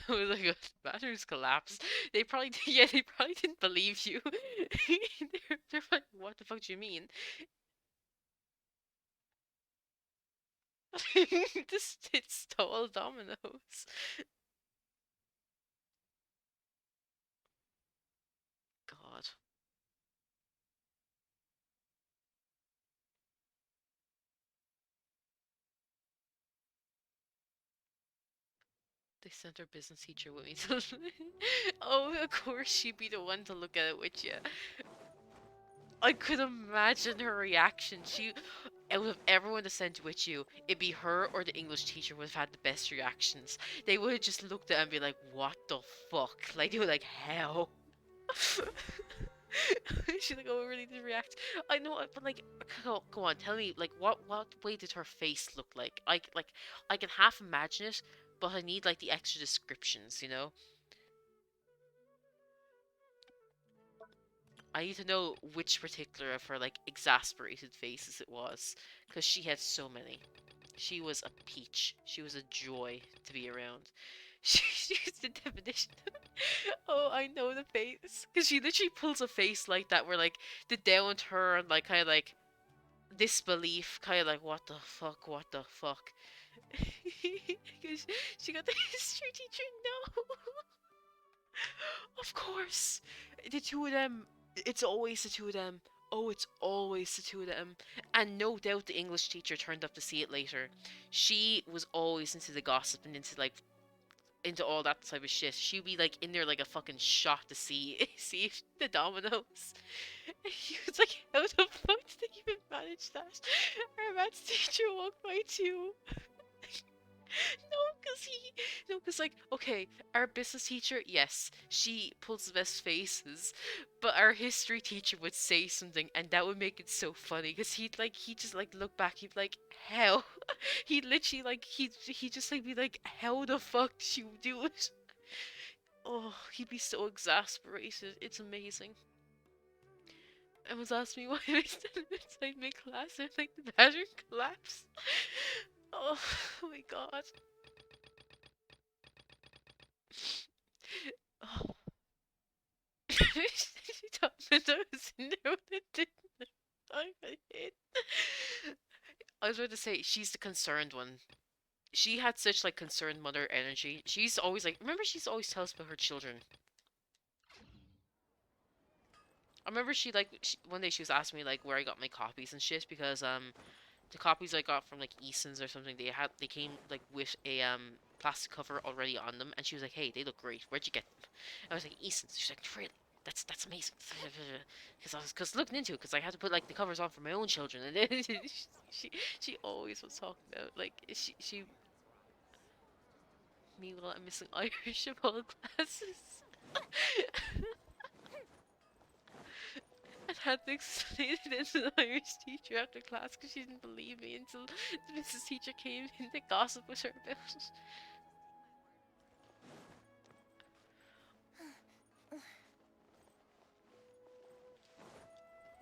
I was like, "Oh, the bathrooms collapsed." They probably, yeah, they probably didn't believe you. They're like, what the fuck do you mean? This it's stole dominoes. God. They sent our business teacher with me to. Oh, of course she'd be the one to look at it with you. I could imagine her reaction. Out of everyone to send with you, it'd be her or the English teacher would have had the best reactions. They would have just looked at her and be like, "What the fuck?" Like they were like, "How?" She's like, "Oh, I really did react." I know, but like, go on, tell me, like, what way did her face look like? I can half imagine it, but I need like the extra descriptions, you know? I need to know which particular of her like exasperated faces it was, because she had so many. She was a peach. She was a joy to be around. She's the definition. Oh, I know the face, because she literally pulls a face like that, where like the down turn, like kind of like disbelief, kind of like what the fuck, what the fuck. 'Cause she got the history teacher. No. Of course. The two of them. It's always the two of them. Oh, it's always the two of them. And no doubt the English teacher turned up to see it later. She was always into the gossip and into like into all that type of shit. She'd be like in there like a fucking shot to see see the dominoes. He was like, how the fuck did they even manage that? Our maths teacher walked by too. No, because like, okay, our business teacher, yes, she pulls the best faces, but our history teacher would say something, and that would make it so funny, because he'd just like look back, he'd be like, how? He'd literally like, he'd just like be like, how the fuck did you do it? Oh, he'd be so exasperated. It's amazing. And was asking me why I stood inside my class and like the bathroom collapsed. Oh, oh my god. Oh. She told me that I was in there when it didn't. I got hit. I was about to say she's the concerned one. She had such like concerned mother energy. She's always like, remember she's always tells about her children. I remember one day she was asking me like where I got my copies and shit, because the copies I got from like Eason's or something, they came like with a plastic cover already on them, and she was like, "Hey, they look great. Where'd you get them?" I was like, "Eason's." She's like, "Really? That's amazing." Because looking into it, because I had to put like the covers on for my own children, and then she always was talking about like she. Meanwhile, I'm missing Irish of all classes. And had to explain it to the Irish teacher after class because she didn't believe me until the Mrs. teacher came in to gossip with her about it.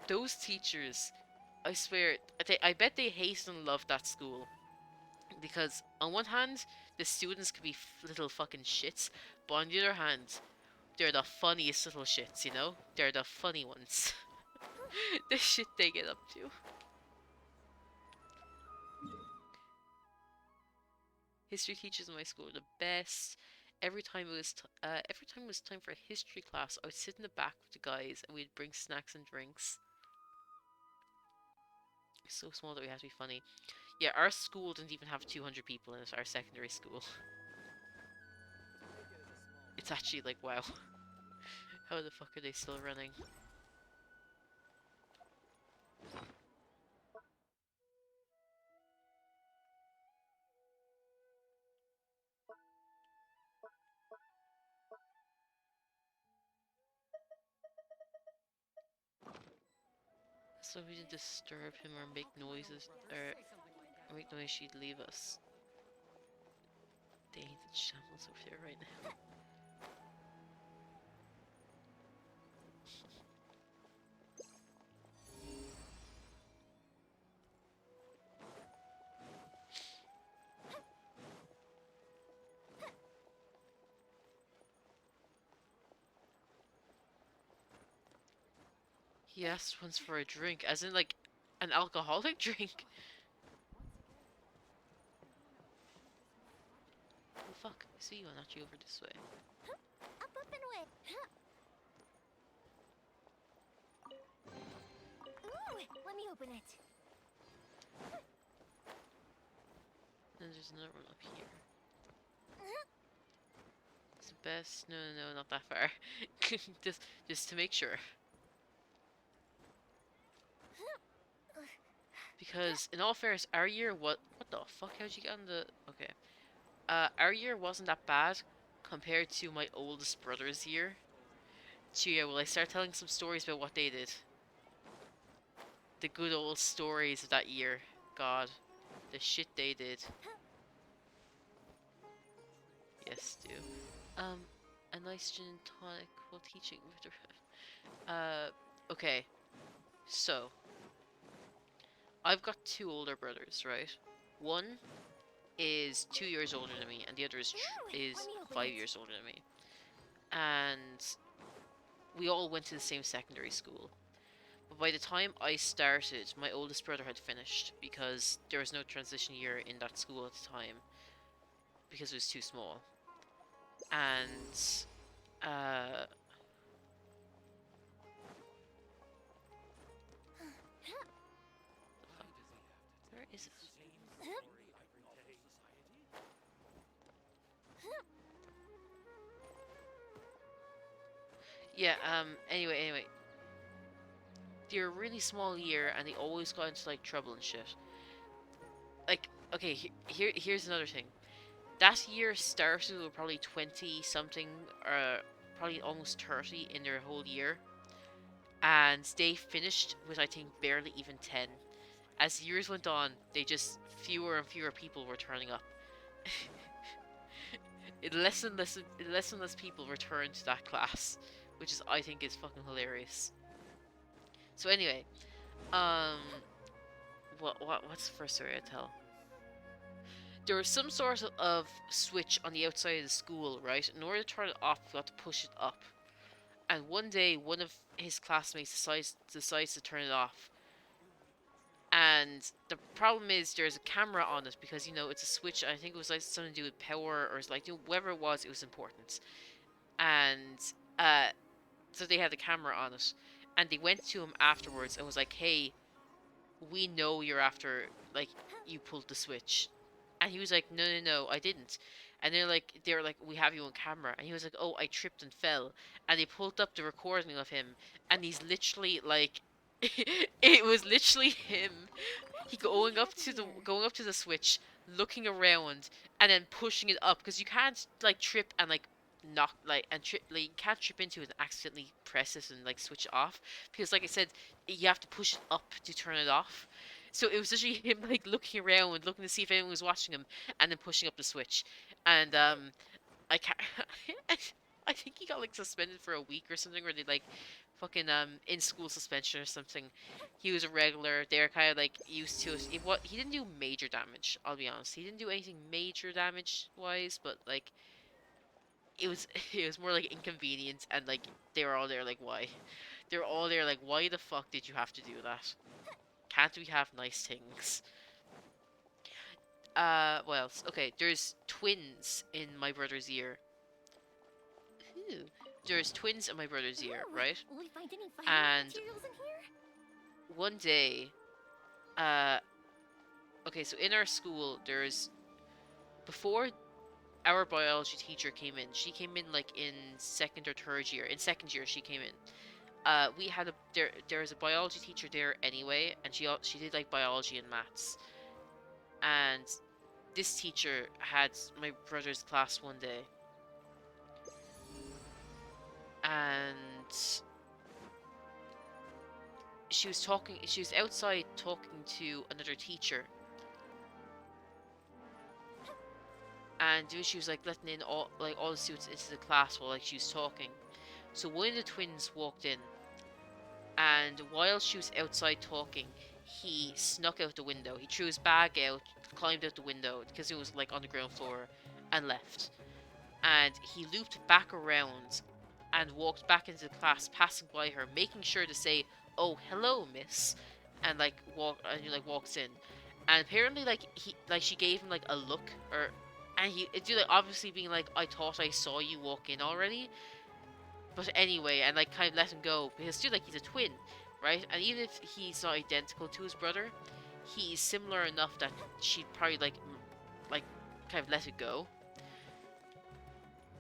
Those teachers, I swear, I bet they hate and love that school. Because on one hand, the students could be little fucking shits, but on the other hand, They're the funniest little shits, you know? They're the funny ones. The shit they get up to. History teachers in my school were the best. Every time it was time for a history class, I would sit in the back with the guys and we'd bring snacks and drinks. So small that we had to be funny. Yeah, our school didn't even have 200 people in it, our secondary school. It's actually like, wow. How the fuck are they still running? So we didn't disturb him or make noises, or make noise, she'd leave us. They ain't in shambles over there right now. He asked once for a drink, as in like an alcoholic drink. Oh fuck, I see you and not you over this way. Up and away. Ooh, let me open it. And there's another one up here. It's the best. No, no, no, not that far. just to make sure. Because in all fairness, our year what the fuck? How'd you get on the? Okay. Our year wasn't that bad compared to my oldest brother's year. So yeah, well, I start telling some stories about what they did. The good old stories of that year. God, the shit they did. Yes, do. A nice gin and tonic while teaching. Okay. So, I've got two older brothers, right? One is 2 years older than me, and the other is Let me open 5 years older than me. And we all went to the same secondary school. But by the time I started, my oldest brother had finished because there was no transition year in that school at the time because it was too small. And uh, where is it? Yeah, anyway. They're a really small year and they always got into like trouble and shit. Like, okay, here's another thing. That year started with probably 20 something, or probably almost 30 in their whole year. And they finished with, I think, barely even 10. As years went on, they just, fewer and fewer people were turning up. Less and less people returned to that class, which is, I think, is fucking hilarious. So anyway, what's the first story I tell? There was some sort of switch on the outside of the school, right? In order to turn it off, you have to push it up. And one day, one of his classmates decides to turn it off. And the problem is there's a camera on it because, you know, it's a switch. I think it was like something to do with power or like, you know, whatever it was important. And so they had the camera on it. And they went to him afterwards and was like, hey, we know you're after, like, you pulled the switch. And he was like, no, no, no, I didn't. And they were like, we have you on camera. And he was like, oh, I tripped and fell. And they pulled up the recording of him. And he's literally like, it was literally him. He going up to the switch, looking around, and then pushing it up because you can't like trip and like knock like and trip like you can't trip into it and accidentally press it and like switch it off because like I said, you have to push it up to turn it off. So it was literally him like looking around, looking to see if anyone was watching him, and then pushing up the switch. And I can't. I think he got like suspended for a week or something, or they like fucking in school suspension or something. He was a regular. They're kind of like used to it. What he didn't do major damage. I'll be honest. He didn't do anything major damage wise, but like it was it was more like inconvenience, and like they were all there like, why? They were all there like, why the fuck did you have to do that? Can't we have nice things? What else? Okay, there's twins in my brother's ear. Ooh. There's twins in my brother's ear, Ooh, right? will we find any fighting And materials in here? one day, uh, okay, so in our school, there's before our biology teacher came in. She came in like in second or third year. In second year, she came in. We had a there was a biology teacher there anyway, and she did like biology and maths. And this teacher had my brother's class one day, and she was talking. She was outside talking to another teacher, and she was like letting in all the students into the class while like she was talking. So one of the twins walked in, and while she was outside talking, he snuck out the window. He threw his bag out, climbed out the window because it was like on the ground floor, and left. And he looped back around and walked back into the class, passing by her, making sure to say, "Oh, hello, miss," and like he like walks in. And apparently, like she gave him like a look, or and he it's like obviously being like, "I thought I saw you walk in already." But anyway, and like kind of let him go because still like he's a twin, right? And even if he's not identical to his brother, he's similar enough that she'd probably like kind of let it go.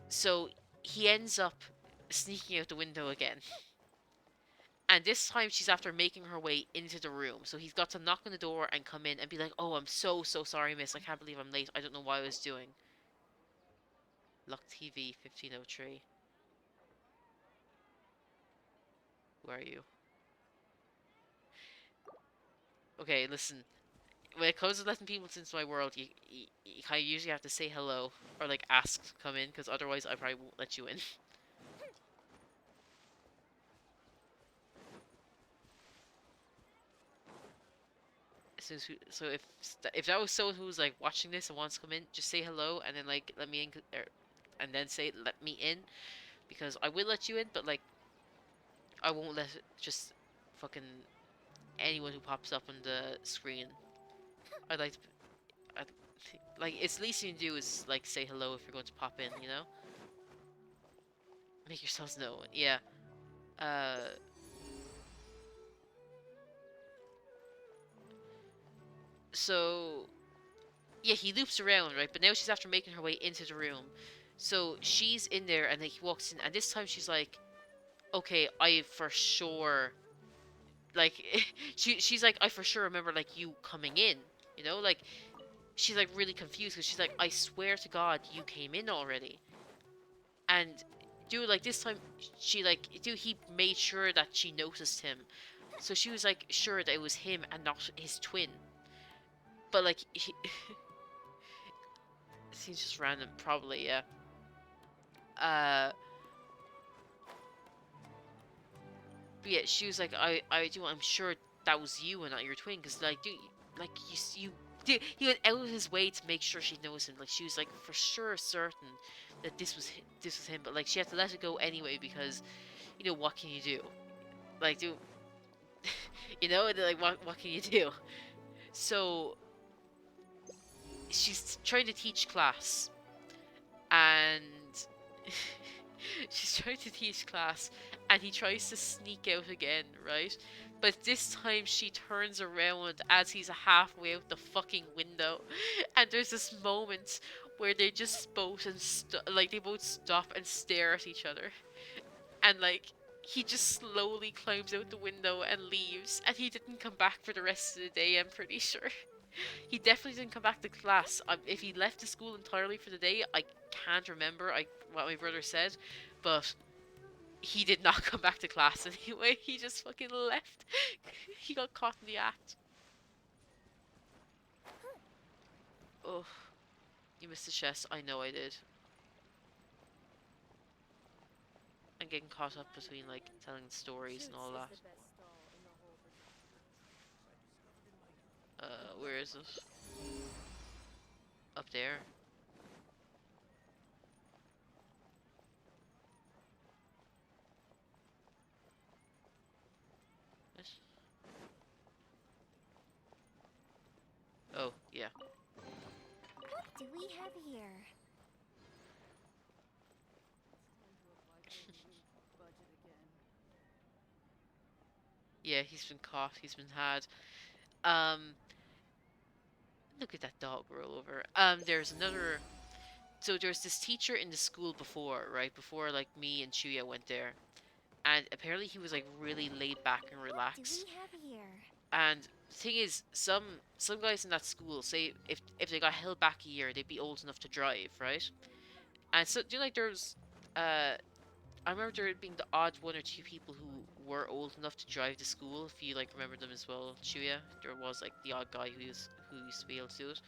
So he ends up sneaking out the window again. And this time she's after making her way into the room. So he's got to knock on the door and come in and be like, "Oh, I'm so sorry, miss. I can't believe I'm late. I don't know what I was doing." Lock TV 1503. Where are you? Okay, listen. When it comes to letting people into my world, you kind of usually have to say hello or like ask to come in, because otherwise I probably won't let you in. So if that was someone who was like watching this and wants to come in, just say hello and then like let me in, and then say let me in, because I will let you in, but like I won't let just fucking anyone who pops up on the screen. I'd like to, I'd, like it's the least you can do is like say hello if you're going to pop in, you know? Make yourselves known. Yeah. Uh. So yeah, he loops around, right? But now she's after making her way into the room. So she's in there, and then he walks in, and this time she's like, "Okay, I for sure." Like, she's like, "I for sure remember like you coming in." You know, like she's like really confused because she's like, "I swear to God, you came in already." And dude, like this time, she like, dude, he made sure that she noticed him, so she was like sure that it was him and not his twin. But like, seems just random, probably, yeah. Uh, but yeah, she was like, I'm sure that was you and not your twin, because like, dude, like dude, he went out of his way to make sure she knows him. Like, she was like for sure certain that this was him, but like she had to let it go anyway because, you know, what can you do? Like, dude, you know, like what can you do? So she's trying to teach class, and she's trying to teach class, and he tries to sneak out again, right? But this time she turns around as he's halfway out the fucking window, and there's this moment where they just both like they both stop and stare at each other, and like he just slowly climbs out the window and leaves, and he didn't come back for the rest of the day. I'm pretty sure. He definitely didn't come back to class. If he left the school entirely for the day, I can't remember what my brother said, but he did not come back to class anyway. He just fucking left. He got caught in the act. Oh, you missed the chest. I know I did. I'm getting caught up between like telling stories and all that. Where is it? Up there. yeah. What do we have here? Yeah, he's been caught. He's been had. Um, Look at that dog roll over. There's another. So there's this teacher in the school before, right? Before like me and Chuya went there, and apparently he was like really laid back and What do relaxed. we have here? And the thing is, some guys in that school say if they got held back a year, they'd be old enough to drive, right? And so do you know, like there's I remember there being the odd one or two people who were old enough to drive to school. If you like remember them as well, Chuya, there was like the odd guy who used to be able to do it.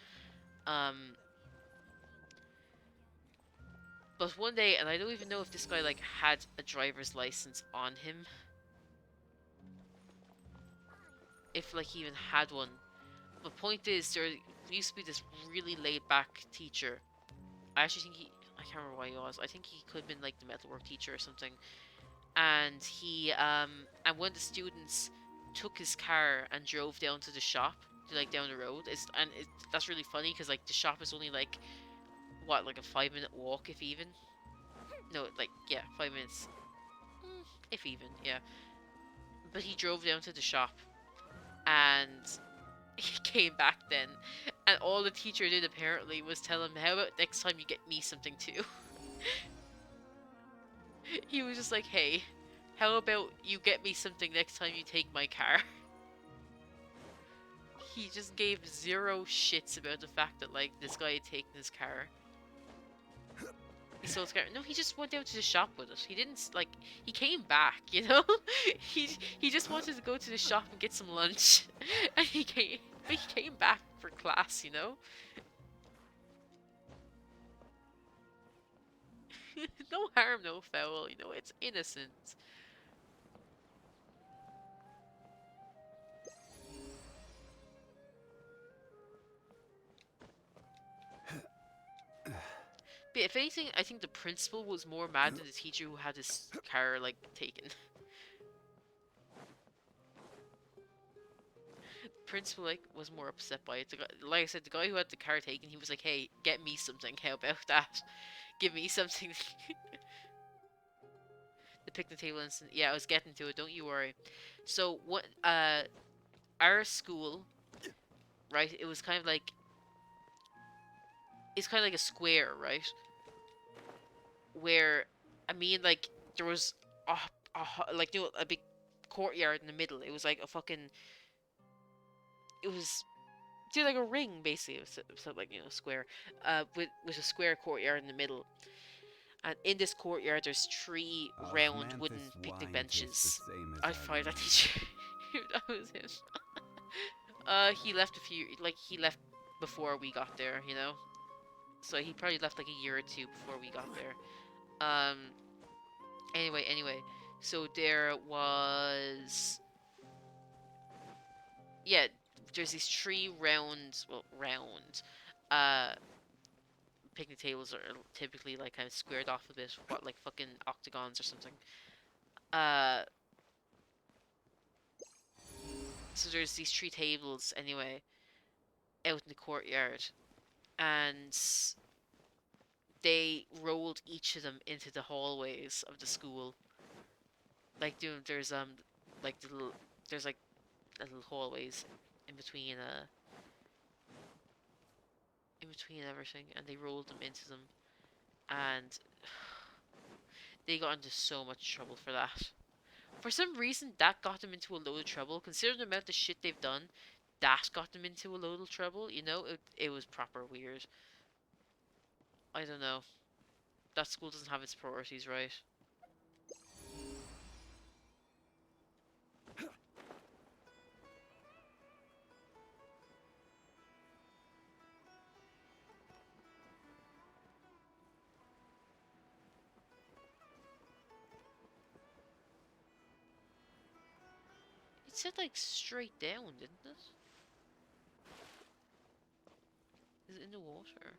Um, but one day, and I don't even know if this guy like had a driver's license on him, if like he even had one. But point is, there used to be this really laid back teacher. I actually think I can't remember why he was. I think he could have been like the metalwork teacher or something. And and one of the students took his car and drove down to the shop, like down the road. That's really funny because like the shop is only like what, like a 5 minute walk, if even. No, like yeah, 5 minutes, if even, yeah. But he drove down to the shop, and he came back then, and all the teacher did apparently was tell him, "How about next time you get me something too?" He was just like, "Hey, how about you get me something next time you take my car?" He just gave zero shits about the fact that like this guy had taken his car. He's so scared. No, he just went down to the shop with it. He didn't like. He came back, you know. He just wanted to go to the shop and get some lunch, and he came back for class, you know. No harm, no foul. You know, it's innocent. But if anything, I think the principal was more mad than the teacher who had his car like taken. Principal like was more upset by it. Like I said, the guy who had the car taken, he was like, "Hey, get me something. How about that? Give me something." The picnic table incident. Yeah, I was getting to it. Don't you worry. So what? Our school, right? It was kind of like it's kind of like a square, right? Where I mean, like there was like a big courtyard in the middle. It was like a fucking. It was like a ring basically. It was like square, with a square courtyard in the middle. And in this courtyard, there's three round wooden picnic benches. I fired that teacher. That was him. He left he left before we got there, you know? So he probably left like a year or two before we got there. Um, anyway. So there was... Yeah, there's these three uh, picnic tables are typically like kind of squared off a bit, what, like fucking octagons or something. Uh, so there's these three tables anyway, out in the courtyard, and they rolled each of them into the hallways of the school. Like, dude, like there's like little hallways in between everything, and they rolled them into them, and they got into so much trouble for that. For some reason, that got them into a load of trouble. Considering the amount of shit they've done, that got them into a load of trouble. You know, it was proper weird. I don't know. That school doesn't have its priorities right. It said like straight down, didn't it? Is it in the water?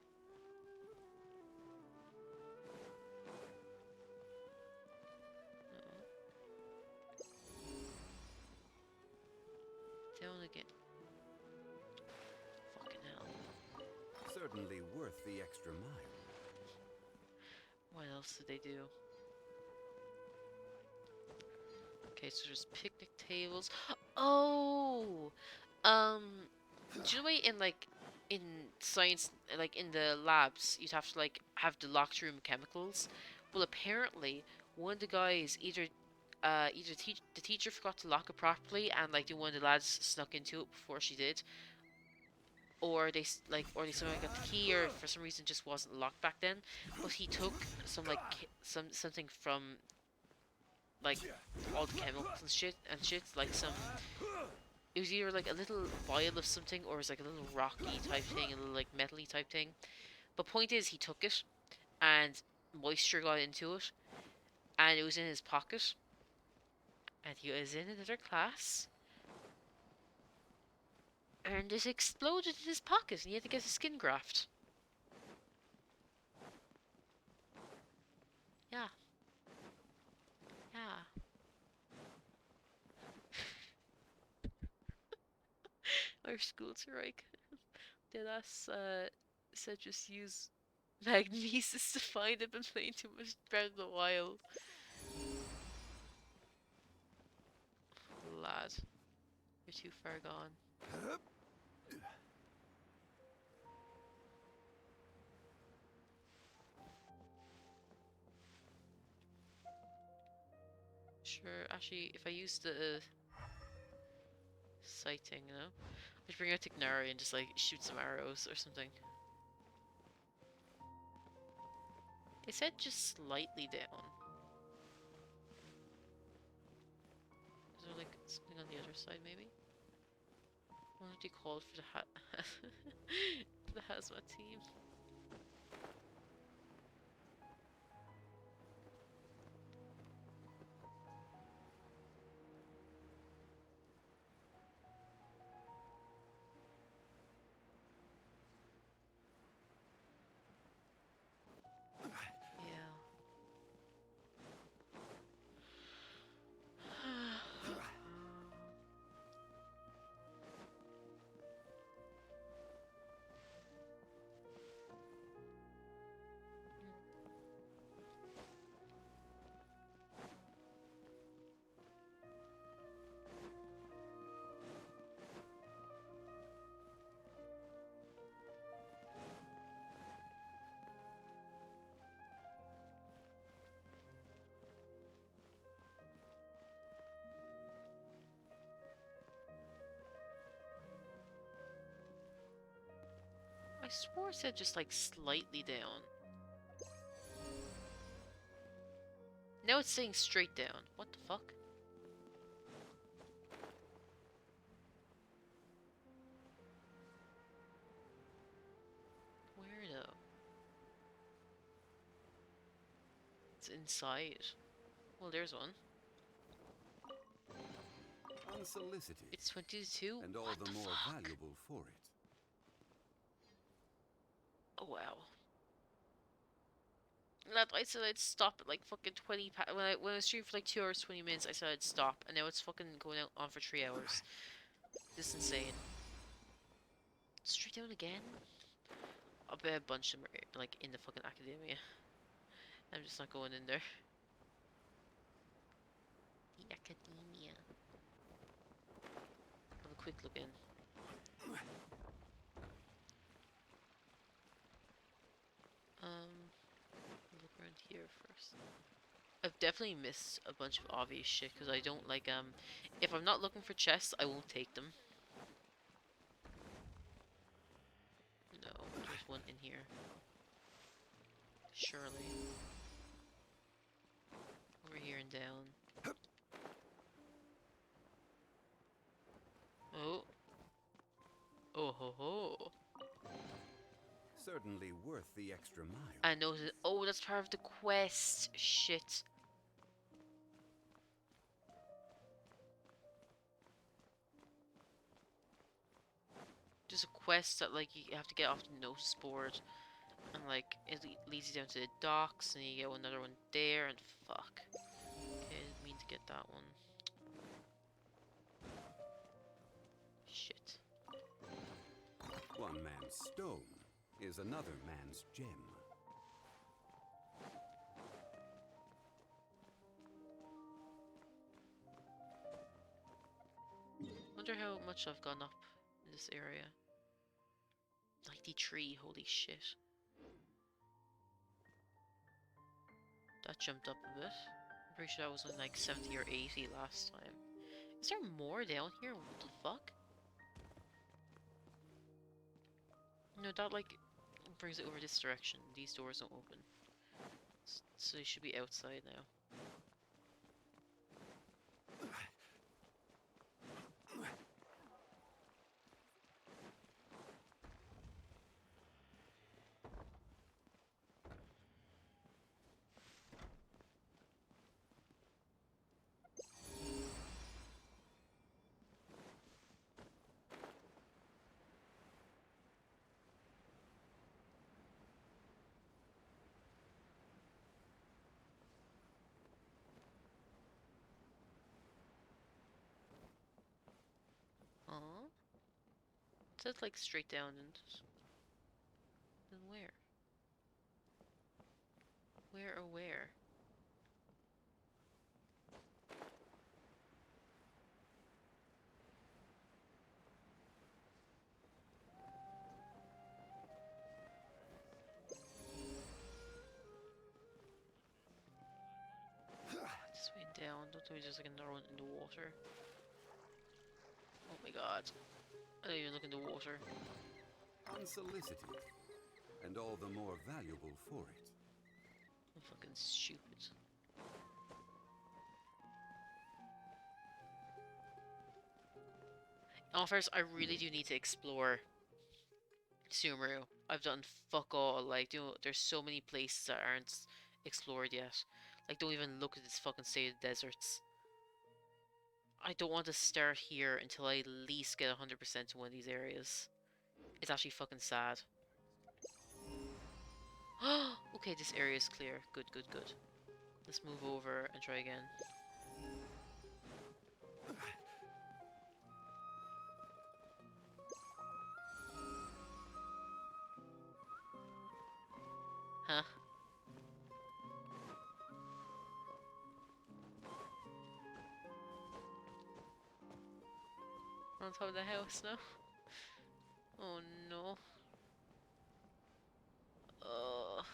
No. Down again. Fucking hell. Certainly worth the extra mile. What else did they do? Okay, so there's picnic tables. Oh! Um, do you know in like in science, like in the labs, you'd have to like have the locked room chemicals. Well, apparently one of the guys either the teacher forgot to lock it properly, and like one of the lads snuck into it before she did, or or they somehow got the key, or for some reason just wasn't locked back then. But he took some like something from like all the chemicals and shit, like some. It was either like a little vial of something, or it was like a little rocky type thing, a little like metally type thing. But point is, he took it, and moisture got into it, and it was in his pocket, and he was in another class, and it exploded in his pocket, and he had to get a skin graft. Yeah. Yeah. Our school's right. Deadass said just use magnesis to find it, been playing too much Breath of the Wild. Lad, you're too far gone. Sure, actually, if I use the sighting, you know, I should bring out Tignari and just like shoot some arrows or something. It said just slightly down. Is there like something on the other side, maybe? What would you call it for the hazmat team? Yeah. I swore it said just like slightly down. Now it's saying straight down. What the fuck? Where though? It's inside. Well, there's one. Unsolicited. It's 22. And all What the more fuck? valuable for it. Oh wow. Lad, I said I'd stop at like fucking 20 when I was streaming for like 2 hours 20 minutes. I said I'd stop, and now it's fucking going out on for 3 hours. This is insane. Straight down again? I'll bet a bunch of them are like in the fucking academia. I'm just not going in there. The academia. Have a quick look in. Look around here first. I've definitely missed a bunch of obvious shit because I don't like if I'm not looking for chests, I won't take them. No, there's one in here. Surely. Over here and down. Oh. Oh ho ho. Certainly worth the extra mile. I know that. Oh, that's part of the quest. Shit. There's a quest that like you have to get off the notice board, and like it leads you down to the docks, and you get another one there, and fuck. Okay, I didn't mean to get that one. Shit. One man's stone is another man's gem. Wonder how much I've gone up in this area. 93, holy shit. That jumped up a bit. I'm pretty sure I was on like 70 or 80 last time. Is there more down here? What the fuck? No, that like brings it over this direction. These doors don't open. So they should be outside now. Huh? It says like straight down and then where? Where or where? This way down. Don't tell me there's like another one in the water. Oh my god. I don't even look in the water. Unsolicited, and all the more valuable for it. I'm fucking stupid. First, I really do need to explore Sumeru. I've done fuck all. Like, there's so many places that aren't explored yet. Like, don't even look at this fucking state of deserts. I don't want to start here until I at least get 100% to one of these areas. It's actually fucking sad. Okay, this area is clear. Good, good, good. Let's move over and try again. Huh? On top of the house now? Oh no. Ugh.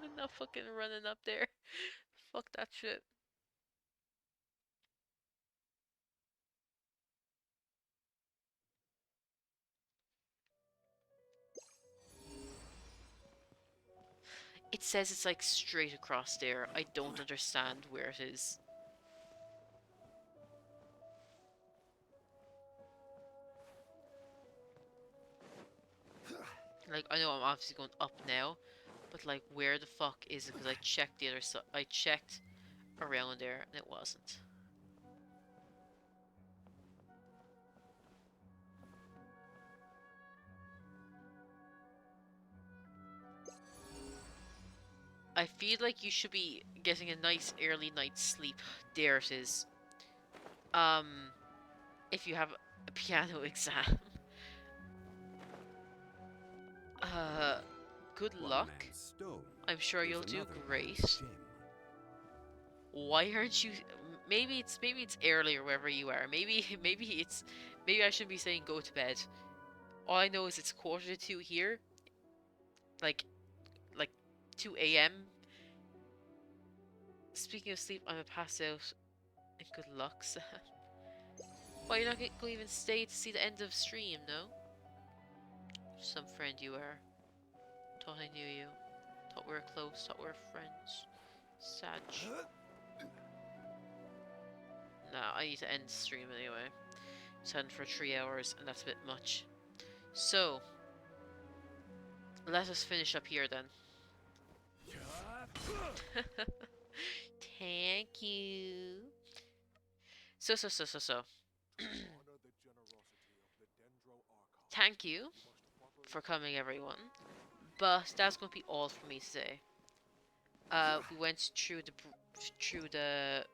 I'm not fucking running up there. Fuck that shit. It says it's like straight across there. I don't understand where it is. Like, I know I'm obviously going up now, but like, where the fuck is it? Because I checked the other side. I checked around there and it wasn't. I feel like you should be getting a nice early night's sleep. There it is. If you have a piano exam. Good One luck. man's stone I'm sure is you'll do another great. man's gem. Why aren't you? Maybe it's early or wherever you are. Maybe I shouldn't be saying go to bed. All I know is it's 1:45 here. Like 2 a.m. Speaking of sleep, I'm gonna pass out. And good luck, Sam. Why you're not going to even stay to see the end of stream? No. Some friend you are. Thought I knew you. Thought we were close. Thought we were friends. Sad. Nah, I need to end the stream anyway. It's heading for 3 hours, and that's a bit much. So, let us finish up here then. Thank you. So. Thank you for coming, everyone. But that's going to be all for me today. We went through the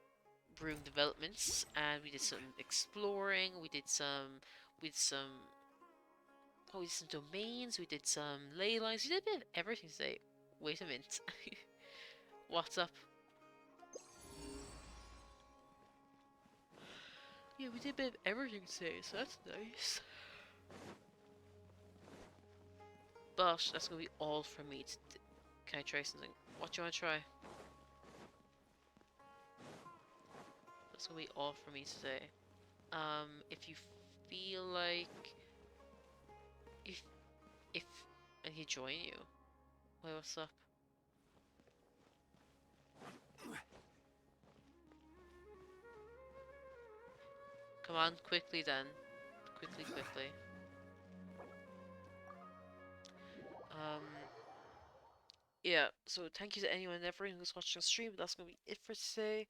brewing developments, and we did some exploring. We did some oh, we did some domains. We did some ley lines. We did a bit of everything today. Wait a minute. What's up? Yeah, we did a bit of everything today, so that's nice. But that's gonna be all for me. Can I try something? What do you want to try? That's gonna be all for me today. If you feel like if if and he join you. Wait, what's up? Come on, quickly then. Quickly. Um, yeah, so thank you to anyone and everyone who's watching the stream. That's gonna be it for today.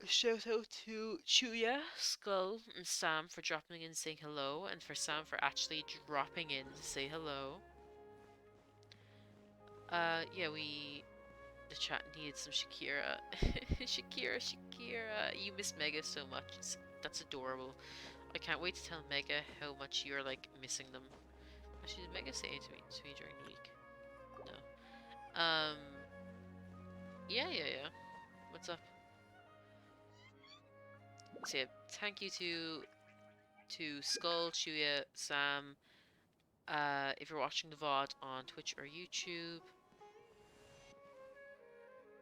A shout out to Chuya, Skull, and Sam for dropping in and saying hello, and for Sam for actually dropping in to say hello. Yeah, the chat needed some Shakira. Shakira, you miss Mega so much. That's adorable. I can't wait to tell Mega how much you're like missing them. Actually, did Mega say it to me during the week? No. Yeah. What's up? So yeah, thank you to Skull, Chuya, Sam. If you're watching the VOD on Twitch or YouTube.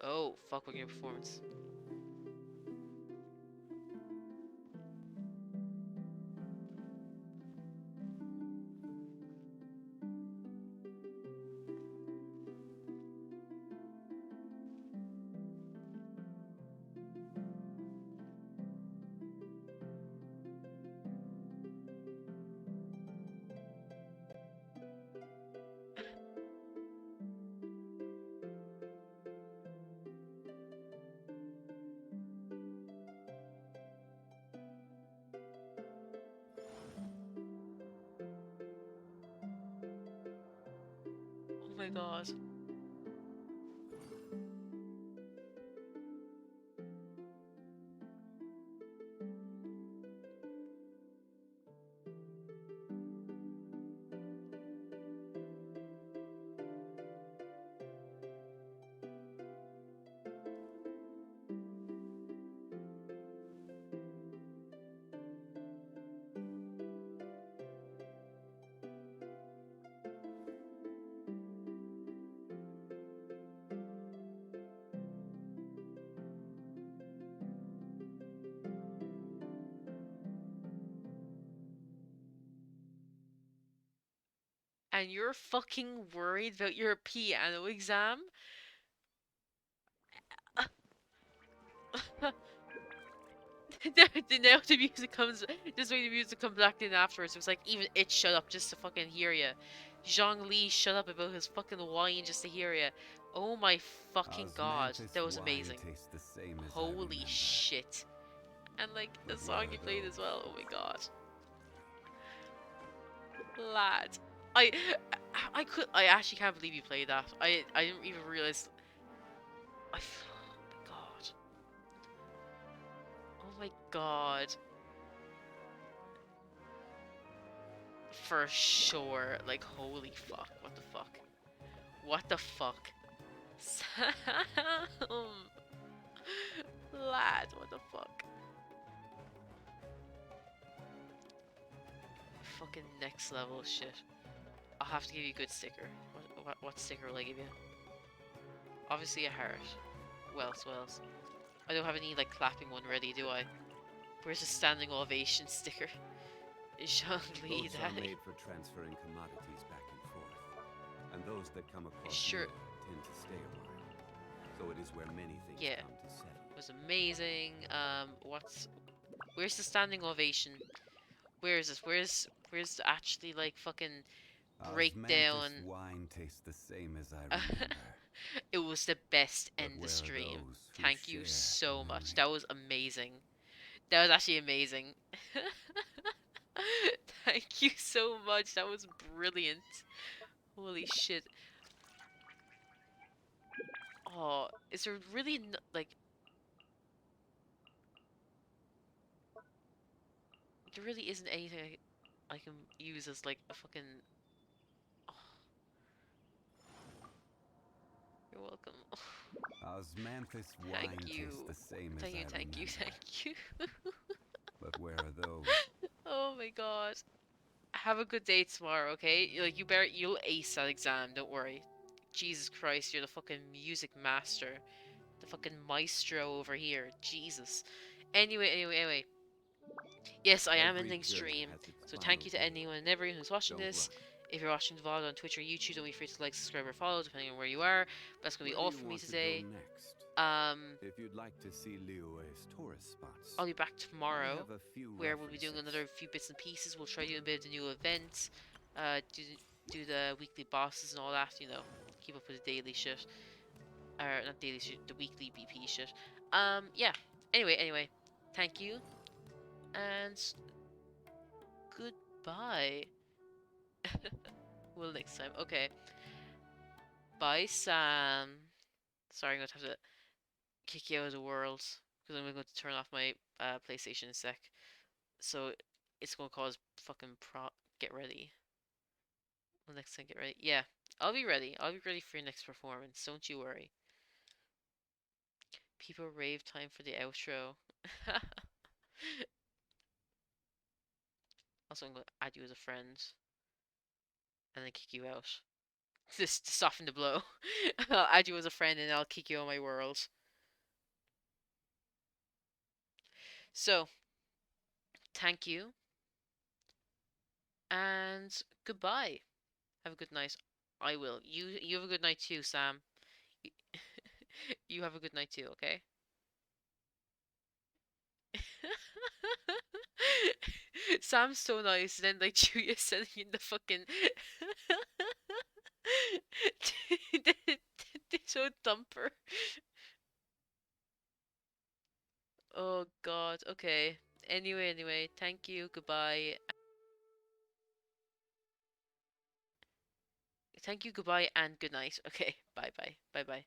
Oh, fuck, we're getting a performance. Oh my god. And you're fucking worried about your piano exam? Now the music comes. This way the music comes back in afterwards. It was like even it shut up just to fucking hear you. Zhongli shut up about his fucking wine just to hear you. Oh my fucking god, that was amazing. Holy shit! And like the song you played as well. Oh my god, lad. I I actually can't believe you played that. I didn't even realize. Oh my god. Oh my god. For sure. Like, holy fuck. What the fuck? What the fuck? Sam! Lad, what the fuck? Fucking next level shit. I'll have to give you a good sticker. What sticker will I give you? Obviously a heart. What else? I don't have any, like, clapping one ready, do I? Where's the standing ovation sticker? Zhongli, Boats are daddy. made for transferring commodities back and forth, and those that come across Sure. Europe tend to stay a while. So it is where many things Yeah. come to settle. It was amazing. Where's the standing ovation? Where is this? Where's the actually like fucking breakdown? Osmanthus wine tastes the same as I remember. It was the best But end the where are stream. those who Thank you share so much. only? That was amazing. That was actually amazing. Thank you so much. That was brilliant. Holy shit. Oh, is there really like there really isn't anything I can use as like a fucking. Oh, you're welcome. Osmanthus Thank wine you. tastes the same as Thank you, I thank you, remember. thank you. But where are those? Oh my god. Have a good day tomorrow, okay? Like you'll ace that exam, don't worry. Jesus Christ, you're the fucking music master. The fucking maestro over here. Jesus. Anyway. Yes, I am Every ending journey stream. has its So thank final you to goal. anyone and everyone who's watching Don't this. rush. If you're watching the VOD on Twitch or YouTube, don't be afraid to like, subscribe, or follow, depending on where you are. But that's gonna be Where do all you from me want to go today. next? Um, If you'd like to see Liyue's tourist spots, I'll be back I tomorrow, have a few where we'll be doing references. another few bits and pieces. We'll try doing a bit of the new events, do the weekly bosses and all that. You know, keep up with the daily shit, or not daily shit, the weekly BP shit. Yeah. Anyway, thank you and goodbye. Well, next time. Okay. Bye, Sam. Sorry, I'm going to have to kick you out of the world because I'm going to turn off my PlayStation in a sec. So it's going to cause fucking Get ready. Well, next time, get ready. Yeah, I'll be ready. I'll be ready for your next performance. Don't you worry. People rave time for the outro. Also, I'm going to add you as a friend and then kick you out. Just to soften the blow. I'll add you as a friend and I'll kick you out of my world. So, thank you and goodbye. Have a good night. I will. You have a good night too, Sam. You have a good night too, okay? Sam's so nice, and then like Julia's sending in the fucking they so dumper. Oh god, okay. Anyway, thank you, goodbye. Thank you, goodbye, and good night. Okay, bye bye. Bye bye.